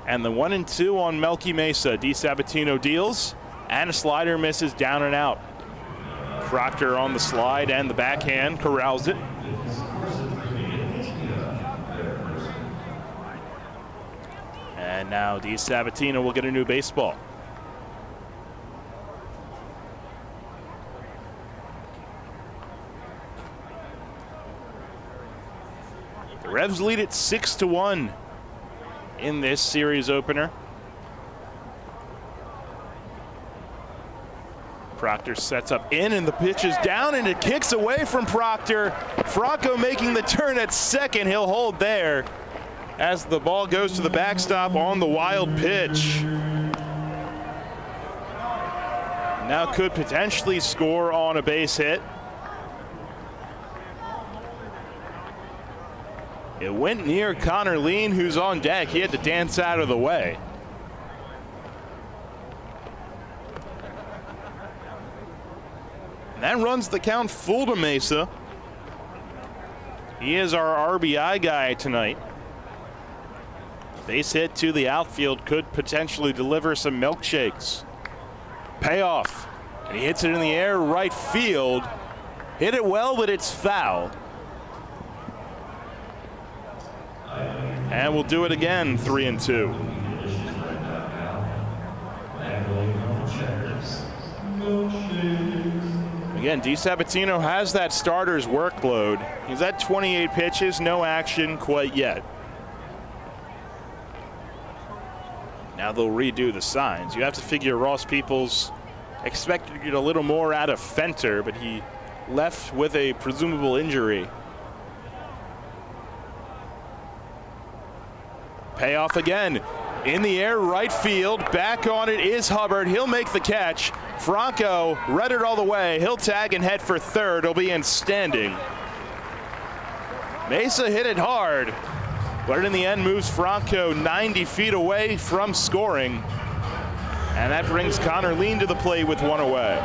[SPEAKER 4] And the 1-2 on Melky Mesa. DiSabatino deals, and a slider misses down and out. Proctor on the slide and the backhand corrals it. And now DiSabatino will get a new baseball. The Revs lead it 6-1 in this series opener. Proctor sets up in, and the pitch is down, and it kicks away from Proctor. Franco making the turn at second. He'll hold there as the ball goes to the backstop on the wild pitch. Now could potentially score on a base hit. It went near Connor Lean, who's on deck. He had to dance out of the way. And that runs the count full to Mesa. He is our RBI guy tonight. Base hit to the outfield could potentially deliver some milkshakes. Payoff. And he hits it in the air, right field. Hit it well, but it's foul. And we'll do it again, 3-2. Again, DiSabatino has that starter's workload. He's at 28 pitches, no action quite yet. Now they'll redo the signs. You have to figure Ross Peoples expected to get a little more out of Fenter, but he left with a presumable injury. Payoff again. In the air, right field. Back on it is Hubbard. He'll make the catch. Franco read it all the way. He'll tag and head for third. He'll be in standing. Mesa hit it hard, but in the end moves Franco 90 feet away from scoring. And that brings Connor Lean to the plate with one away.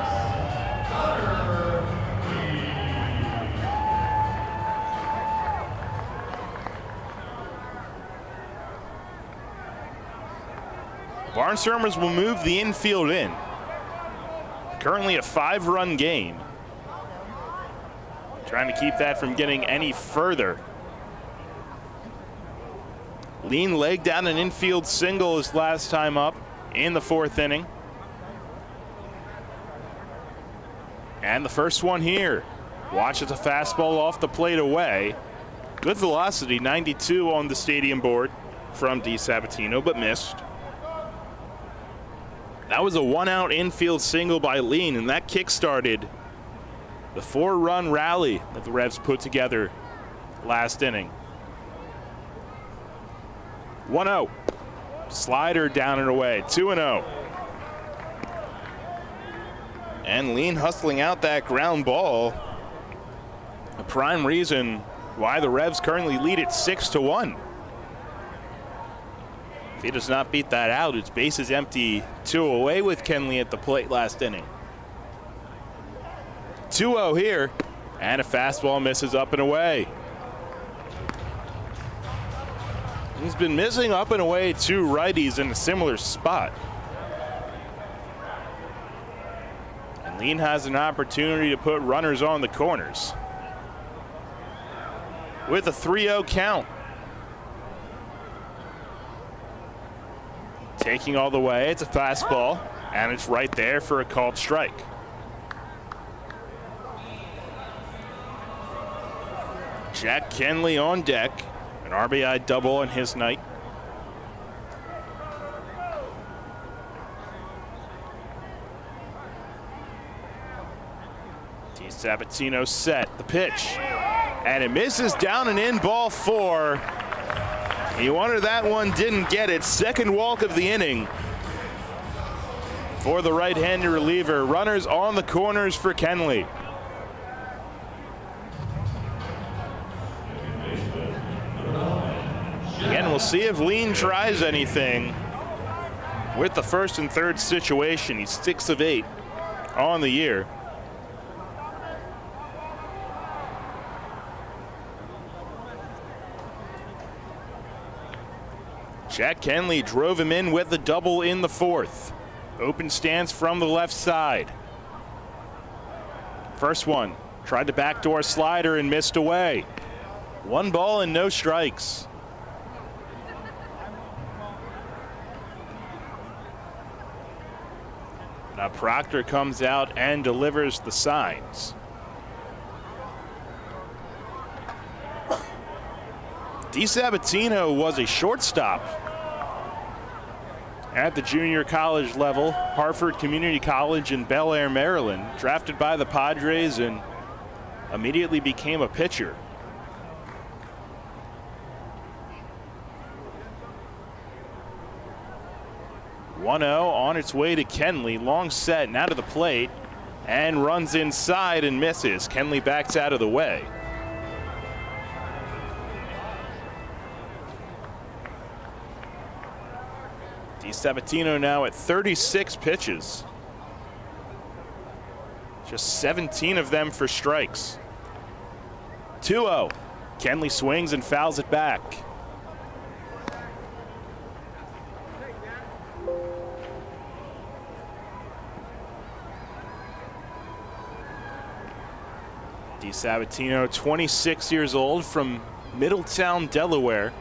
[SPEAKER 4] Barnstormers will move the infield in. Currently a 5-run game. Trying to keep that from getting any further. Lean legged down an infield single his last time up in the fourth inning. And the first one here. Watches a fastball off the plate away. Good velocity, 92 on the stadium board from DiSabatino, but missed. That was a one-out infield single by Lean, and that kick-started the 4-run rally that the Revs put together last inning. 1-0. Slider down and away. 2-0. And Lean hustling out that ground ball. A prime reason why the Revs currently lead it 6-1. If he does not beat that out, it's bases empty, 2 away with Kenley at the plate last inning. 2-0 here, and a fastball misses up and away. He's been missing up and away 2 righties in a similar spot. And Lean has an opportunity to put runners on the corners. With a 3-0 count. Taking all the way, it's a fastball, and it's right there for a called strike. Jack Kenley on deck, an RBI double on his night. DiSabatino set, the pitch. And it misses down and in, ball 4. You wonder that one didn't get it. Second walk of the inning for the right-handed reliever. Runners on the corners for Kenley. Again, we'll see if Lean tries anything with the first and third situation. He's 6 of 8 on the year. Jack Kenley drove him in with the double in the 4th. Open stance from the left side. First one, tried to backdoor slider and missed away. 1 ball and no strikes. Now Proctor comes out and delivers the signs. DiSabatino was a shortstop at the junior college level, Hartford Community College in Bel Air, Maryland, drafted by the Padres and immediately became a pitcher. (1-0) on its way to Kenley. Long set, now to the plate, and runs inside and misses. Kenley backs out of the way. DiSabatino now at 36 pitches. Just 17 of them for strikes. 2-0. Kenley swings and fouls it back. DiSabatino, 26 years old, from Middletown, Delaware.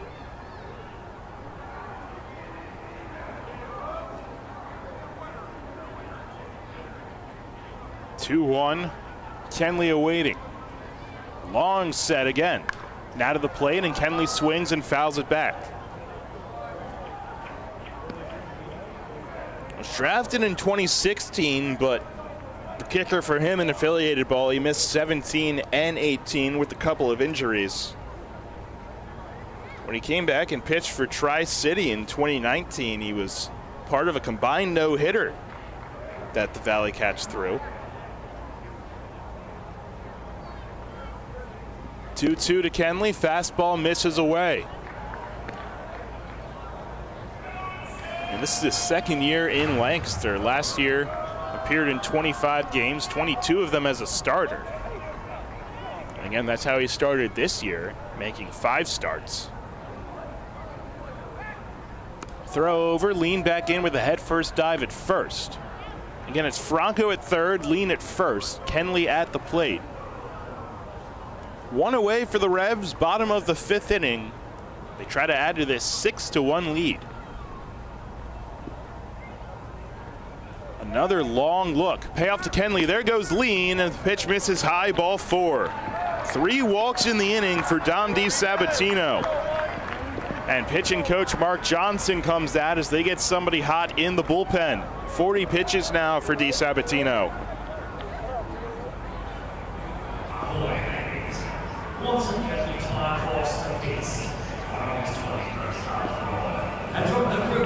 [SPEAKER 4] (2-1). Kenley awaiting. Long set again. Now to the plate, and Kenley swings and fouls it back. Was drafted in 2016, but the kicker for him in affiliated ball, he missed 17 and 18 with a couple of injuries. When he came back and pitched for Tri-City in 2019, he was part of a combined no-hitter that the Valley Cats threw. 2-2 to Kenley. Fastball misses away. And this is his second year in Lancaster. Last year appeared in 25 games, 22 of them as a starter. And again, that's how he started this year, making 5 starts. Throw over, Lean back in with a head-first dive at first. Again, it's Franco at third, Lean at first, Kenley at the plate. 1 away for the Revs, bottom of the 5th inning. They try to add to this 6-1 lead. Another long look. Payoff to Kenley. There goes Lean, and the pitch misses high, ball 4. 3 walks in the inning for Dom DiSabatino. And pitching coach Mark Johnson comes out as they get somebody hot in the bullpen. 40 pitches now for DiSabatino.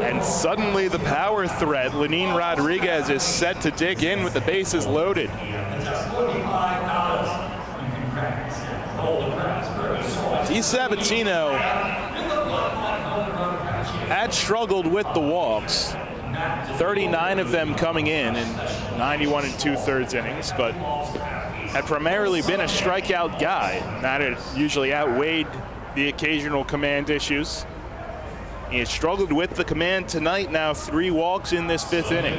[SPEAKER 4] And suddenly the power threat, Lenin Rodriguez, is set to dig in with the bases loaded. DiSabatino had struggled with the walks, 39 of them coming in 91 2/3 innings, but had primarily been a strikeout guy. That had usually outweighed the occasional command issues. He has struggled with the command tonight, now 3 walks in this 5th inning.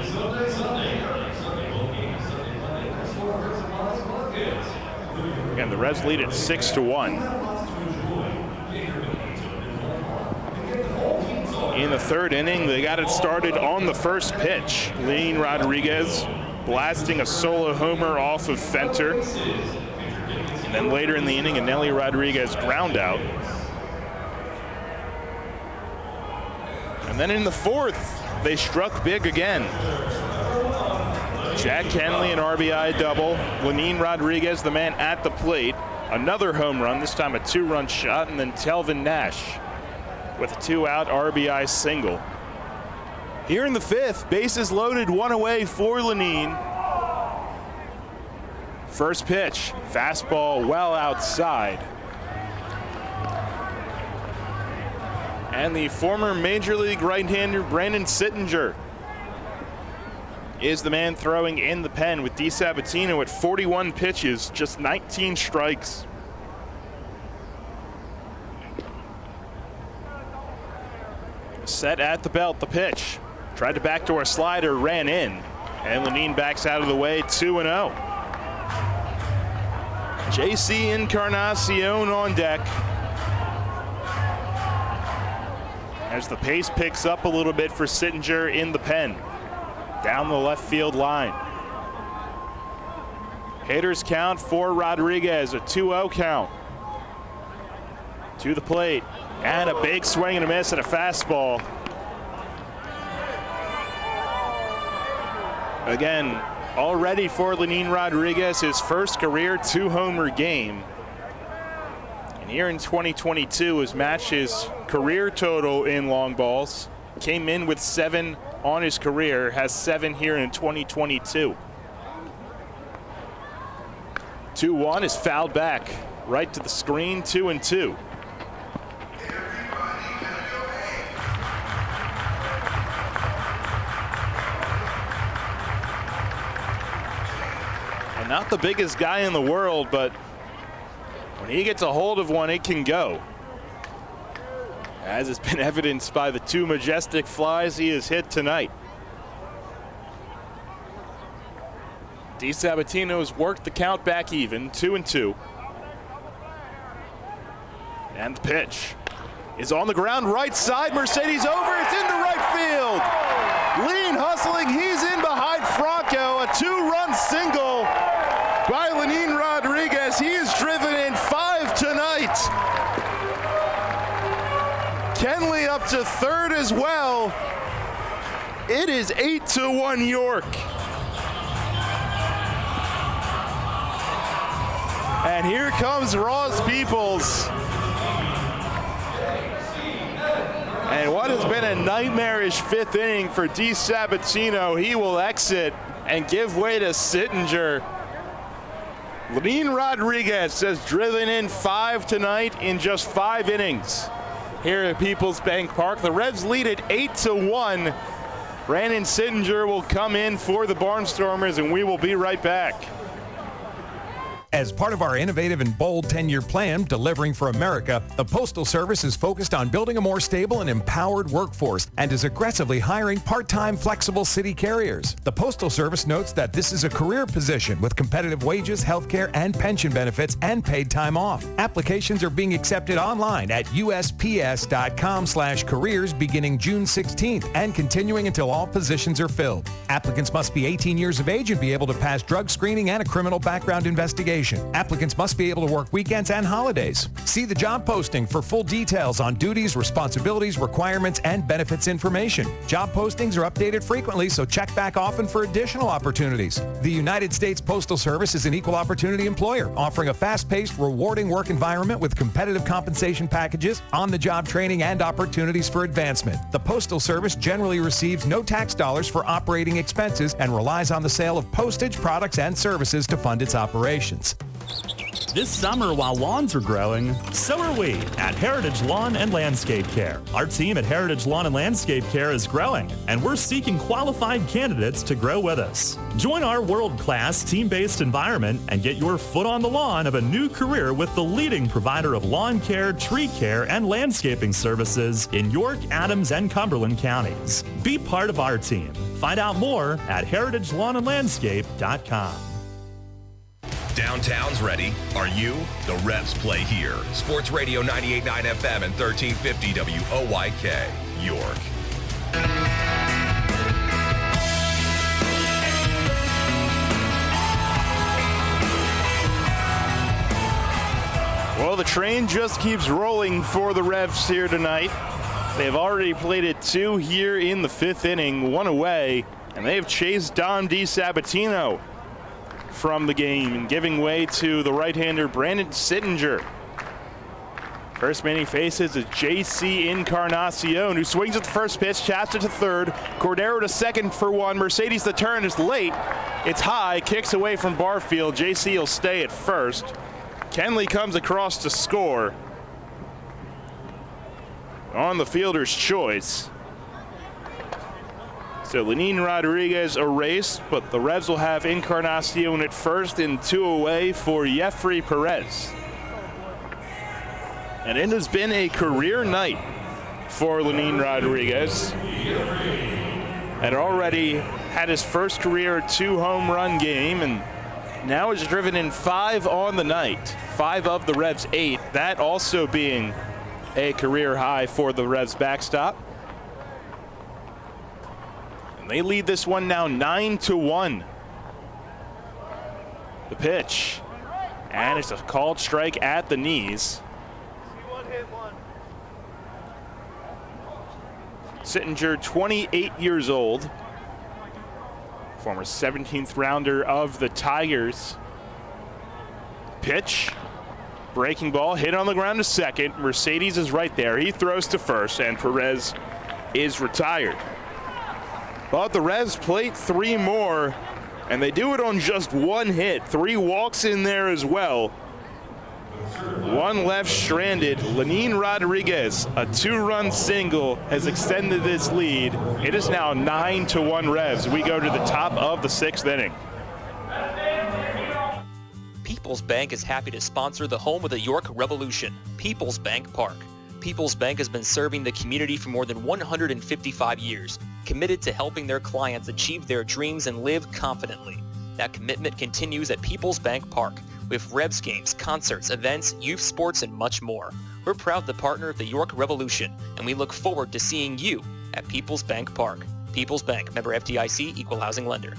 [SPEAKER 4] Again, the Revs lead at 6-1. In the 3rd inning, they got it started on the first pitch. Lean Rodriguez blasting a solo homer off of Fenter. And then later in the inning, a Nelly Rodriguez ground out. And then in the 4th, they struck big again. Jack Kenley, an RBI double. Lenin Rodriguez, the man at the plate, another home run, this time a 2-run shot, and then Telvin Nash with a 2-out RBI single. Here in the 5th, bases loaded, 1 away for Lenine. First pitch, fastball well outside. And the former Major League right-hander Brandon Sittinger is the man throwing in the pen with DiSabatino at 41 pitches, just 19 strikes. Set at the belt, the pitch. Tried to backdoor slider, ran in. And Lenine backs out of the way, 2-0. JC Encarnacion on deck. As the pace picks up a little bit for Sittinger in the pen. Down the left field line. Hitters count for Rodriguez, a 2-0 count. To the plate, and a big swing and a miss at a fastball. Again, already for Lenine Rodriguez, his first career 2-homer game. And here in 2022 has matched his career total in long balls. Came in with 7 on his career, has 7 here in 2022. 2-1 is fouled back right to the screen, 2-2. And not the biggest guy in the world, but when he gets a hold of one, it can go. As has been evidenced by the 2 majestic flies he has hit tonight. DiSabatino has worked the count back even, 2-2. And the pitch is on the ground, right side. Mercedes over, it's into right field. Lenine hustling, he's in behind Franco. A 2-run single by Lenine Rodriguez. He is driven in 5 tonight. Kenley up to 3rd as well. It is 8-1 York. And here comes Ross Peoples. And what has been a nightmarish 5th inning for DiSabatino, he will exit and give way to Sittinger. Lenine Rodriguez has driven in 5 tonight in just 5 innings. Here at Peoples Bank Park, the Revs lead at 8-1. Brandon Sittinger will come in for the Barnstormers, and we will be right back.
[SPEAKER 21] As part of our innovative and bold 10-year plan, Delivering for America, the Postal Service is focused on building a more stable and empowered workforce and is aggressively hiring part-time flexible city carriers. The Postal Service notes that this is a career position with competitive wages, health care, and pension benefits and paid time off. Applications are being accepted online at usps.com/careers beginning June 16th and continuing until all positions are filled. Applicants must be 18 years of age and be able to pass drug screening and a criminal background investigation. Applicants must be able to work weekends and holidays. See the job posting for full details on duties, responsibilities, requirements, and benefits information. Job postings are updated frequently, so check back often for additional opportunities. The United States Postal Service is an equal opportunity employer, offering a fast-paced, rewarding work environment with competitive compensation packages, on-the-job training, and opportunities for advancement. The Postal Service generally receives no tax dollars for operating expenses and relies on the sale of postage, products, and services to fund its operations.
[SPEAKER 3] This summer, while lawns are growing, so are we at Heritage Lawn and Landscape Care. Our team at Heritage Lawn and Landscape Care is growing, and we're seeking qualified candidates to grow with us. Join our world-class team-based environment and get your foot on the lawn of a new career with the leading provider of lawn care, tree care, and landscaping services in York, Adams, and Cumberland counties. Be part of our team. Find out more at heritagelandlandscape.com.
[SPEAKER 2] Downtown's ready. Are you? The Revs play here. Sports Radio 98.9 FM and 1350 WOYK, York.
[SPEAKER 4] Well, the train just keeps rolling for the Revs here tonight. They've already played it 2 here in the 5th inning, 1 away, and they've chased down DiSabatino. from the game and giving way to the right-hander Brandon Sittinger. First man he faces is J.C. Encarnacion, who swings at the first pitch, taps it to third. Cordero to second for one. Mercedes, the turn is late. It's high, kicks away from Barfield. J.C. will stay at first. Kenley comes across to score on the fielder's choice. So Lenin Rodriguez erased, but the Revs will have Encarnacion at first and 2 away for Jeffrey Perez. And it has been a career night for Lenin Rodriguez. Had already had his first career 2-home run game, and now has driven in 5 on the night. 5 of the Revs' 8. That also being a career high for the Revs backstop. And they lead this one now 9-1. The pitch. And it's a called strike at the knees. Sittinger, 28 years old. Former 17th rounder of the Tigers. Pitch. Breaking ball, hit on the ground to second. Mercedes is right there. He throws to first, and Perez is retired. But the Revs plate 3 more, and they do it on just 1 hit. 3 walks in there as well. 1 left stranded. Lenin Rodriguez, a 2-run single, has extended this lead. It is now 9-1 Revs. We go to the top of the 6th inning.
[SPEAKER 10] People's Bank is happy to sponsor the home of the York Revolution, People's Bank Park. People's Bank has been serving the community for more than 155 years, committed to helping their clients achieve their dreams and live confidently. That commitment continues at People's Bank Park, with Revs games, concerts, events, youth sports, and much more. We're proud to partner with the York Revolution, and we look forward to seeing you at People's Bank Park. People's Bank, member FDIC, equal housing lender.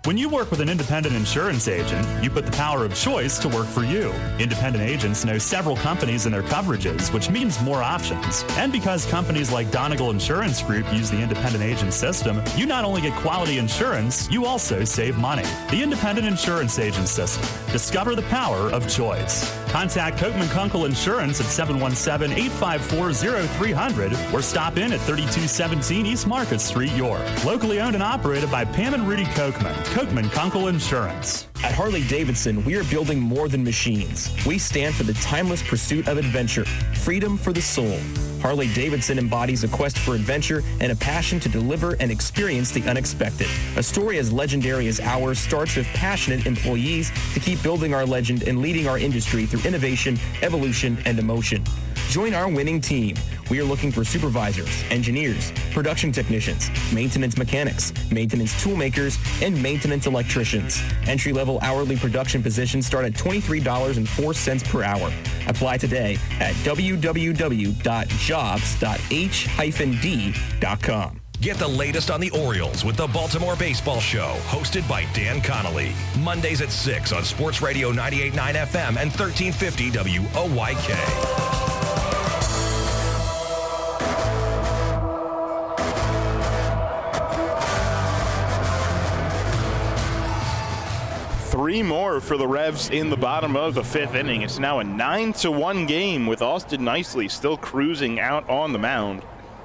[SPEAKER 1] When you work with an independent insurance agent, you put the power of choice to work for you. Independent agents know several companies and their coverages, which means more options. And because companies like Donegal Insurance Group use the independent agent system, you not only get quality insurance, you also save money. The independent insurance agent system. Discover the power of choice. Contact Kochman Kunkel Insurance at 717-854-0300 or stop in at 3217 East Market Street, York. Locally owned and operated by Pam and Rudy Kochman. Kochman Kunkel Insurance.
[SPEAKER 15] At Harley-Davidson, we are building more than machines. We stand for the timeless pursuit of adventure, freedom for the soul. Harley-Davidson embodies a quest for adventure and a passion to deliver and experience the unexpected. A story as legendary as ours starts with passionate employees to keep building our legend and leading our industry through innovation, evolution, and emotion. Join our winning team. We are looking for supervisors, engineers, production technicians, maintenance mechanics, maintenance toolmakers, and maintenance electricians. Entry-level hourly production positions start at $23.04 per hour. Apply today at www.jobs.h-d.com.
[SPEAKER 2] Get the latest on the Orioles with the Baltimore Baseball Show, hosted by Dan Connolly. Mondays at 6 on Sports Radio 98.9 FM and 1350 WOYK.
[SPEAKER 4] Three more for the Revs in the bottom of the 5th inning. It's now a 9-1 game with Austin Nicely still cruising out on the mound.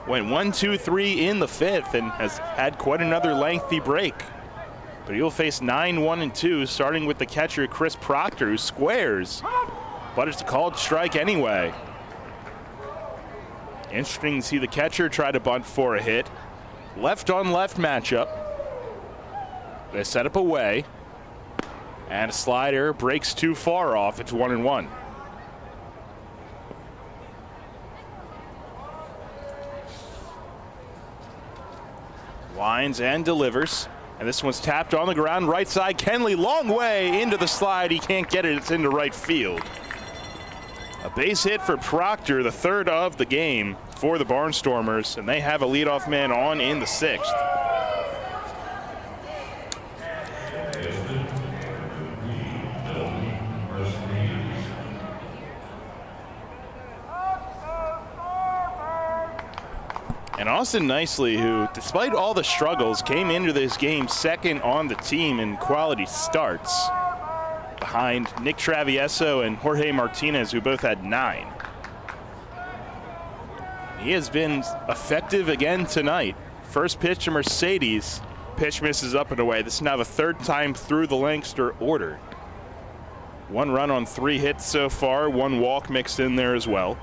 [SPEAKER 4] Went 1-2-3 in the 5th and has had quite another lengthy break. But he'll face 9-1-2, starting with the catcher Chris Proctor, who squares. But it's a called strike anyway. Interesting to see the catcher try to bunt for a hit. Left on left matchup. They set up away. And a slider breaks too far off. It's 1-1. Winds and delivers. And this one's tapped on the ground. Right side, Kenley, long way into the slide. He can't get it. It's into right field. A base hit for Proctor, the 3rd of the game for the Barnstormers. And they have a leadoff man on in the 6th. And Austin Nicely, who, despite all the struggles, came into this game second on the team in quality starts, behind Nick Travieso and Jorge Martinez, who both had 9. He has been effective again tonight. First pitch to Mercedes. Pitch misses up and away. This is now the 3rd time through the Lancaster order. 1 run on 3 hits so far, 1 walk mixed in there as well.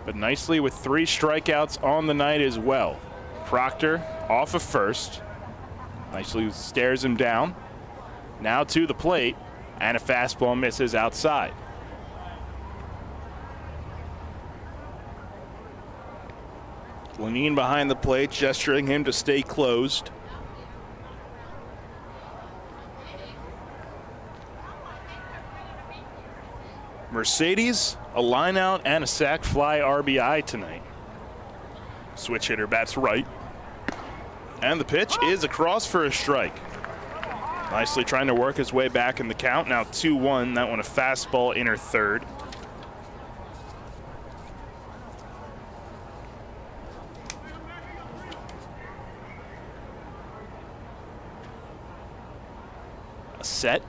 [SPEAKER 4] But Nicely with 3 strikeouts on the night as well. Proctor off of first. Nicely stares him down. Now to the plate, and a fastball misses outside. Lenine behind the plate, gesturing him to stay closed. Mercedes, a line out and a sac fly RBI tonight. Switch hitter bats right. And the pitch is across for a strike. Nicely trying to work his way back in the count. Now 2-1. That one a fastball inner third. A set.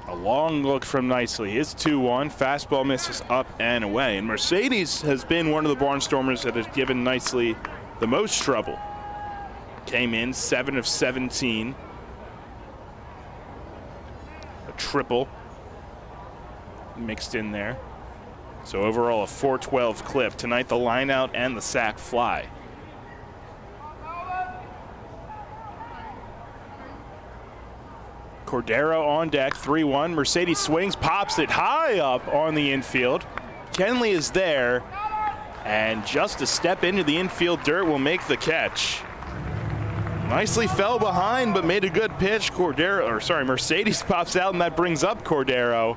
[SPEAKER 4] A long look from Nicely. His 2-1. Fastball misses up and away. And Mercedes has been one of the Barnstormers that has given Nicely the most trouble. Came in 7 of 17. A triple mixed in there. So overall a 412 clip. Tonight the line out and the sac fly. Cordero on deck, 3-1. Mercedes swings, pops it high up on the infield. Kenley is there, and just a step into the infield dirt will make the catch. Nicely fell behind, but made a good pitch. Mercedes pops out, and that brings up Cordero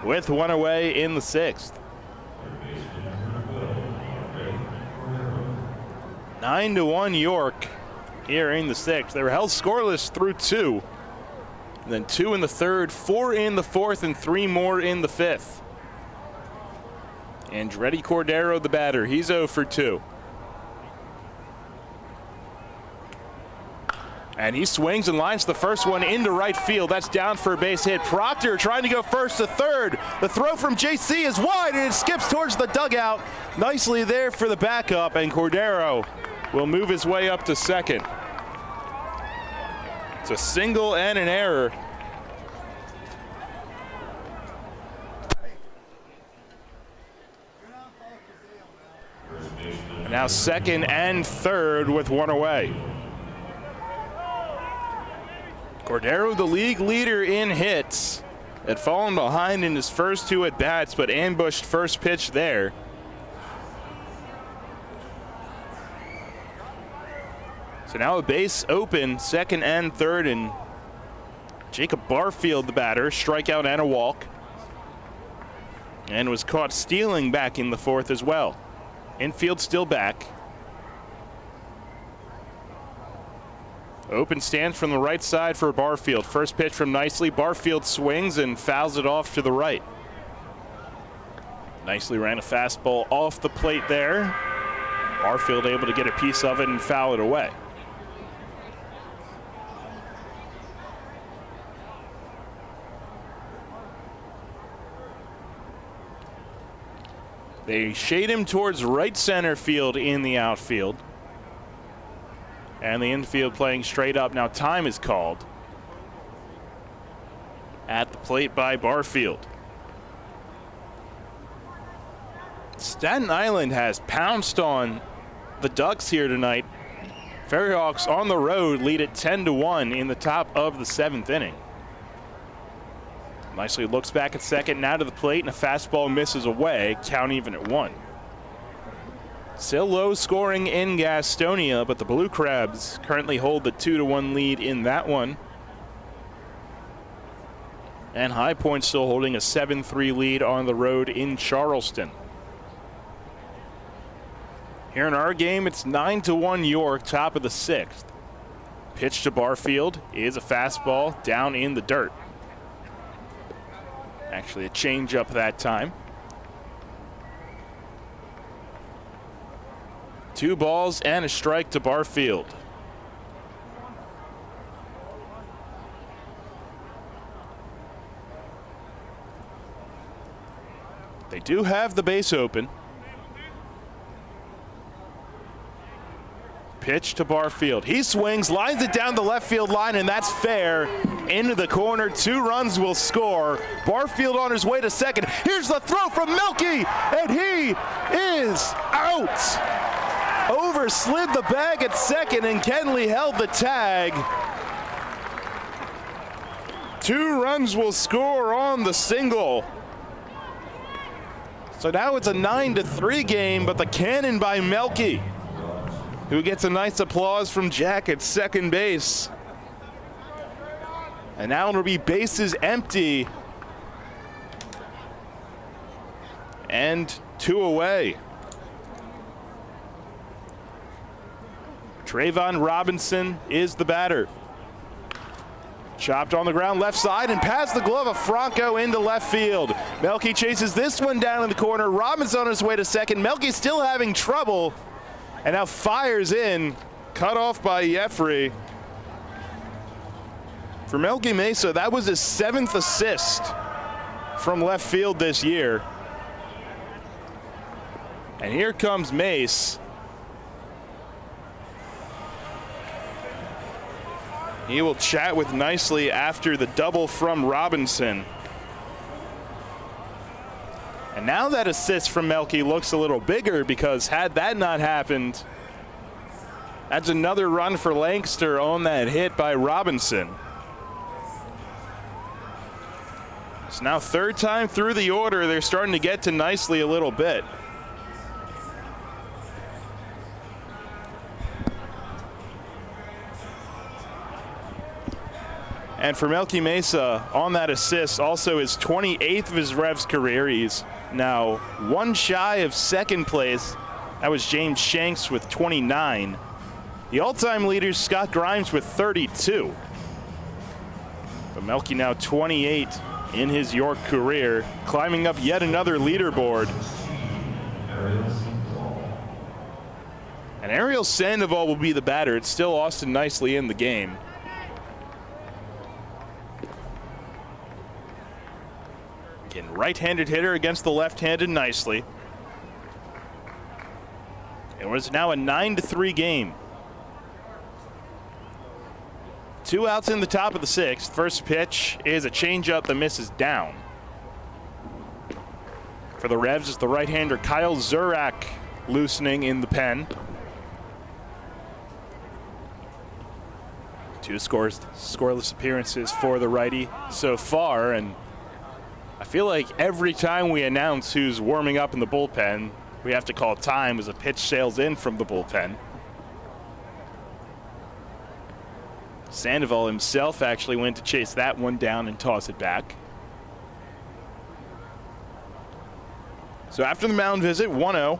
[SPEAKER 4] with 1 away in the 6th. 9-1 York here in the 6th. They were held scoreless through 2. And then 2 in the 3rd, 4 in the 4th, and 3 more in the 5th. Andretti Cordero, the batter, he's 0 for 2. And he swings and lines the first one into right field. That's down for a base hit. Proctor trying to go first to third. The throw from JC is wide, and it skips towards the dugout. Nicely there for the backup, and Cordero will move his way up to second. It's a single and an error. And now 2nd and 3rd with 1 away. Cordero, the league leader in hits, had fallen behind in his first 2 at-bats, but ambushed first pitch there. So now a base open, 2nd and 3rd, and Jacob Barfield, the batter, strikeout and a walk. And was caught stealing back in the 4th as well. Infield still back. Open stance from the right side for Barfield. First pitch from Nicely. Barfield swings and fouls it off to the right. Nicely ran a fastball off the plate there. Barfield able to get a piece of it and foul it away. They shade him towards right center field in the outfield. And the infield playing straight up. Now time is called. At the plate by Barfield. Staten Island has pounced on the Ducks here tonight. Ferryhawks on the road lead it 10-1 in the top of the 7th inning. Nicely looks back at second, now to the plate, and a fastball misses away. Count even at 1. Still low scoring in Gastonia, but the Blue Crabs currently hold the 2-1 lead in that one. And High Point still holding a 7-3 lead on the road in Charleston. Here in our game, it's 9-1 York, top of the 6th. Pitch to Barfield is a fastball down in the dirt. Actually, a change-up that time. 2 balls and a strike to Barfield. They do have the base open. Pitch to Barfield. He swings, lines it down the left field line, and that's fair. Into the corner. 2 runs will score. Barfield on his way to second. Here's the throw from Melky, and he is out. Overslid the bag at second, and Kenley held the tag. 2 runs will score on the single. So now it's a 9-3 game, but the cannon by Melky, who gets a nice applause from Jack at second base. And now it'll be bases empty. And 2 away. Trayvon Robinson is the batter. Chopped on the ground left side and past the glove of Franco into left field. Melky chases this one down in the corner. Robinson on his way to second. Melky still having trouble. And now fires in, cut off by Jeffrey. For Melky Mesa, that was his 7th assist from left field this year. And here comes Mace. He will chat with Nicely after the double from Robinson. And now that assist from Melky looks a little bigger, because had that not happened, that's another run for Lancaster on that hit by Robinson. It's now 3rd time through the order. They're starting to get to Nicely a little bit. And for Melky Mesa, on that assist, also his 28th of his Revs career. He's now 1 shy of second place. That was James Shanks with 29. The all-time leader, Scott Grimes, with 32. But Melky now 28 in his York career, climbing up yet another leaderboard. And Ariel Sandoval will be the batter. It's still Austin Nicely in the game. Again, right-handed hitter against the left-handed Nicely. It was now a 9-3 game. 2 outs in the top of the 6th. First pitch is a changeup that misses down. For the Revs is the right-hander Kyle Zurak loosening in the pen. 2 scoreless appearances for the righty so far, and I feel like every time we announce who's warming up in the bullpen, we have to call time as a pitch sails in from the bullpen. Sandoval himself actually went to chase that one down and toss it back. So after the mound visit, 1-0.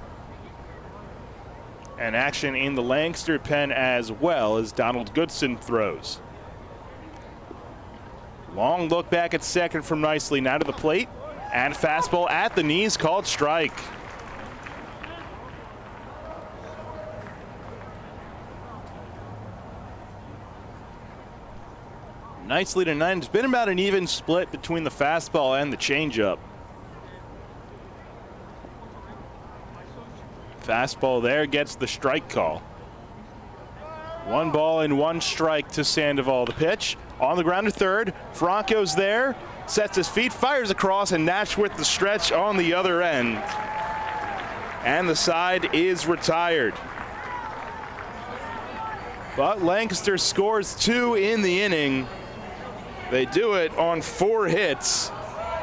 [SPEAKER 4] And action in the Lancaster pen as well as Donald Goodson throws. Long look back at second from Nicely, now to the plate. And fastball at the knees, called strike. Nicely tonight. It's been about an even split between the fastball and the changeup. Fastball there gets the strike call. 1 ball and 1 strike to Sandoval. The pitch on the ground to third. Franco's there, sets his feet, fires across, and Nash with the stretch on the other end. And the side is retired. But Lancaster scores 2 in the inning. They do it on 4 hits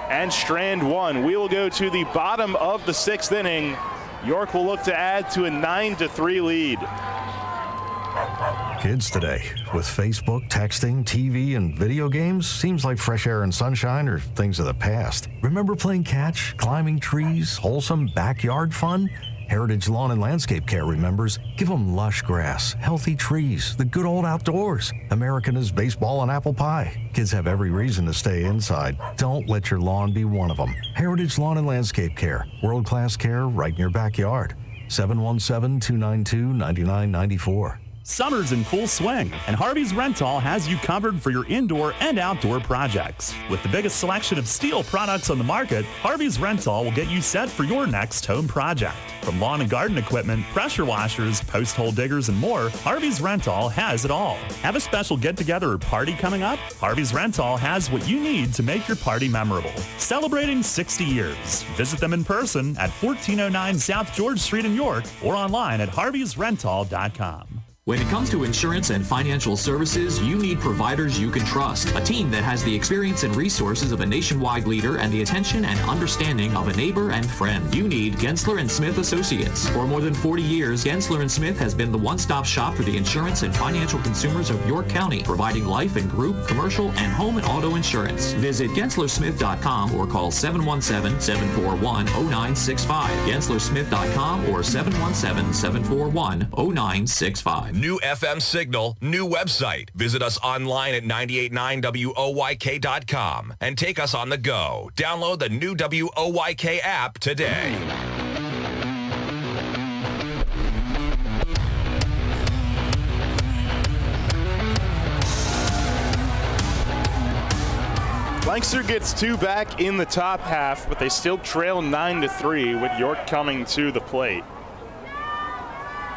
[SPEAKER 4] and strand 1. We will go to the bottom of the 6th inning. York will look to add to a 9-3 lead.
[SPEAKER 13] Kids today, with Facebook, texting, TV, and video games, seems like fresh air and sunshine are things of the past. Remember playing catch, climbing trees, wholesome backyard fun? Heritage Lawn and Landscape Care remembers, give them lush grass, healthy trees, the good old outdoors. American is baseball and apple pie. Kids have every reason to stay inside. Don't let your lawn be one of them. Heritage Lawn and Landscape Care. World-class care right in your backyard. 717-292-9994.
[SPEAKER 3] Summer's in full swing, and Harvey's Rental has you covered for your indoor and outdoor projects. With the biggest selection of steel products on the market, Harvey's Rental will get you set for your next home project. From lawn and garden equipment, pressure washers, post hole diggers, and more, Harvey's Rental has it all. Have a special get-together or party coming up? Harvey's Rental has what you need to make your party memorable. Celebrating 60 years. Visit them in person at 1409 South George Street in York or online at harveysrental.com.
[SPEAKER 14] When it comes to insurance and financial services, you need providers you can trust. A team that has the experience and resources of a nationwide leader and the attention and understanding of a neighbor and friend. You need Gensler & Smith Associates. For more than 40 years, Gensler & Smith has been the one-stop shop for the insurance and financial consumers of York County, providing life and group, commercial, and home and auto insurance. Visit GenslerSmith.com or call 717-741-0965. GenslerSmith.com or 717-741-0965.
[SPEAKER 2] New FM signal, new website. Visit us online at 989WOYK.com and take us on the go. Download the new WOYK app today.
[SPEAKER 4] Lancaster gets two back in the top half, but they still trail 9-3 with York coming to the plate.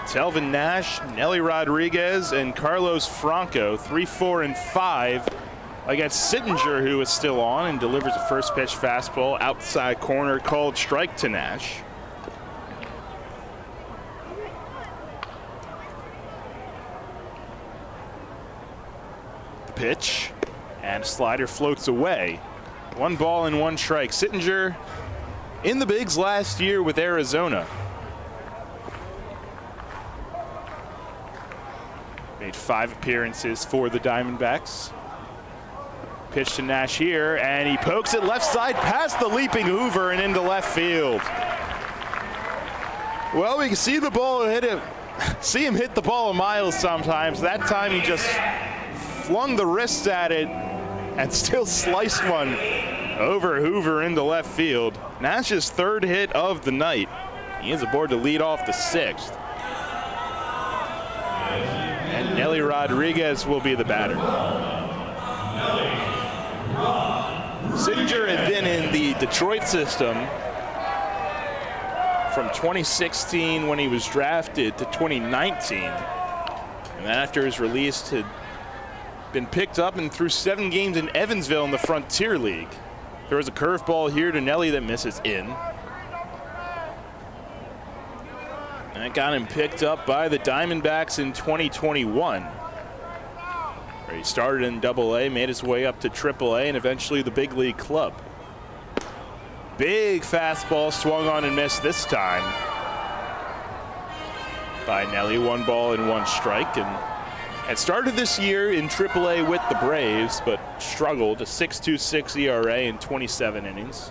[SPEAKER 4] Telvin Nash, Nelly Rodriguez, and Carlos Franco, 3, 4, and 5 against Sittinger, who is still on and delivers a first pitch fastball outside corner called strike to Nash. The pitch, and a slider floats away. 1 ball and 1 strike. Sittinger in the bigs last year with Arizona. Made 5 appearances for the Diamondbacks. Pitch to Nash here, and he pokes it left side past the leaping Hoover and into left field. Well, we can see the ball hit him. See him hit the ball a mile sometimes. That time he just flung the wrists at it and still sliced one over Hoover into left field. Nash's 3rd hit of the night. He is aboard to lead off the 6th. And Nelly Rodriguez will be the batter. Sittinger had been in the Detroit system from 2016 when he was drafted to 2019. And then after his release had been picked up and threw 7 games in Evansville in the Frontier League. There was a curveball here to Nelly that misses in. And that got him picked up by the Diamondbacks in 2021. Where he started in Double-A, made his way up to Triple-A, and eventually the big league club. Big fastball swung on and missed this time by Nelly. 1 ball and 1 strike. And had started this year in Triple-A with the Braves, but struggled. A 6.26 ERA in 27 innings.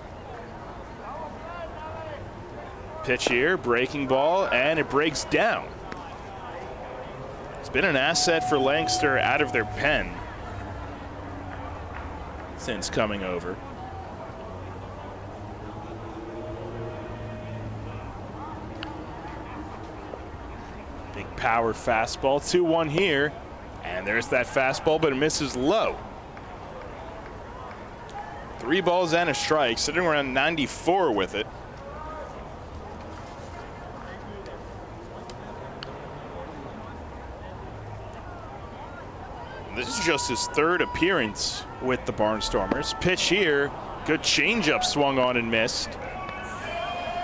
[SPEAKER 4] Pitch here, breaking ball, and it breaks down. It's been an asset for Lancaster out of their pen since coming over. Big power fastball, 2-1 here. And there's that fastball, but it misses low. 3 balls and a strike, sitting around 94 with it. This is just his 3rd appearance with the Barnstormers. Pitch here, good changeup swung on and missed.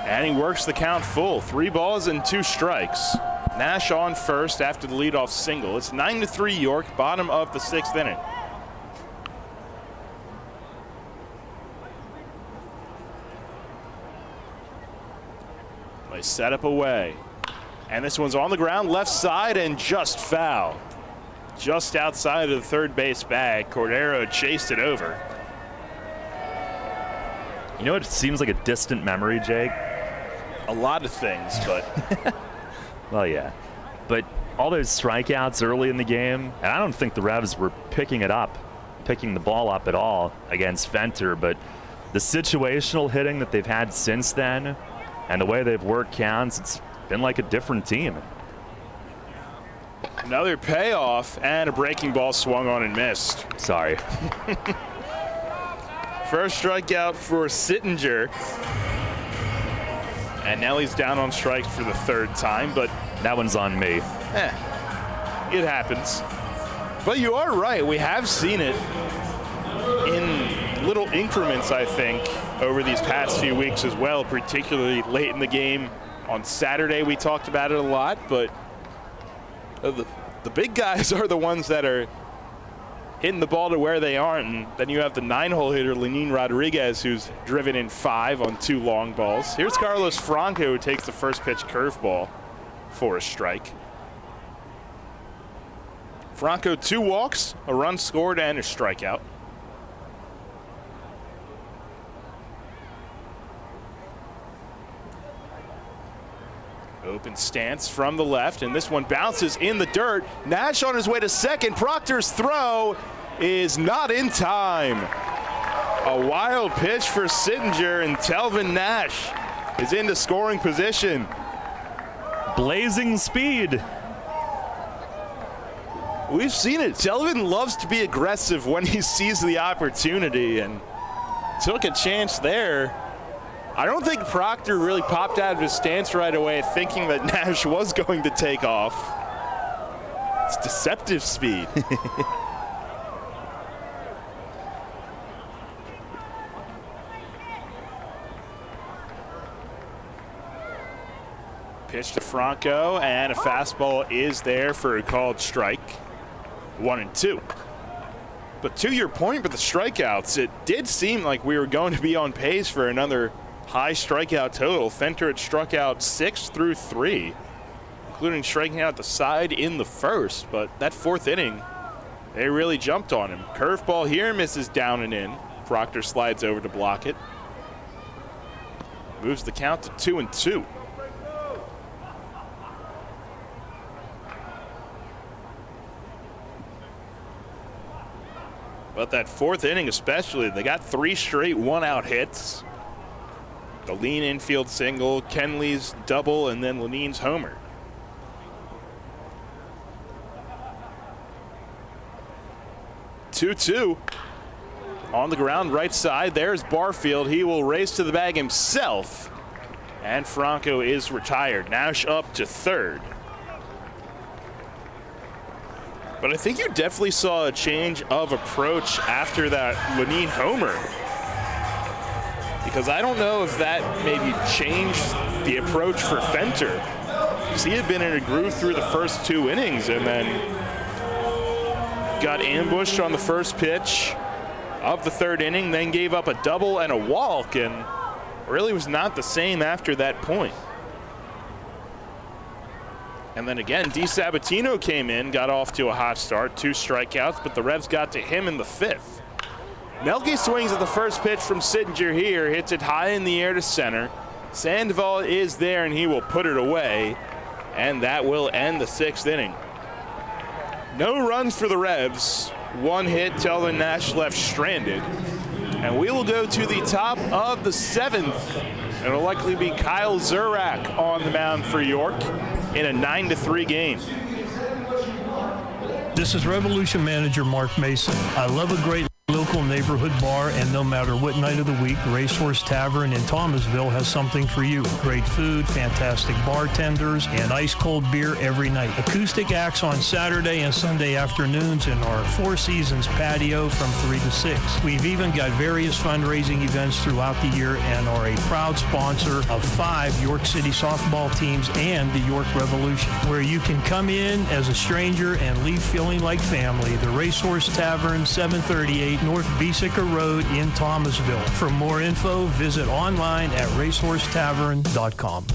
[SPEAKER 4] And he works the count full. 3 balls and 2 strikes. Nash on first after the leadoff single. It's 9-3 York, bottom of the 6th inning. They set up away. And this one's on the ground, left side, and just foul. Just outside of the third base bag. Cordero chased it over.
[SPEAKER 1] You know, it seems like a distant memory, Jake.
[SPEAKER 4] a lot of things, but
[SPEAKER 1] well, yeah. But all those strikeouts early in the game, and I don't think the Revs were picking the ball up at all against Venter, but the situational hitting that they've had since then and the way they've worked counts, it's been like a different team.
[SPEAKER 4] Another payoff, and a breaking ball swung on and missed.
[SPEAKER 1] Sorry.
[SPEAKER 4] First strikeout for Sittinger. And now he's down on strikes for the third time, but
[SPEAKER 1] that one's on me.
[SPEAKER 4] It happens. But you are right. We have seen it in little increments, I think, over these past few weeks as well, particularly late in the game. On Saturday, we talked about it a lot, but the big guys are the ones that are hitting the ball to where they aren't. And then you have the 9-hole hitter, Lenin Rodriguez, who's driven in 5 on 2 long balls. Here's Carlos Franco, who takes the first pitch curveball for a strike. Franco, 2 walks, a run scored, and a strikeout. Open stance from the left, and this one bounces in the dirt. Nash on his way to second. Proctor's throw is not in time. A wild pitch for Sittinger, and Telvin Nash is into scoring position.
[SPEAKER 1] Blazing speed.
[SPEAKER 4] We've seen it. Telvin loves to be aggressive when he sees the opportunity, and took a chance there. I don't think Proctor really popped out of his stance right away thinking that Nash was going to take off. It's deceptive speed. Pitch to Franco, and a fastball is there for a called strike. 1-2. But to your point with the strikeouts, it did seem like we were going to be on pace for another high strikeout total. Fenter had struck out 6 through 3, including striking out the side in the first. But that 4th inning, they really jumped on him. Curveball here, misses down and in. Proctor slides over to block it. Moves the count to 2-2. But that 4th inning especially, they got 3 straight 1-out hits. The lean infield single, Kenley's double, and then Lenin's homer. Two-two. On the ground, right side, there's Barfield. He will race to the bag himself. And Franco is retired. Nash up to third. But I think you definitely saw a change of approach after that Lenin homer. Because I don't know if that maybe changed the approach for Fenter. Because he had been in a groove through the first 2 innings and then got ambushed on the first pitch of the 3rd inning, then gave up a double and a walk, and really was not the same after that point. And then again, DiSabatino came in, got off to a hot start, 2 strikeouts, but the Revs got to him in the 5th. Melke swings at the first pitch from Sittinger here, hits it high in the air to center. Sandoval is there, and he will put it away, and that will end the 6th inning. No runs for the Revs. 1 hit, Telvin Nash left stranded. And we will go to the top of the 7th. It'll likely be Kyle Zurak on the mound for York in a 9-3 game.
[SPEAKER 8] This is Revolution Manager Mark Mason. I love a great local neighborhood bar, and no matter what night of the week, Racehorse Tavern in Thomasville has something for you. Great food, fantastic bartenders, and ice-cold beer every night. Acoustic acts on Saturday and Sunday afternoons in our Four Seasons patio from 3 to 6. We've even got various fundraising events throughout the year and are a proud sponsor of 5 York City softball teams and the York Revolution, where you can come in as a stranger and leave feeling like family. The Racehorse Tavern, 738 North Beesicker Road in Thomasville. For more info, visit online at racehorsetavern.com.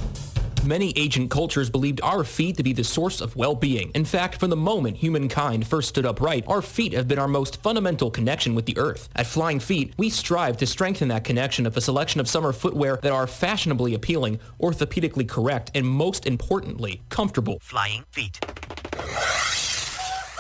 [SPEAKER 15] Many ancient cultures believed our feet to be the source of well-being. In fact, from the moment humankind first stood upright, our feet have been our most fundamental connection with the earth. At Flying Feet, we strive to strengthen that connection with a selection of summer footwear that are fashionably appealing, orthopedically correct, and most importantly, comfortable.
[SPEAKER 16] Flying Feet.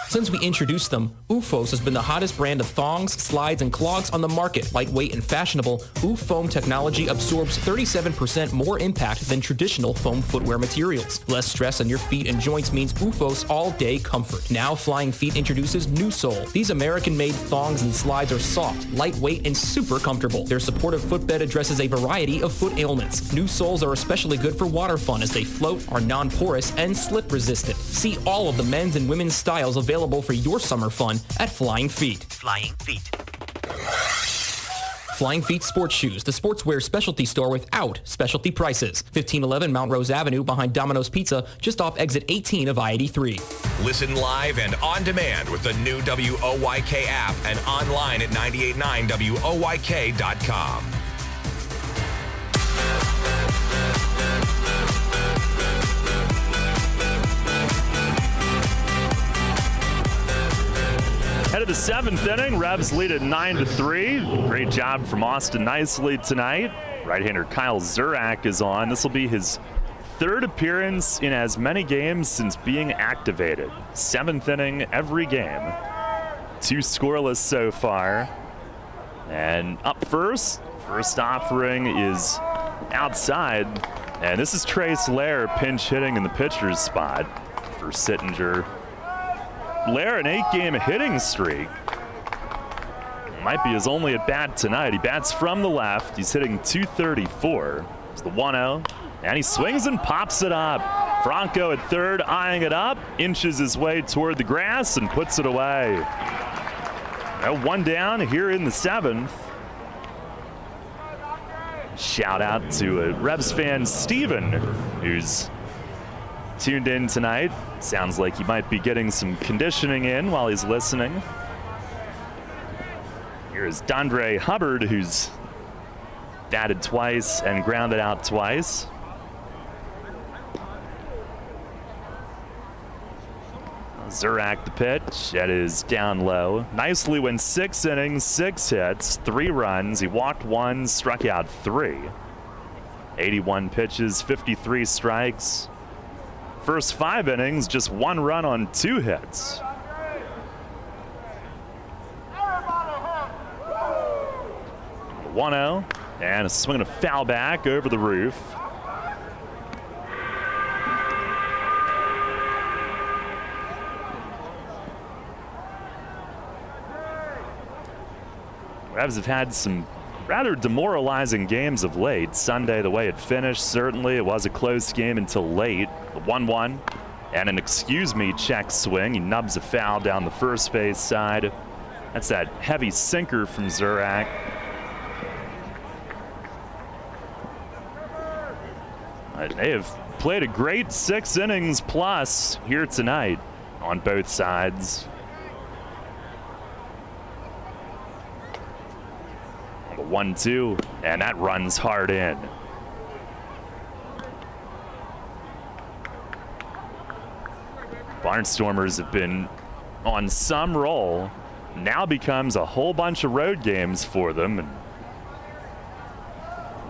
[SPEAKER 15] Since we introduced them, OOFOS has been the hottest brand of thongs, slides, and clogs on the market. Lightweight and fashionable, OOFOam technology absorbs 37% more impact than traditional foam footwear materials. Less stress on your feet and joints means OOFOS all-day comfort. Now Flying Feet introduces New Sole. These American-made thongs and slides are soft, lightweight, and super comfortable. Their supportive footbed addresses a variety of foot ailments. New soles are especially good for water fun as they float, are non-porous, and slip-resistant. See all of the men's and women's styles available for your summer fun at Flying Feet.
[SPEAKER 16] Flying Feet.
[SPEAKER 15] Flying Feet Sports Shoes, the sportswear specialty store without specialty prices. 1511 Mount Rose Avenue behind Domino's Pizza, just off exit 18 of I-83.
[SPEAKER 2] Listen live and on demand with the new WOYK app and online at 989WOYK.com.
[SPEAKER 1] Head of the seventh inning, Revs lead at 9-3. Great job from Austin Nicely tonight. Right-hander Kyle Zurak is on. This will be his third appearance in as many games since being activated. Seventh inning every game. 2 scoreless so far. And up first offering is outside. And this is Trace Lair pinch hitting in the pitcher's spot for Sittinger. Lair, an 8-game hitting streak. Might be his only at bat tonight. He bats from the left. He's hitting .234. It's the 1-0. And he swings and pops it up. Franco at third, eyeing it up, inches his way toward the grass and puts it away. Now 1 down here in the 7th. Shout out to Revs fan Steven, who's tuned in tonight. Sounds like he might be getting some conditioning in while he's listening. Here's Dondre Hubbard, who's batted twice and grounded out twice. Zurak the pitch. That is down low. Nicely went 6 innings, 6 hits, 3 runs. He walked 1, struck out 3. 81 pitches, 53 strikes. First 5 innings, just 1 run on 2 hits. The 1-0, and a swing and a foul back over the roof. Revs have had some rather demoralizing games of late. Sunday, the way it finished, certainly it was a close game until late. The 1-1 and an excuse me check swing. He nubs a foul down the first base side. That's that heavy sinker from Zurak. They have played a great 6 innings plus here tonight on both sides. The 1-2, and that runs hard in. Barnstormers have been on some roll. Now becomes a whole bunch of road games for them. And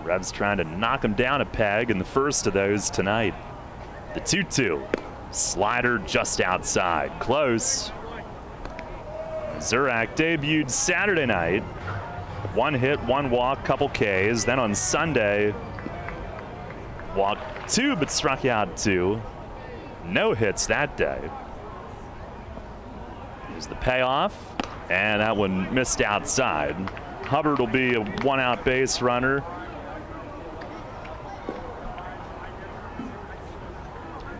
[SPEAKER 1] Revs trying to knock them down a peg in the first of those tonight. The 2-2. Slider just outside. Close. Zurak debuted Saturday night. 1 hit, 1 walk, couple Ks. Then on Sunday, walked 2 but struck out 2. No hits that day. Here's the payoff, and that one missed outside. Hubbard will be a 1-out base runner.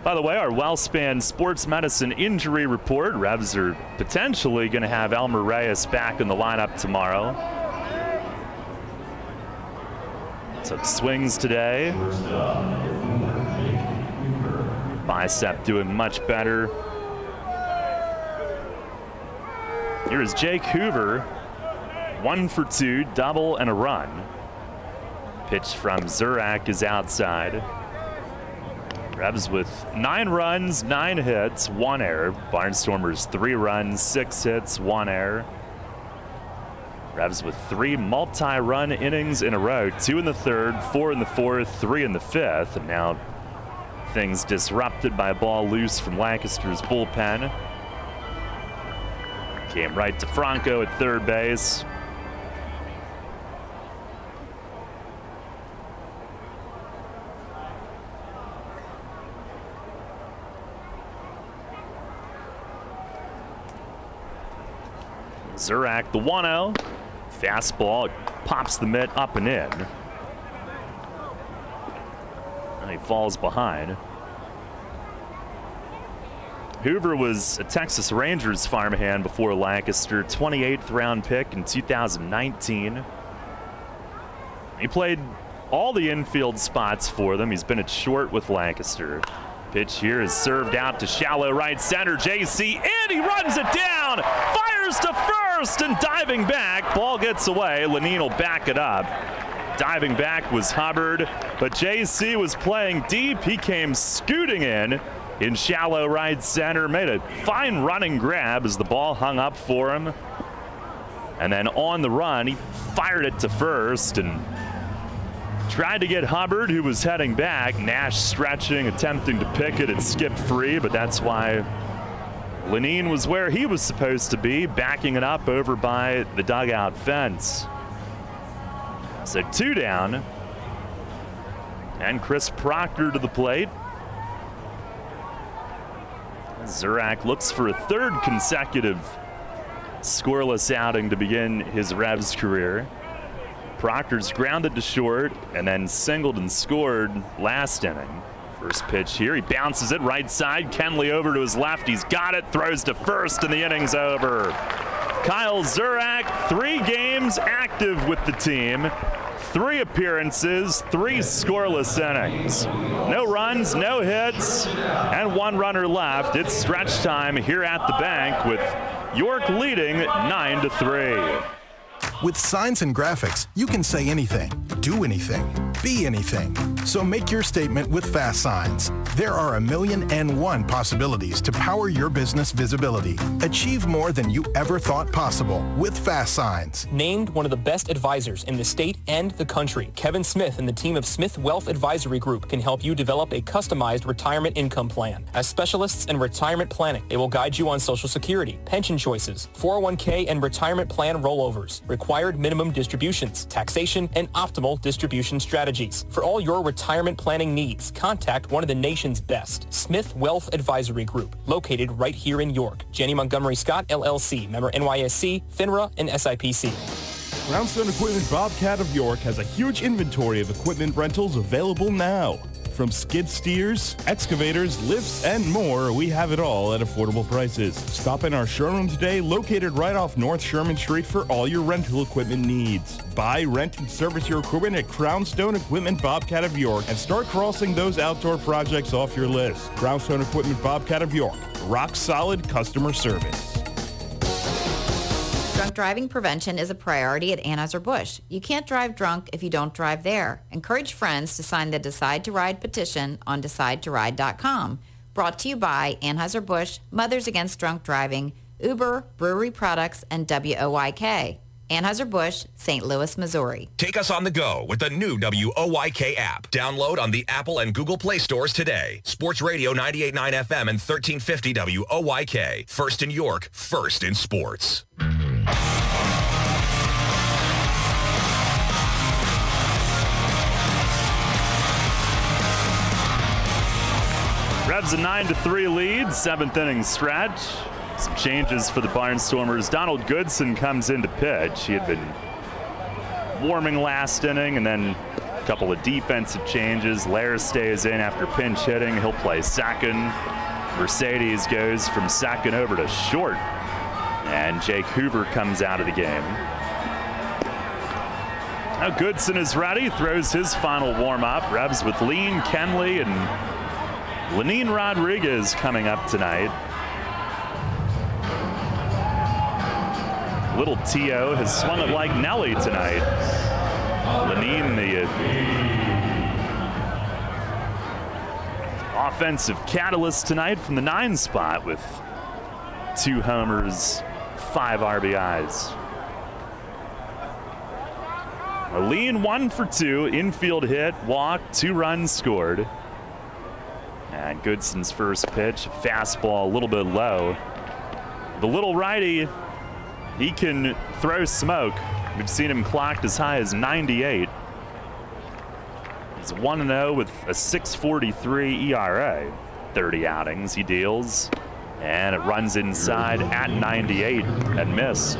[SPEAKER 1] By the way, our WellSpan Sports Medicine injury report. Revs are potentially going to have Elmer Reyes back in the lineup tomorrow. Took swings today. Bicep doing much better. Here is Jake Hoover. 1 for 2, double and a run. Pitch from Zurak is outside. Revs with 9 runs, 9 hits, 1 error. Barnstormers 3 runs, 6 hits, 1 error. Revs with 3 multi-run innings in a row, 2 in the 3rd, 4 in the 4th, 3 in the 5th, and now things disrupted by a ball loose from Lancaster's bullpen. Came right to Franco at third base. Zurak, the 1-0. Fastball pops the mitt up and in. And he falls behind. Hoover was a Texas Rangers farmhand before Lancaster, 28th round pick in 2019. He played all the infield spots for them. He's been at short with Lancaster. Pitch here is served out to shallow right center. JC, and he runs it down. Fires to first and diving back. Ball gets away. Lenine will back it up. Diving back was Hubbard, but JC was playing deep. He came scooting in shallow right center. Made a fine running grab as the ball hung up for him. And then on the run, he fired it to first and tried to get Hubbard, who was heading back. Nash stretching, attempting to pick it. It skipped free, but that's why Lenine was where he was supposed to be, backing it up over by the dugout fence. So 2 down. And Chris Proctor to the plate. Zurak looks for a 3rd consecutive scoreless outing to begin his Revs career. Proctor's grounded to short and then singled and scored last inning. First pitch here, he bounces it right side. Kenley over to his left, he's got it, throws to first, and the inning's over. Kyle Zurak, 3 games active with the team, 3 appearances, 3 scoreless innings. No runs, no hits, and 1 runner left. It's stretch time here at the bank with York leading 9-3.
[SPEAKER 16] With signs and graphics, you can say anything, do anything, be anything. So make your statement with Fast Signs. There are 1,000,001 possibilities to power your business visibility. Achieve more than you ever thought possible with Fast Signs.
[SPEAKER 14] Named one of the best advisors in the state and the country, Kevin Smith and the team of Smith Wealth Advisory Group can help you develop a customized retirement income plan. As specialists in retirement planning, they will guide you on Social Security, pension choices, 401k and retirement plan rollovers, required minimum distributions, taxation, and optimal distribution strategies. For all your retirement planning needs, contact one of the nation's best, Smith Wealth Advisory Group, located right here in York. Janney Montgomery Scott, LLC, member NYSE, FINRA, and SIPC.
[SPEAKER 22] Brownstone Equipment Bobcat of York has a huge inventory of equipment rentals available now. From skid steers, excavators, lifts, and more, we have it all at affordable prices. Stop in our showroom today, located right off North Sherman Street, for all your rental equipment needs. Buy, rent, and service your equipment at Crownstone Equipment Bobcat of York and start crossing those outdoor projects off your list. Crownstone Equipment Bobcat of York. Rock solid customer service.
[SPEAKER 6] Drunk driving prevention is a priority at Anheuser-Busch. You can't drive drunk if you don't drive there. Encourage friends to sign the Decide to Ride petition on DecideToRide.com. Brought to you by Anheuser-Busch, Mothers Against Drunk Driving, Uber, Brewery Products, and WOYK. Anheuser-Busch, St. Louis, Missouri.
[SPEAKER 2] Take us on the go with the new WOYK app. Download on the Apple and Google Play stores today. Sports Radio 98.9 FM and 1350 WOYK. First in York, first in sports.
[SPEAKER 1] Revs a 9-3 lead, 7th inning stretch. Some changes for the Barnstormers. Donald Goodson comes in to pitch. He had been warming last inning, and then a couple of defensive changes. Lair stays in after pinch hitting. He'll play second. Mercedes goes from second over to short. And Jake Hoover comes out of the game. Now Goodson is ready, throws his final warm-up. Revs with Lean, Kenley, and Lenine Rodriguez coming up tonight. Little T.O. has swung it like Nelly tonight. Lenine, the offensive catalyst tonight from the 9 spot with 2 homers, 5 RBIs. A lean 1 for 2, infield hit, walk, 2 runs scored. And Goodson's first pitch, fastball a little bit low. The little righty, he can throw smoke. We've seen him clocked as high as 98. He's 1-0 with a 6.43 ERA. 30 outings he deals. And it runs inside at 98 and missed.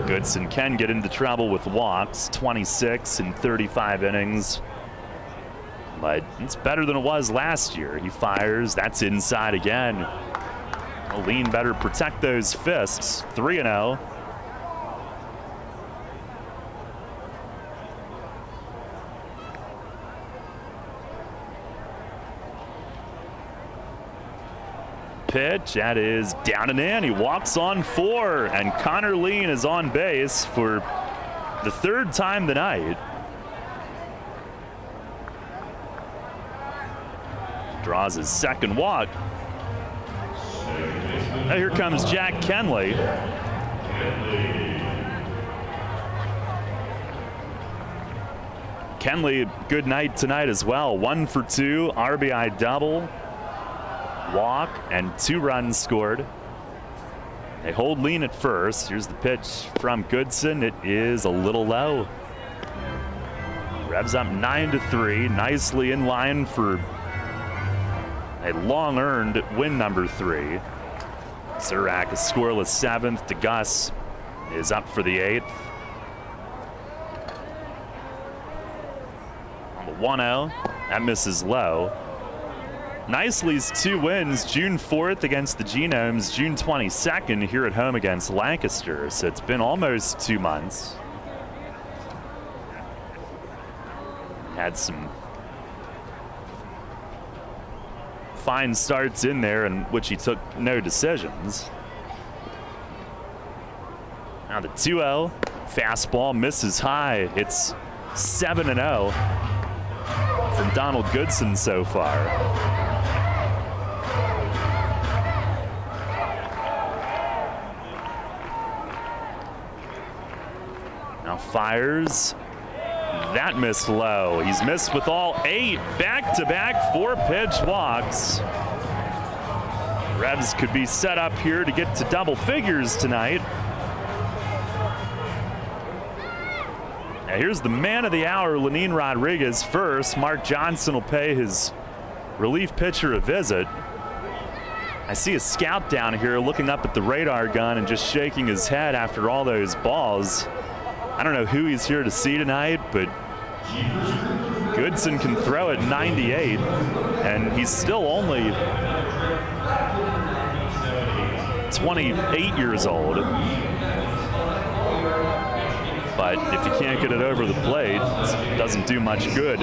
[SPEAKER 1] Goodson can get into trouble with walks, 26 in 35 innings. But it's better than it was last year. He fires, that's inside again. Lean better protect those fists, 3-0. Pitch, that is down and in. He walks on 4, and Connor Lean is on base for the 3rd time tonight. Draws his 2nd walk. Now here comes Jack Kenley. Kenley, good night tonight as well. 1 for 2, RBI double. Walk and 2 runs scored. They hold Lean at first. Here's the pitch from Goodson. It is a little low. Revs up 9-3, nicely in line for a long earned win number 3. Surak a scoreless 7th. DeGus is up for the 8th. On the 1-0, that misses low. Nicely's 2 wins, June 4th against the Genomes, June 22nd here at home against Lancaster. So it's been almost 2 months. Had some fine starts in there in which he took no decisions. Now the 2-0, fastball misses high. It's 7-0 from Donald Goodson so far. Now fires. That missed low. He's missed with all 8 back-to-back 4-pitch walks. Revs could be set up here to get to double figures tonight. Now here's the man of the hour, Lenin Rodriguez first. Mark Johnson will pay his relief pitcher a visit. I see a scout down here looking up at the radar gun and just shaking his head after all those balls. I don't know who he's here to see tonight, but Goodson can throw at 98, and he's still only 28 years old. But if you can't get it over the plate, it doesn't do much good.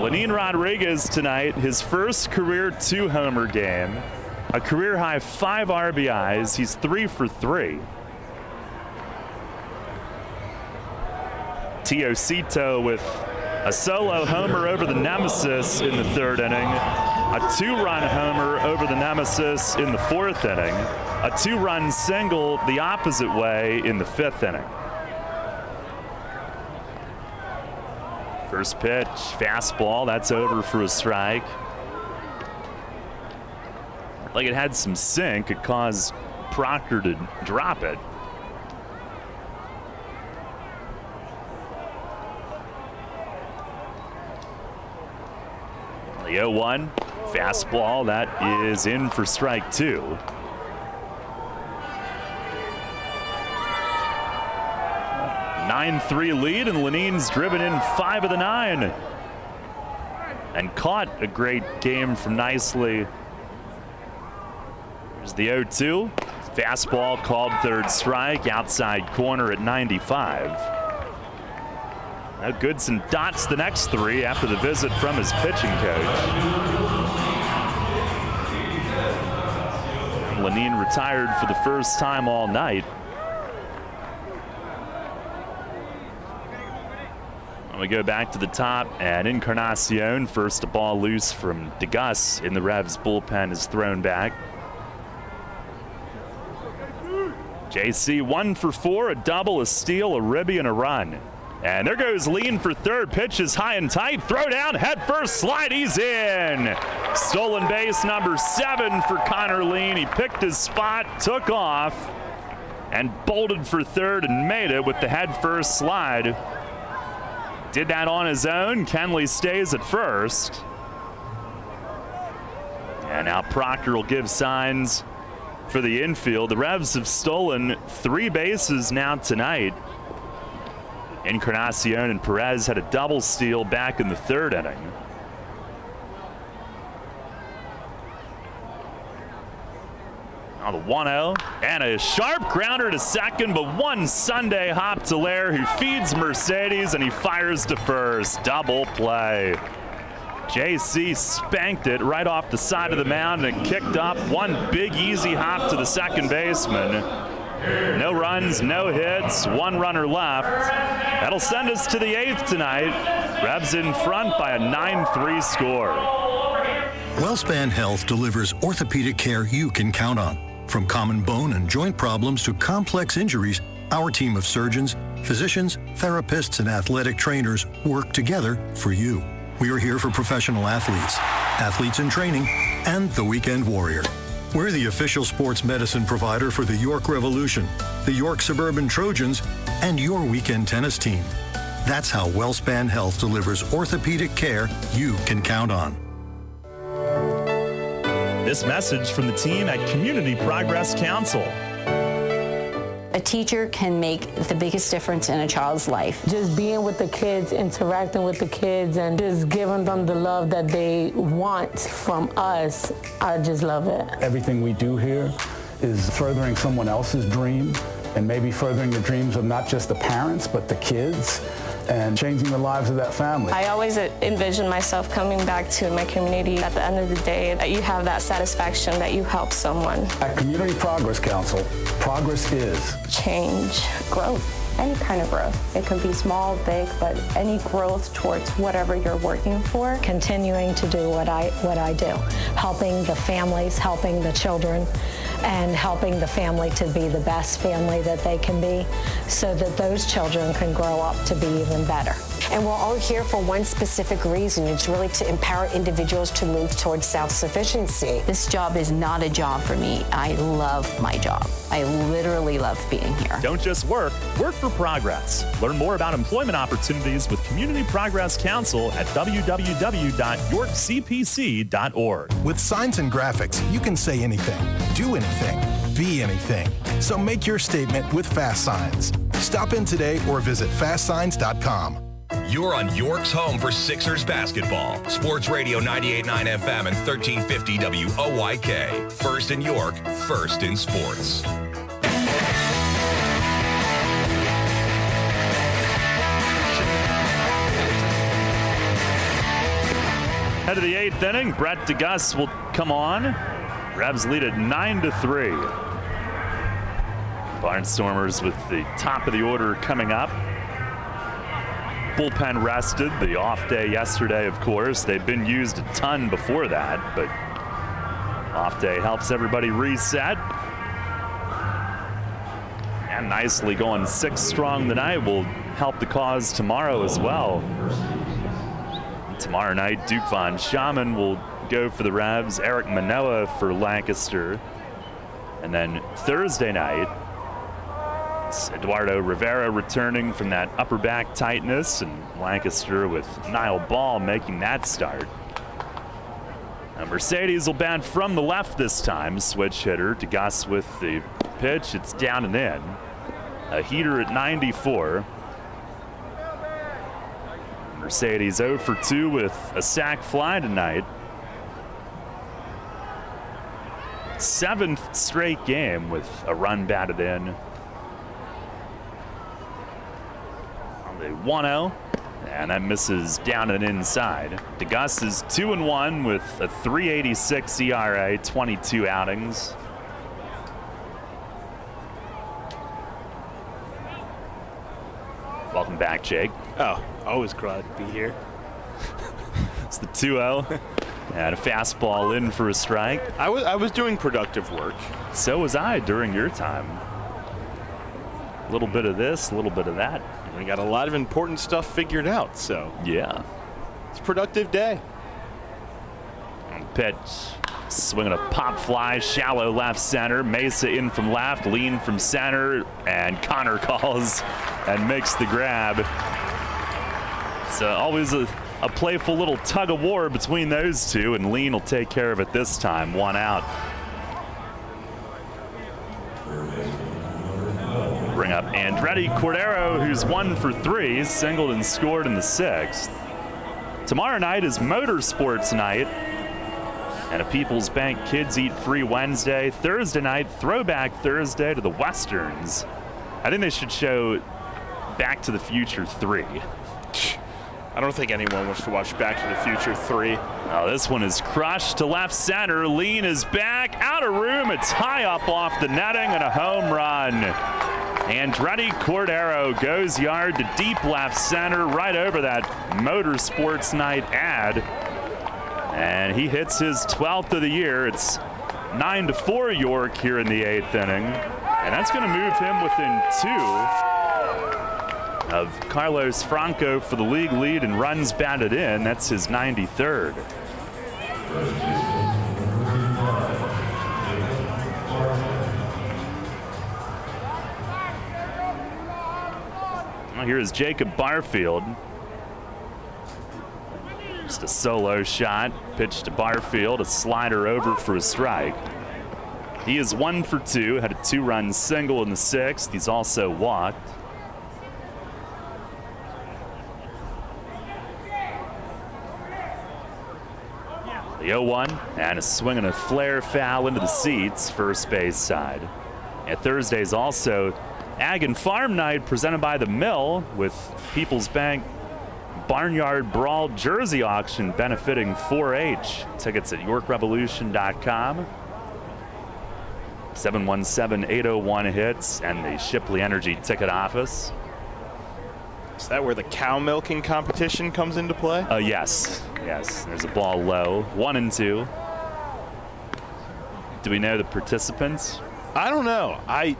[SPEAKER 1] Lenin Rodriguez tonight, his first career 2-homer game, a career high 5 RBIs. He's 3 for 3. Teosito with a solo homer over the nemesis in the 3rd inning, a 2-run homer over the nemesis in the 4th inning, a 2-run single the opposite way in the 5th inning. First pitch, fastball, that's over for a strike. Like it had some sink, it caused Proctor to drop it. The 0-1, fastball, that is in for strike 2. A 9-3 lead, and Lenin's driven in 5 of the 9. And caught a great game from Nicely. There's the 0-2, fastball called 3rd strike, outside corner at 95. Now Goodson dots the next 3 after the visit from his pitching coach. Lenin retired for the first time all night. And we go back to the top, and Encarnacion, first a ball loose from DeGus in the Revs bullpen, is thrown back. JC 1 for 4, a double, a steal, a ribby, and a run. And there goes Lean for third. Pitch is high and tight. Throw down, head first, slide, he's in. Stolen base number 7 for Connor Lean. He picked his spot, took off, and bolted for third and made it with the head first slide. Did that on his own. Kenley stays at first. And now Proctor will give signs for the infield. The Revs have stolen 3 bases now tonight. Encarnacion and Perez had a double steal back in the 3rd inning. Now the 1-0 and a sharp grounder to second, but one Sunday hop to Lair, who feeds Mercedes, and he fires to first. Double play. JC spanked it right off the side of the mound and kicked up. One big easy hop to the second baseman. No runs, no hits, 1 runner left. That'll send us to the 8th tonight. Revs in front by a 9-3 score.
[SPEAKER 17] WellSpan Health delivers orthopedic care you can count on. From common bone and joint problems to complex injuries, our team of surgeons, physicians, therapists, and athletic trainers work together for you. We are here for professional athletes, athletes in training, and the weekend warrior. We're the official sports medicine provider for the York Revolution, the York Suburban Trojans, and your weekend tennis team. That's how WellSpan Health delivers orthopedic care you can count on.
[SPEAKER 1] This message from the team at Community Progress Council.
[SPEAKER 18] A teacher can make the biggest difference in a child's life.
[SPEAKER 19] Just being with the kids, interacting with the kids, and just giving them the love that they want from us, I just love it.
[SPEAKER 20] Everything we do here is furthering someone else's dream, and maybe furthering the dreams of not just the parents, but the kids, and changing the lives of that family.
[SPEAKER 25] I always envision myself coming back to my community at the end of the day, that you have that satisfaction that you help someone.
[SPEAKER 20] At Community Progress Council, progress is
[SPEAKER 25] change,
[SPEAKER 26] growth, any kind of growth. It can be small, big, but any growth towards whatever you're working for.
[SPEAKER 19] Continuing to do what I do, helping the families, helping the children, and helping the family to be the best family that they can be, so that those children can grow up to be even better.
[SPEAKER 27] And we're all here for one specific reason. It's really to empower individuals to move towards self-sufficiency.
[SPEAKER 18] This job is not a job for me. I love my job. I literally love being here.
[SPEAKER 1] Don't just work, work for progress. Learn more about employment opportunities with Community Progress Council at www.yorkcpc.org.
[SPEAKER 16] With signs and graphics, you can say anything, do anything, be anything. So make your statement with Fast Signs. Stop in today or visit fastsigns.com.
[SPEAKER 2] You're on York's home for Sixers basketball. Sports Radio 98.9 FM and 1350 WOYK. First in York, first in sports.
[SPEAKER 1] Head of the 8th inning, Brett DeGus will come on. Revs lead at 9-3. Barnstormers with the top of the order coming up. Bullpen rested, the off day yesterday, of course. They've been used a ton before that, but off day helps everybody reset. And nicely going 6 strong tonight will help the cause tomorrow as well. Tomorrow night, Duke Von Schaman will go for the Revs, Eric Manoah for Lancaster. And then Thursday night, it's Eduardo Rivera returning from that upper back tightness, and Lancaster with Niall Ball making that start. Now Mercedes will bat from the left this time, switch hitter. DeGus with the pitch, it's down and in. A heater at 94. Mercedes 0 for 2 with a sac fly tonight. 7th straight game with a run batted in. On the 1-0, and that misses down and inside. DeGus is 2-1 with a 3.86 ERA, 22 outings. Welcome Welcome back, Jake.
[SPEAKER 4] Oh, always glad to be here.
[SPEAKER 1] It's the 2-0. And a fastball in for a strike.
[SPEAKER 4] I was doing productive work.
[SPEAKER 1] So was I during your time. A little bit of this, a little bit of that.
[SPEAKER 4] We got a lot of important stuff figured out, so.
[SPEAKER 1] Yeah.
[SPEAKER 4] It's a productive day.
[SPEAKER 1] Pitch. Swinging a pop fly, shallow left center. Mesa in from left, Lean from center, and Connor calls and makes the grab. It's always a playful little tug of war between those two, and Lean will take care of it this time. 1 out. Bring up Andretti Cordero, who's 1 for 3, singled and scored in the 6th. Tomorrow night is Motorsports Night and a People's Bank Kids Eat Free Wednesday. Thursday night, Throwback Thursday to the Westerns. I think they should show Back to the Future 3.
[SPEAKER 4] I don't think anyone wants to watch Back to the Future 3.
[SPEAKER 1] Oh, this one is crushed to left center. Lean is back, out of room. It's high up off the netting and a home run. Andretti Cordero goes yard to deep left center, right over that Motorsports Night ad. And he hits his 12th of the year. It's 9-4 York here in the 8th inning. And that's going to move him within 2 of Carlos Franco for the league lead in runs batted in. That's his 93rd. Well, here's Jacob Barfield. Just a solo shot. Pitch to Barfield. A slider over for a strike. He is 1 for 2. Had a 2-run single in the 6th. He's also walked. The 0-1 and a swing and a flare foul into the seats, first base side. And Thursday's also Ag and Farm Night presented by The Mill with People's Bank Barnyard Brawl Jersey Auction benefiting 4-H. Tickets at YorkRevolution.com. 717-801-HITS and the Shipley Energy ticket office.
[SPEAKER 4] Is that where the cow milking competition comes into play?
[SPEAKER 1] Yes. Yes. There's a ball low. 1 and 2. Do we know the participants?
[SPEAKER 4] I don't know. I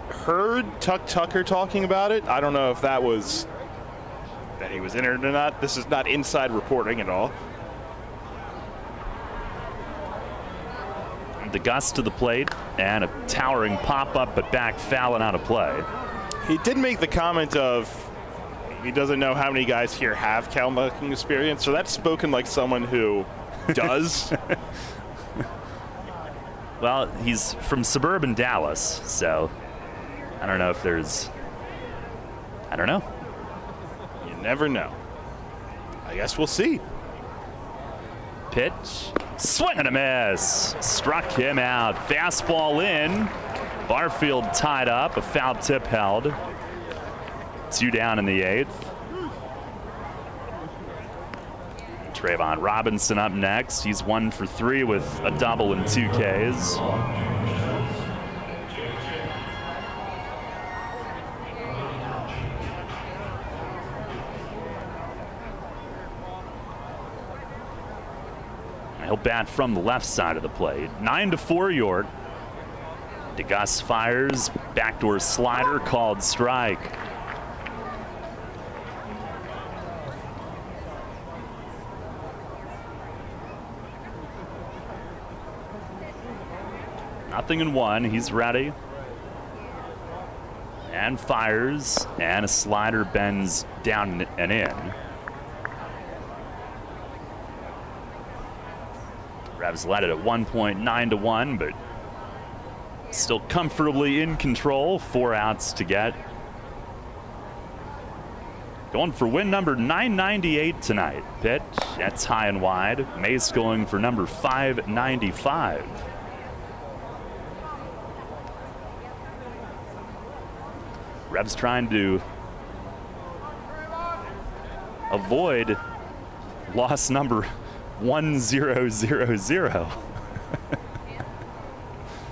[SPEAKER 4] heard Tuck Tucker talking about it. I don't know if that was that he was in it or not. This is not inside reporting at all.
[SPEAKER 1] The gust to the plate and a towering pop-up, but back foul and out of play.
[SPEAKER 4] He did make the comment of he doesn't know how many guys here have cow milking experience, so that's spoken like someone who does.
[SPEAKER 1] Well, he's from suburban Dallas, so I don't know if there's... I don't know.
[SPEAKER 4] You never know. I guess we'll see.
[SPEAKER 1] Pitch. Swing and a miss. Struck him out. Fastball in. Barfield tied up. A foul tip held. 2 down in the 8th. Trayvon Robinson up next. He's 1 for 3 with a double and 2 Ks. He'll bat from the left side of the plate. 9-4 York. DeGus fires. Backdoor slider called strike. Nothing in 1. He's ready. And fires. And a slider bends down and in. Revs led it at 1.9-1, but still comfortably in control. 4 outs to get. Going for win number 998 tonight. Pitch. That's high and wide. Mace going for number 595. Revs trying to avoid loss number 1000.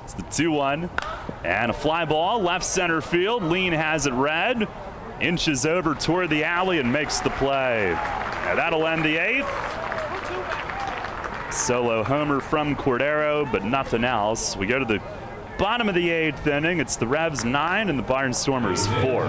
[SPEAKER 1] It's the 2-1 and a fly ball left center field. Lean has it red. Inches over toward the alley and makes the play. Now that'll end the 8th. Solo homer from Cordero, but nothing else. We go to the bottom of the 8th inning. It's the Revs 9 and the Barnstormers 4.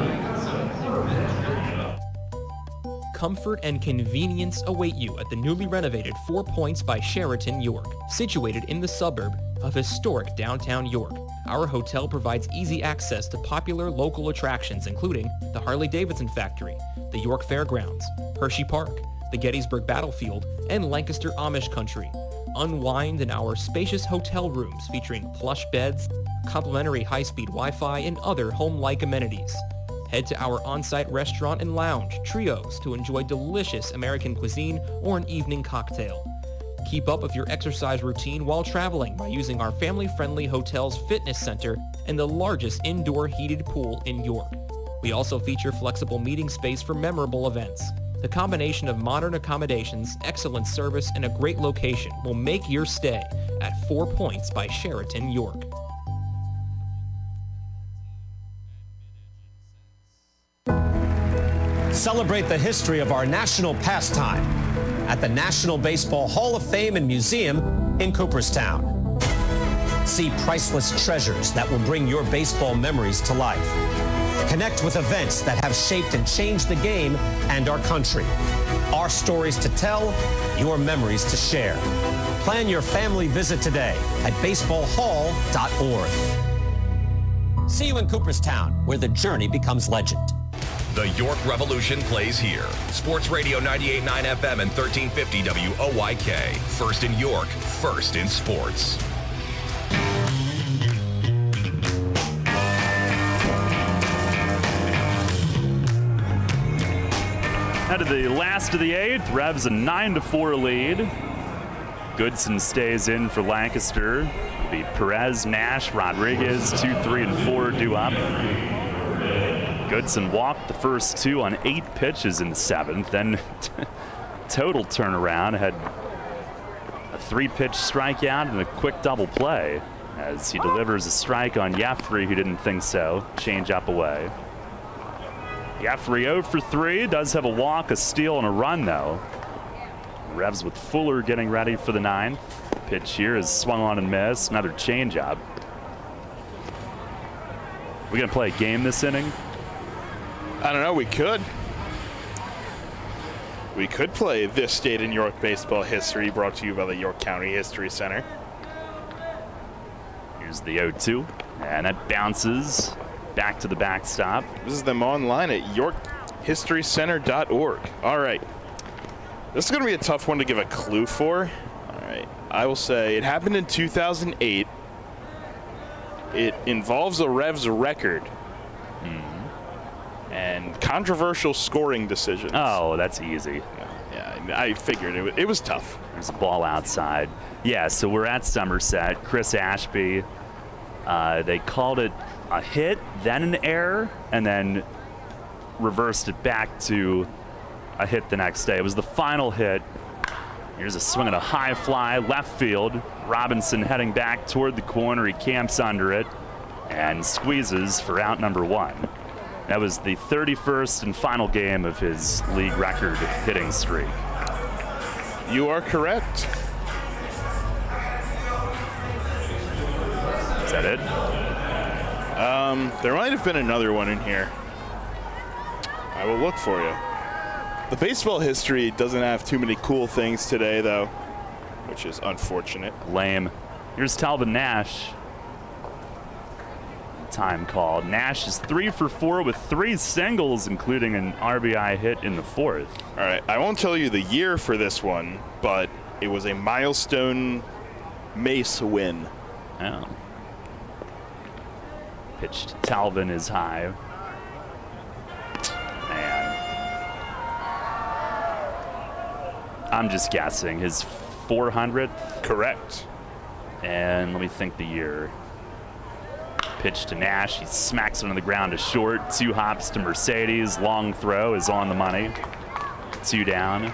[SPEAKER 15] Comfort and convenience await you at the newly renovated 4 Points by Sheraton York, situated in the suburb of historic downtown York. Our hotel provides easy access to popular local attractions, including the Harley-Davidson Factory, the York Fairgrounds, Hershey Park, the Gettysburg Battlefield, and Lancaster Amish Country. Unwind in our spacious hotel rooms featuring plush beds, complimentary high-speed Wi-Fi, and other home-like amenities. Head to our on-site restaurant and lounge, Trios, to enjoy delicious American cuisine or an evening cocktail. Keep up with your exercise routine while traveling by using our family-friendly hotel's fitness center and the largest indoor heated pool in York. We also feature flexible meeting space for memorable events. The combination of modern accommodations, excellent service, and a great location will make your stay at 4 Points by Sheraton York.
[SPEAKER 5] Celebrate the history of our national pastime at the National Baseball Hall of Fame and Museum in Cooperstown. See priceless treasures that will bring your baseball memories to life. Connect with events that have shaped and changed the game and our country. Our stories to tell, your memories to share. Plan your family visit today at baseballhall.org. See you in Cooperstown, where the journey becomes legend.
[SPEAKER 2] The York Revolution plays here. Sports Radio 98.9 FM and 1350 WOYK. First in York, first in sports.
[SPEAKER 1] Out of the last of the 8th, Revs a 9-4 lead. Goodson stays in for Lancaster. It'll be Perez, Nash, Rodriguez, 2, 3, and 4 due up. Goodson walked the first 2 on 8 pitches in the 7th, then total turnaround, had a 3-pitch strikeout and a quick double play as he delivers a strike on Jeffrey, who didn't think so. Change up away. Jeffrey 0 for 3, does have a walk, a steal, and a run though. Revs with Fuller getting ready for the 9th. Pitch here is swung on and missed. Another changeup. We gonna play a game this inning?
[SPEAKER 4] I don't know, we could. We could play This Date in York Baseball History, brought to you by the York County History Center.
[SPEAKER 1] Here's the 0-2, and that bounces back to the backstop.
[SPEAKER 4] This is them online at yorkhistorycenter.org. All right. This is going to be a tough one to give a clue for. All right. I will say it happened in 2008. It involves a Revs record. And controversial scoring decisions.
[SPEAKER 1] Oh, that's easy.
[SPEAKER 4] Yeah, I figured it was tough.
[SPEAKER 1] There's a ball outside. Yeah, so we're at Somerset. Chris Ashby, they called it a hit, then an error, and then reversed it back to a hit the next day. It was the final hit. Here's a swing and a high fly, left field. Robinson heading back toward the corner. He camps under it and squeezes for out number 1. That was the 31st and final game of his league record hitting streak.
[SPEAKER 4] You are correct.
[SPEAKER 1] Is that it?
[SPEAKER 4] There might have been another one in here. I will look for you. The baseball history doesn't have too many cool things today, though, which is unfortunate.
[SPEAKER 1] Lame. Here's Talvin Nash. Time called. Nash is 3 for 4 with 3 singles, including an RBI hit in the 4th.
[SPEAKER 4] All right, I won't tell you the year for this one, but it was a milestone Mace win.
[SPEAKER 1] Oh. Pitched Talvin is high. Man. I'm just guessing. His 400th?
[SPEAKER 4] Correct.
[SPEAKER 1] And let me think the year. Pitch to Nash. He smacks it on the ground to short. 2 hops to Mercedes. Long throw is on the money. 2 down.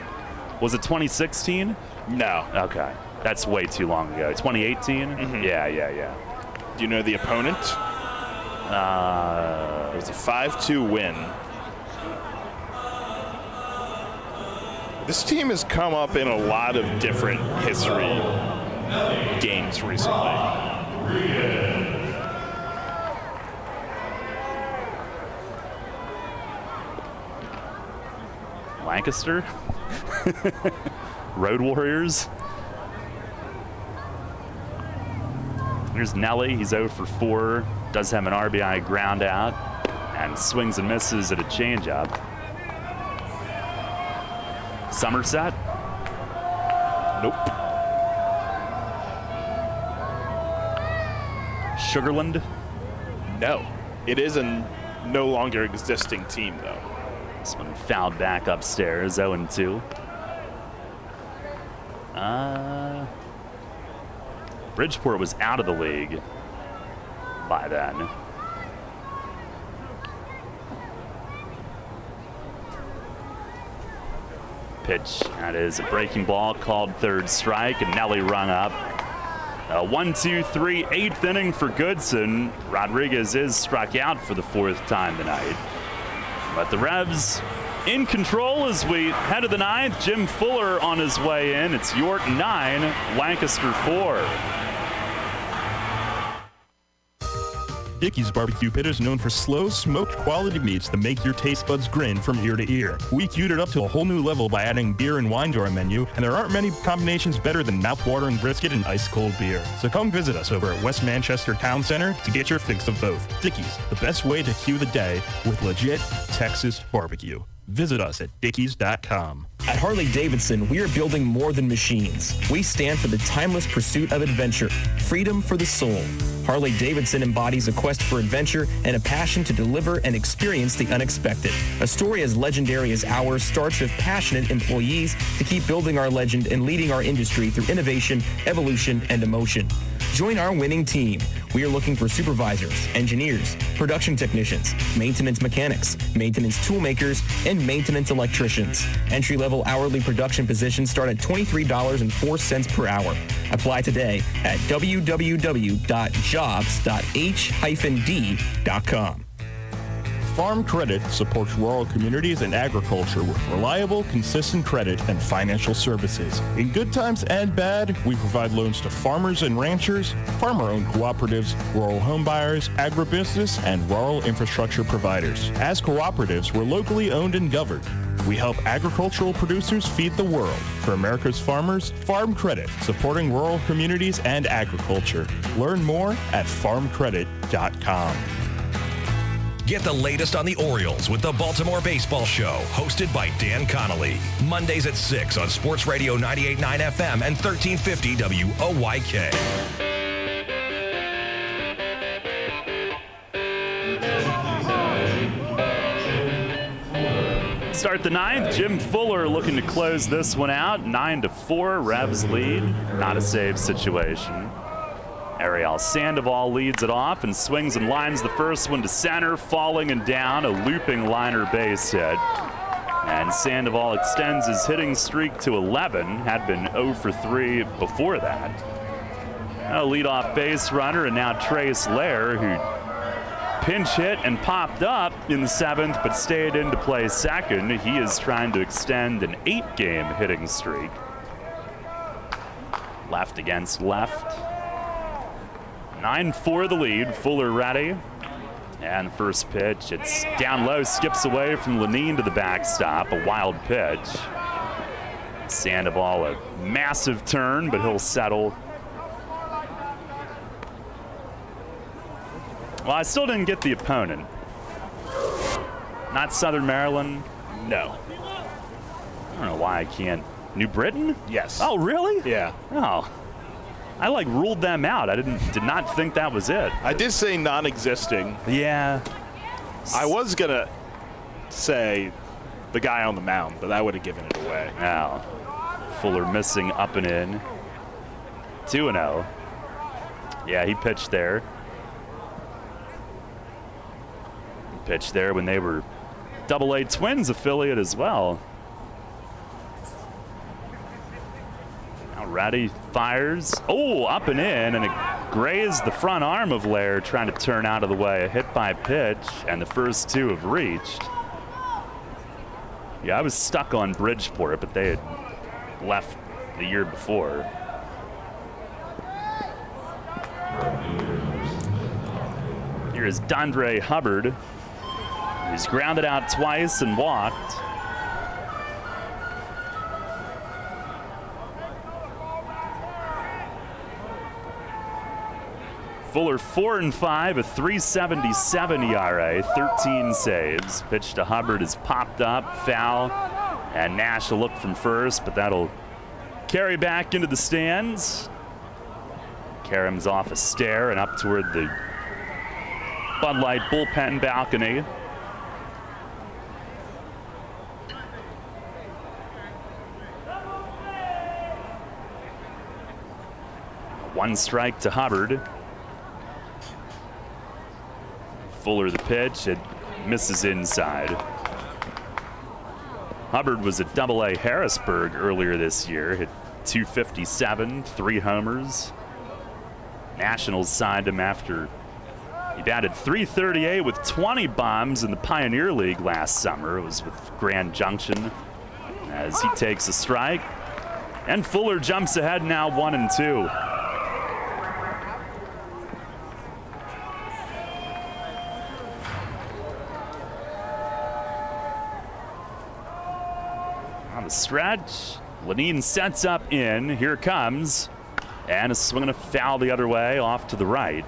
[SPEAKER 1] Was it 2016?
[SPEAKER 4] No.
[SPEAKER 1] Okay. That's way too long ago. 2018?
[SPEAKER 4] Mm-hmm.
[SPEAKER 1] Yeah.
[SPEAKER 4] Do you know the opponent? It was a 5-2 win. This team has come up in a lot of different history games recently.
[SPEAKER 1] Lancaster? Road Warriors? Here's Nelly. He's 0 for 4. Does have an RBI ground out and swings and misses at a changeup. Somerset? Nope. Sugarland?
[SPEAKER 4] No. It is a no longer existing team, though.
[SPEAKER 1] This one fouled back upstairs, 0-2. Bridgeport was out of the league by then. Pitch, that is a breaking ball, called third strike, and Nelly rung up. 1-2-3, 8th inning for Goodson. Rodriguez is struck out for the 4th time tonight. But the Revs in control as we head to the 9th. Jim Fuller on his way in. It's York 9, Lancaster 4.
[SPEAKER 22] Dickey's Barbecue Pit is known for slow, smoked quality meats that make your taste buds grin from ear to ear. We queued it up to a whole new level by adding beer and wine to our menu, and there aren't many combinations better than mouth-watering brisket and ice-cold beer. So come visit us over at West Manchester Town Center to get your fix of both. Dickey's, the best way to cue the day with legit Texas barbecue. Visit us at dickeys.com.
[SPEAKER 15] At Harley-Davidson, we are building more than machines. We stand for the timeless pursuit of adventure, freedom for the soul. Harley-Davidson embodies a quest for adventure and a passion to deliver and experience the unexpected. A story as legendary as ours starts with passionate employees to keep building our legend and leading our industry through innovation, evolution, and emotion. Join our winning team. We are looking for supervisors, engineers, production technicians, maintenance mechanics, maintenance toolmakers, and maintenance electricians. Entry-level hourly production positions start at $23.04 per hour. Apply today at www.jobs.h-d.com.
[SPEAKER 22] Farm Credit supports rural communities and agriculture with reliable, consistent credit and financial services. In good times and bad, we provide loans to farmers and ranchers, farmer-owned cooperatives, rural home buyers, agribusiness, and rural infrastructure providers. As cooperatives, we're locally owned and governed. We help agricultural producers feed the world. For America's farmers, Farm Credit, supporting rural communities and agriculture. Learn more at farmcredit.com.
[SPEAKER 2] Get the latest on the Orioles with the Baltimore Baseball Show, hosted by Dan Connolly. Mondays at 6 on Sports Radio 98.9 FM and 1350 WOYK.
[SPEAKER 1] Start the 9th. Jim Fuller looking to close this one out. 9-4, Revs lead. Not a save situation. Ariel Sandoval leads it off and swings and lines the first one to center, falling and down, a looping liner base hit. And Sandoval extends his hitting streak to 11, had been 0 for 3 before that. A leadoff base runner, and now Trace Lair, who pinch hit and popped up in the 7th, but stayed in to play second. He is trying to extend an 8-game hitting streak. Left against left. 9-4 the lead. Fuller ready. And the first pitch, it's down low, skips away from Lenine to the backstop. A wild pitch. Sandoval, a massive turn, but he'll settle. Well, I still didn't get the opponent. Not Southern Maryland?
[SPEAKER 4] No.
[SPEAKER 1] I don't know why I can't. New Britain?
[SPEAKER 4] Yes.
[SPEAKER 1] Oh, really?
[SPEAKER 4] Yeah.
[SPEAKER 1] Oh. I ruled them out. I did not think that was it.
[SPEAKER 4] I did say non-existing.
[SPEAKER 1] Yeah.
[SPEAKER 4] I was gonna say the guy on the mound, but that would have given it away.
[SPEAKER 1] Now, Fuller missing up and in. 2-0. Yeah, he pitched there. He pitched there when they were AA Twins affiliate as well. Ratty fires. Oh, up and in, and it grazed the front arm of Lair, trying to turn out of the way. A hit by pitch, and the first two have reached. Yeah, I was stuck on Bridgeport, but they had left the year before. Here is Dondre Hubbard. He's grounded out twice and walked. Fuller 4-5, a 3.77 ERA, 13 saves. Pitch to Hubbard is popped up, foul, and Nash will look from first, but that'll carry back into the stands. Karam's off a stair and up toward the Bud Light bullpen balcony. One strike to Hubbard. Fuller the pitch, it misses inside. Hubbard was at AA Harrisburg earlier this year, hit .257, 3 homers. Nationals signed him after he batted .338 with 20 bombs in the Pioneer League last summer. It was with Grand Junction as he takes a strike. And Fuller jumps ahead now 1-2. On the stretch, Lenine sets up in. Here it comes. And a swing and a foul the other way off to the right.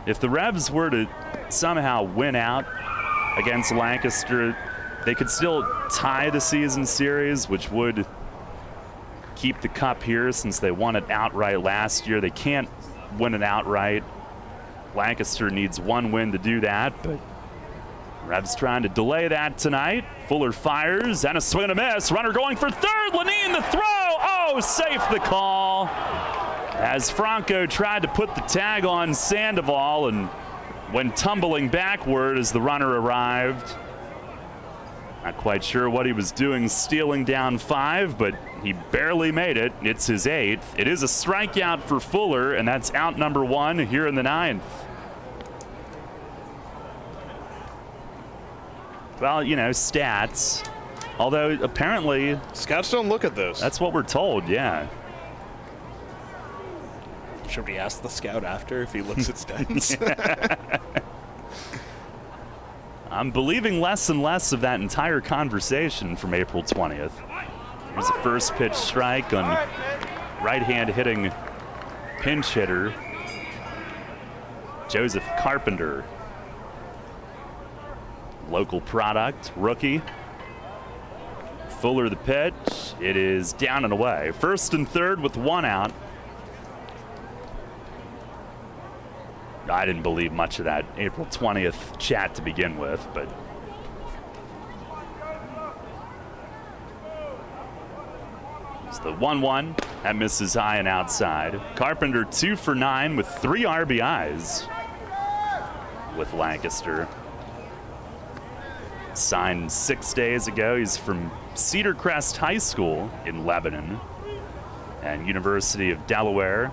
[SPEAKER 1] If the Revs were to somehow win out against Lancaster, they could still tie the season series, which would keep the cup here since they won it outright last year. They can't win it outright. Lancaster needs one win to do that, but Revs trying to delay that tonight. Fuller fires and a swing and a miss. Runner going for third. Lenine the throw. Oh, safe the call. As Franco tried to put the tag on Sandoval and went tumbling backward as the runner arrived. Not quite sure what he was doing stealing down 5, but he barely made it. It's his 8th. It is a strikeout for Fuller, and that's out number 1 here in the 9th. Well, you know, stats. Although apparently
[SPEAKER 4] scouts don't look at those.
[SPEAKER 1] That's what we're told, yeah.
[SPEAKER 4] Should we ask the scout after if he looks at stats?
[SPEAKER 1] I'm believing less and less of that entire conversation from April 20th. Here's a first pitch strike on right-hand hitting pinch hitter Joseph Carpenter. Local product, rookie. Fuller the pitch. It is down and away. First and third with 1 out. I didn't believe much of that April 20th chat to begin with, but it's the 1-1. That misses high and outside. Carpenter 2 for 9 with 3 RBIs with Lancaster. Signed 6 days ago. He's from Cedar Crest High School in Lebanon and University of Delaware.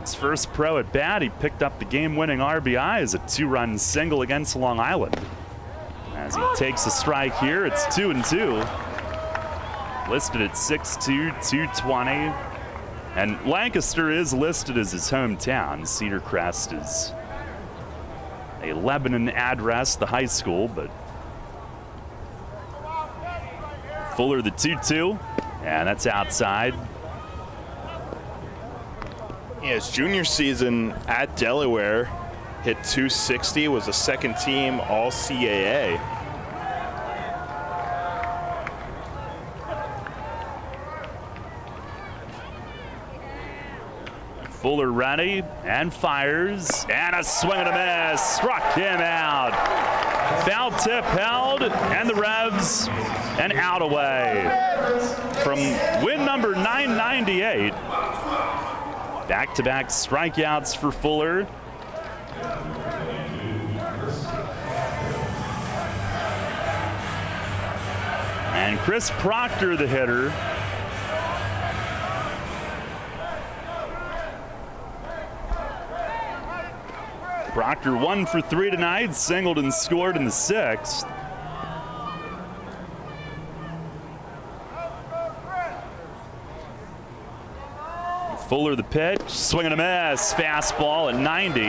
[SPEAKER 1] His first pro at bat, he picked up the game-winning RBI as a 2-run single against Long Island. As he takes a strike here, it's 2-2. Listed at 6'2", 220. And Lancaster is listed as his hometown. Cedar Crest is a Lebanon address, the high school, but Fuller the 2-2, and that's outside.
[SPEAKER 4] Yeah, his junior season at Delaware, hit .260, was a second team All-CAA.
[SPEAKER 1] Fuller ready and fires, and a swing and a miss. Struck him out. Foul tip held, and the Revs an out away from win number 998. Back-to-back strikeouts for Fuller. And Chris Proctor, the hitter. Proctor 1 for 3 tonight, singled and scored in the 6th. Fuller the pitch, swing and a miss, fastball at 90.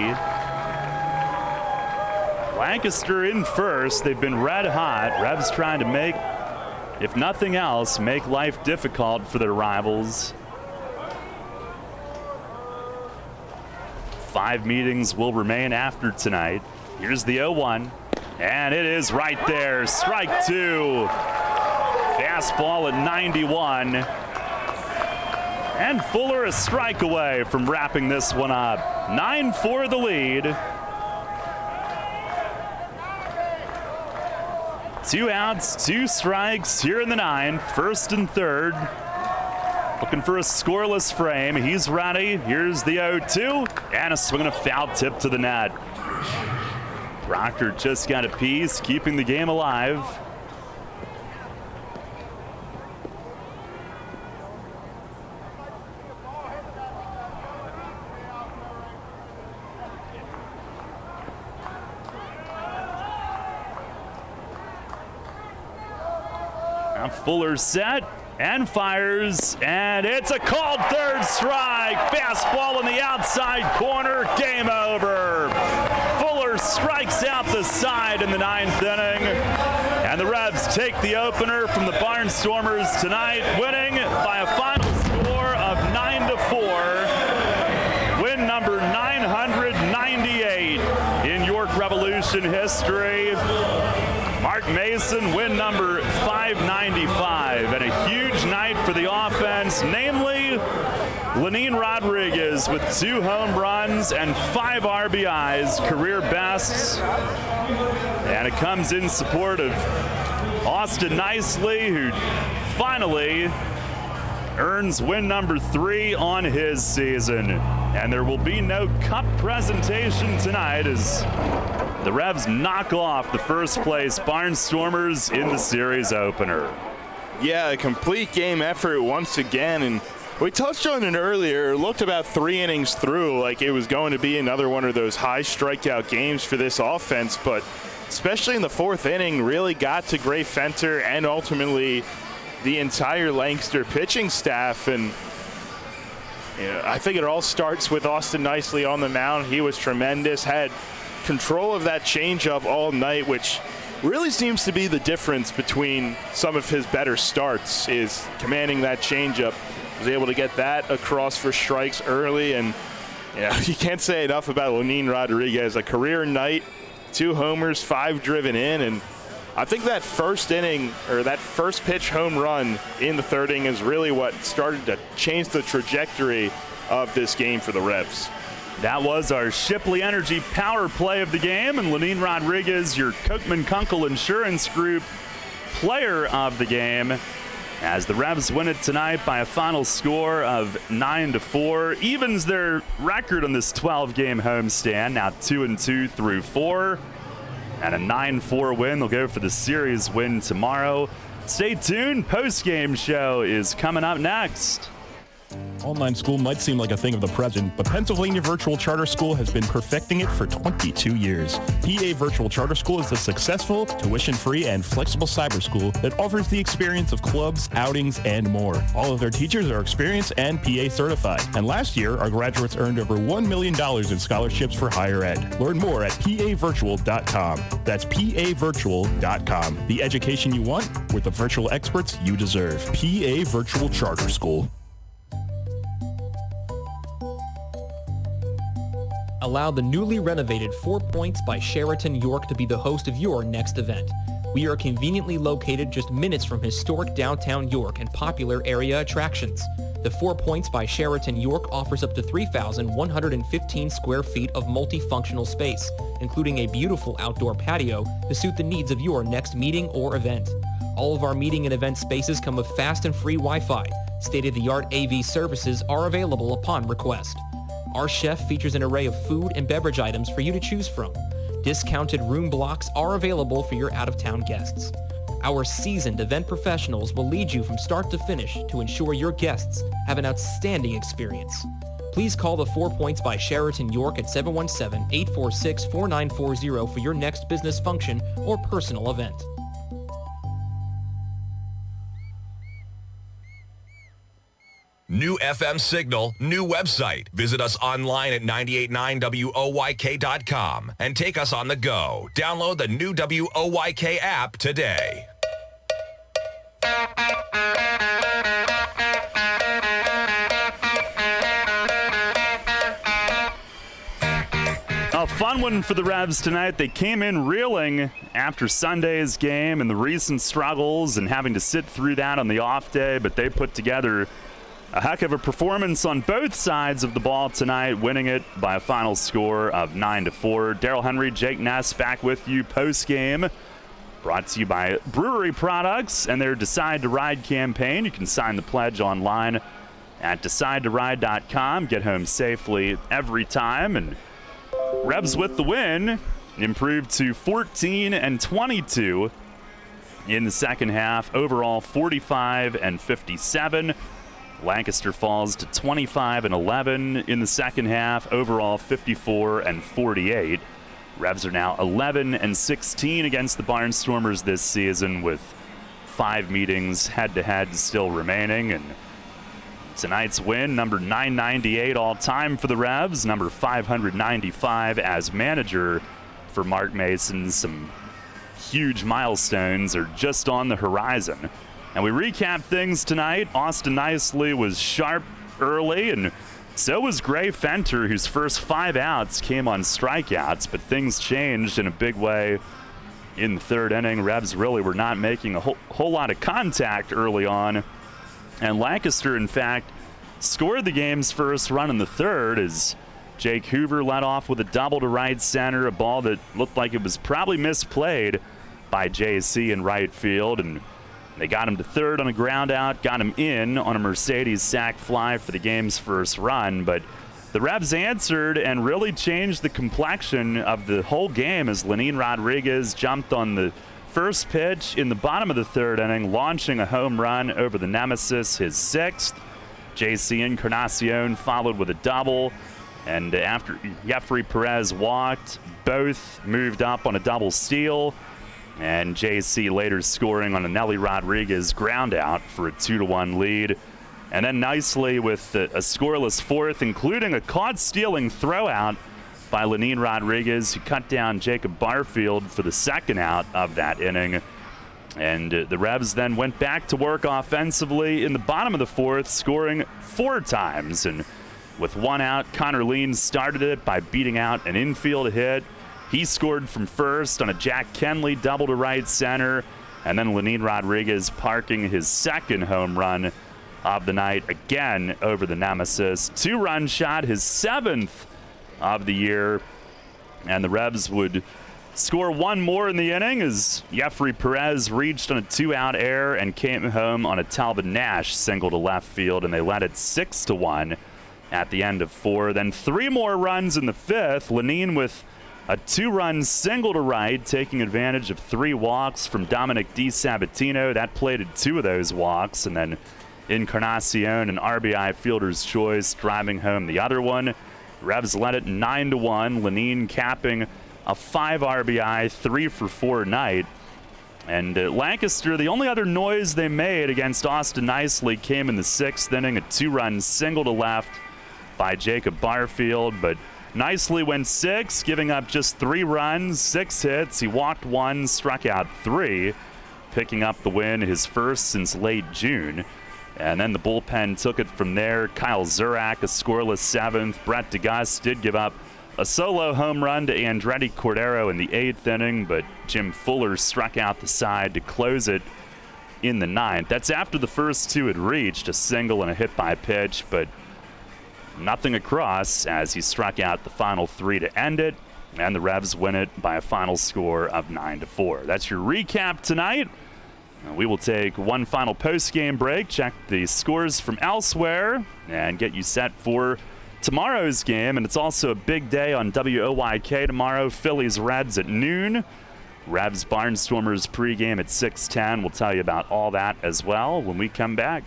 [SPEAKER 1] Lancaster in first. They've been red hot. Revs trying to make, if nothing else, make life difficult for their rivals. 5 meetings will remain after tonight. Here's the 0-1, and it is right there. Strike 2. Fastball at 91. And Fuller a strike away from wrapping this one up. 9-4 the lead. 2 outs, 2 strikes here in the 9th. First and third. Looking for a scoreless frame. He's ready. Here's the 0-2. And a swing and a foul tip to the net. Proctor just got a piece, keeping the game alive. Now Fuller set and fires, and it's a called third strike. Fastball in the outside corner. Game over. Fuller strikes out the side in the 9th inning, and the Revs take the opener from the Barnstormers tonight, winning by a final score of 9-4. Win number 998 in York Revolution history. Mark Mason, win number 595, and a huge night for the offense, namely Lenine Rodriguez with 2 home runs and 5 RBIs, career bests. And it comes in support of Austin Nicely, who finally earns win number 3 on his season. And there will be no cup presentation tonight as the Revs knock off the first place Barnstormers in the series opener.
[SPEAKER 4] Yeah, a complete game effort once again, and we touched on it earlier. It looked about 3 innings through like it was going to be another one of those high strikeout games for this offense, but especially in the 4th inning, really got to Gray Fenter and ultimately the entire Lancaster pitching staff. And I think it all starts with Austin Nicely on the mound. He was tremendous, had control of that changeup all night, which really seems to be the difference between some of his better starts, is commanding that changeup. Was able to get that across for strikes early, and you can't say enough about Lenine Rodriguez. A career night, 2 homers, 5 driven in, and I think that first inning, or that first pitch home run in the 3rd inning, is really what started to change the trajectory of this game for the Revs.
[SPEAKER 1] That was our Shipley Energy power play of the game, and Lenine Rodriguez, your Kochman Kunkel Insurance Group player of the game, as the Revs win it tonight by a final score of 9-4, evens their record on this 12-game homestand, now 2-2 through 4, and a 9-4 win. They'll go for the series win tomorrow. Stay tuned. Post-game show is coming up next.
[SPEAKER 22] Online school might seem like a thing of the present, but Pennsylvania Virtual Charter School has been perfecting it for 22 years. PA Virtual Charter School is a successful, tuition-free, and flexible cyber school that offers the experience of clubs, outings, and more. All of their teachers are experienced and PA certified. And last year, our graduates earned over $1 million in scholarships for higher ed. Learn more at pavirtual.com. That's pavirtual.com. The education you want with the virtual experts you deserve. PA Virtual Charter School.
[SPEAKER 15] Allow the newly renovated 4 Points by Sheraton York to be the host of your next event. We are conveniently located just minutes from historic downtown York and popular area attractions. The 4 Points by Sheraton York offers up to 3,115 square feet of multifunctional space, including a beautiful outdoor patio to suit the needs of your next meeting or event. All of our meeting and event spaces come with fast and free Wi-Fi. State-of-the-art AV services are available upon request. Our chef features an array of food and beverage items for you to choose from. Discounted room blocks are available for your out-of-town guests. Our seasoned event professionals will lead you from start to finish to ensure your guests have an outstanding experience. Please call the 4 Points by Sheraton York at 717-846-4940 for your next business function or personal event.
[SPEAKER 2] New FM signal, new website. Visit us online at 989WOYK.com and take us on the go. Download the new WOYK app today.
[SPEAKER 1] A fun one for the Revs tonight. They came in reeling after Sunday's game and the recent struggles and having to sit through that on the off day, but they put together a heck of a performance on both sides of the ball tonight, winning it by a final score of 9-4. Daryl Henry, Jake Ness back with you post-game. Brought to you by Brewery Products and their Decide to Ride campaign. You can sign the pledge online at decidetoride.com. Get home safely every time. And Revs with the win, improved to 14-22 in the second half. Overall, 45-57. Lancaster falls to 25-11 in the second half. Overall, 54-48. Revs are now 11-16 against the Barnstormers this season, with 5 meetings head-to-head still remaining. And tonight's win, number 998 all-time for the Revs, number 595 as manager for Mark Mason. Some huge milestones are just on the horizon. And we recap things tonight. Austin Nicely was sharp early, and so was Gray Fenter, whose first 5 outs came on strikeouts, but things changed in a big way in the third inning. Revs really were not making a whole lot of contact early on, and Lancaster, in fact, scored the game's first run in the third as Jake Hoover led off with a double to right center, a ball that looked like it was probably misplayed by JC in right field, and they got him to third on a ground out, got him in on a Mercedes sac fly for the game's first run. But the Revs answered and really changed the complexion of the whole game as Lenin Rodriguez jumped on the first pitch in the bottom of the third inning, launching a home run over the nemesis, his 6th. JC Encarnacion followed with a double. And after Jeffrey Perez walked, both moved up on a double steal. And JC later scoring on a Nelly Rodriguez ground out for a 2-1 lead. And then nicely with a scoreless fourth, including a caught-stealing throwout by Lenin Rodriguez, who cut down Jacob Barfield for the second out of that inning. And the Revs then went back to work offensively in the bottom of the fourth, scoring 4 times. And with 1 out, Connor Lean started it by beating out an infield hit. He scored from first on a Jack Kenley double to right center, and then Lenin Rodriguez parking his second home run of the night, again over the nemesis. 2-run shot, his 7th of the year, and the Revs would score 1 more in the inning as Jeffrey Perez reached on a 2-out error and came home on a Talbot Nash single to left field, and they led it 6-1 at the end of 4. Then 3 more runs in the 5th. Lenin with a 2-run single to right, taking advantage of 3 walks from Dominic DiSabatino. That plated 2 of those walks, and then Encarnacion, an RBI fielder's choice, driving home the other one. Revs led it 9-1. Lenin capping a 5 RBI, 3-for-4 night. And Lancaster, the only other noise they made against Austin Nicely came in the 6th inning, a 2-run single to left by Jacob Barfield, but Nicely went 6, giving up just 3 runs, 6 hits. He walked 1, struck out 3, picking up the win, his first since late June. And then the bullpen took it from there. Kyle Zurak, a scoreless 7th. Brett DeGuss did give up a solo home run to Andretti Cordero in the 8th inning, but Jim Fuller struck out the side to close it in the 9th. That's after the first 2 had reached, a single and a hit by pitch, but nothing across as he struck out the final 3 to end it, and the Revs win it by a final score of 9-4. That's your recap tonight. We will take one final post-game break, check the scores from elsewhere, and get you set for tomorrow's game. And it's also a big day on WOYK tomorrow. Phillies Reds at noon. Revs Barnstormers pregame at 6:10. We'll tell you about all that as well when we come back.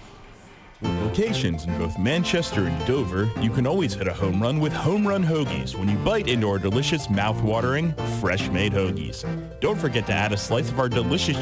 [SPEAKER 22] With locations in both Manchester and Dover, you can always hit a home run with Home Run Hoagies when you bite into our delicious, mouth-watering, fresh-made hoagies. Don't forget to add a slice of our delicious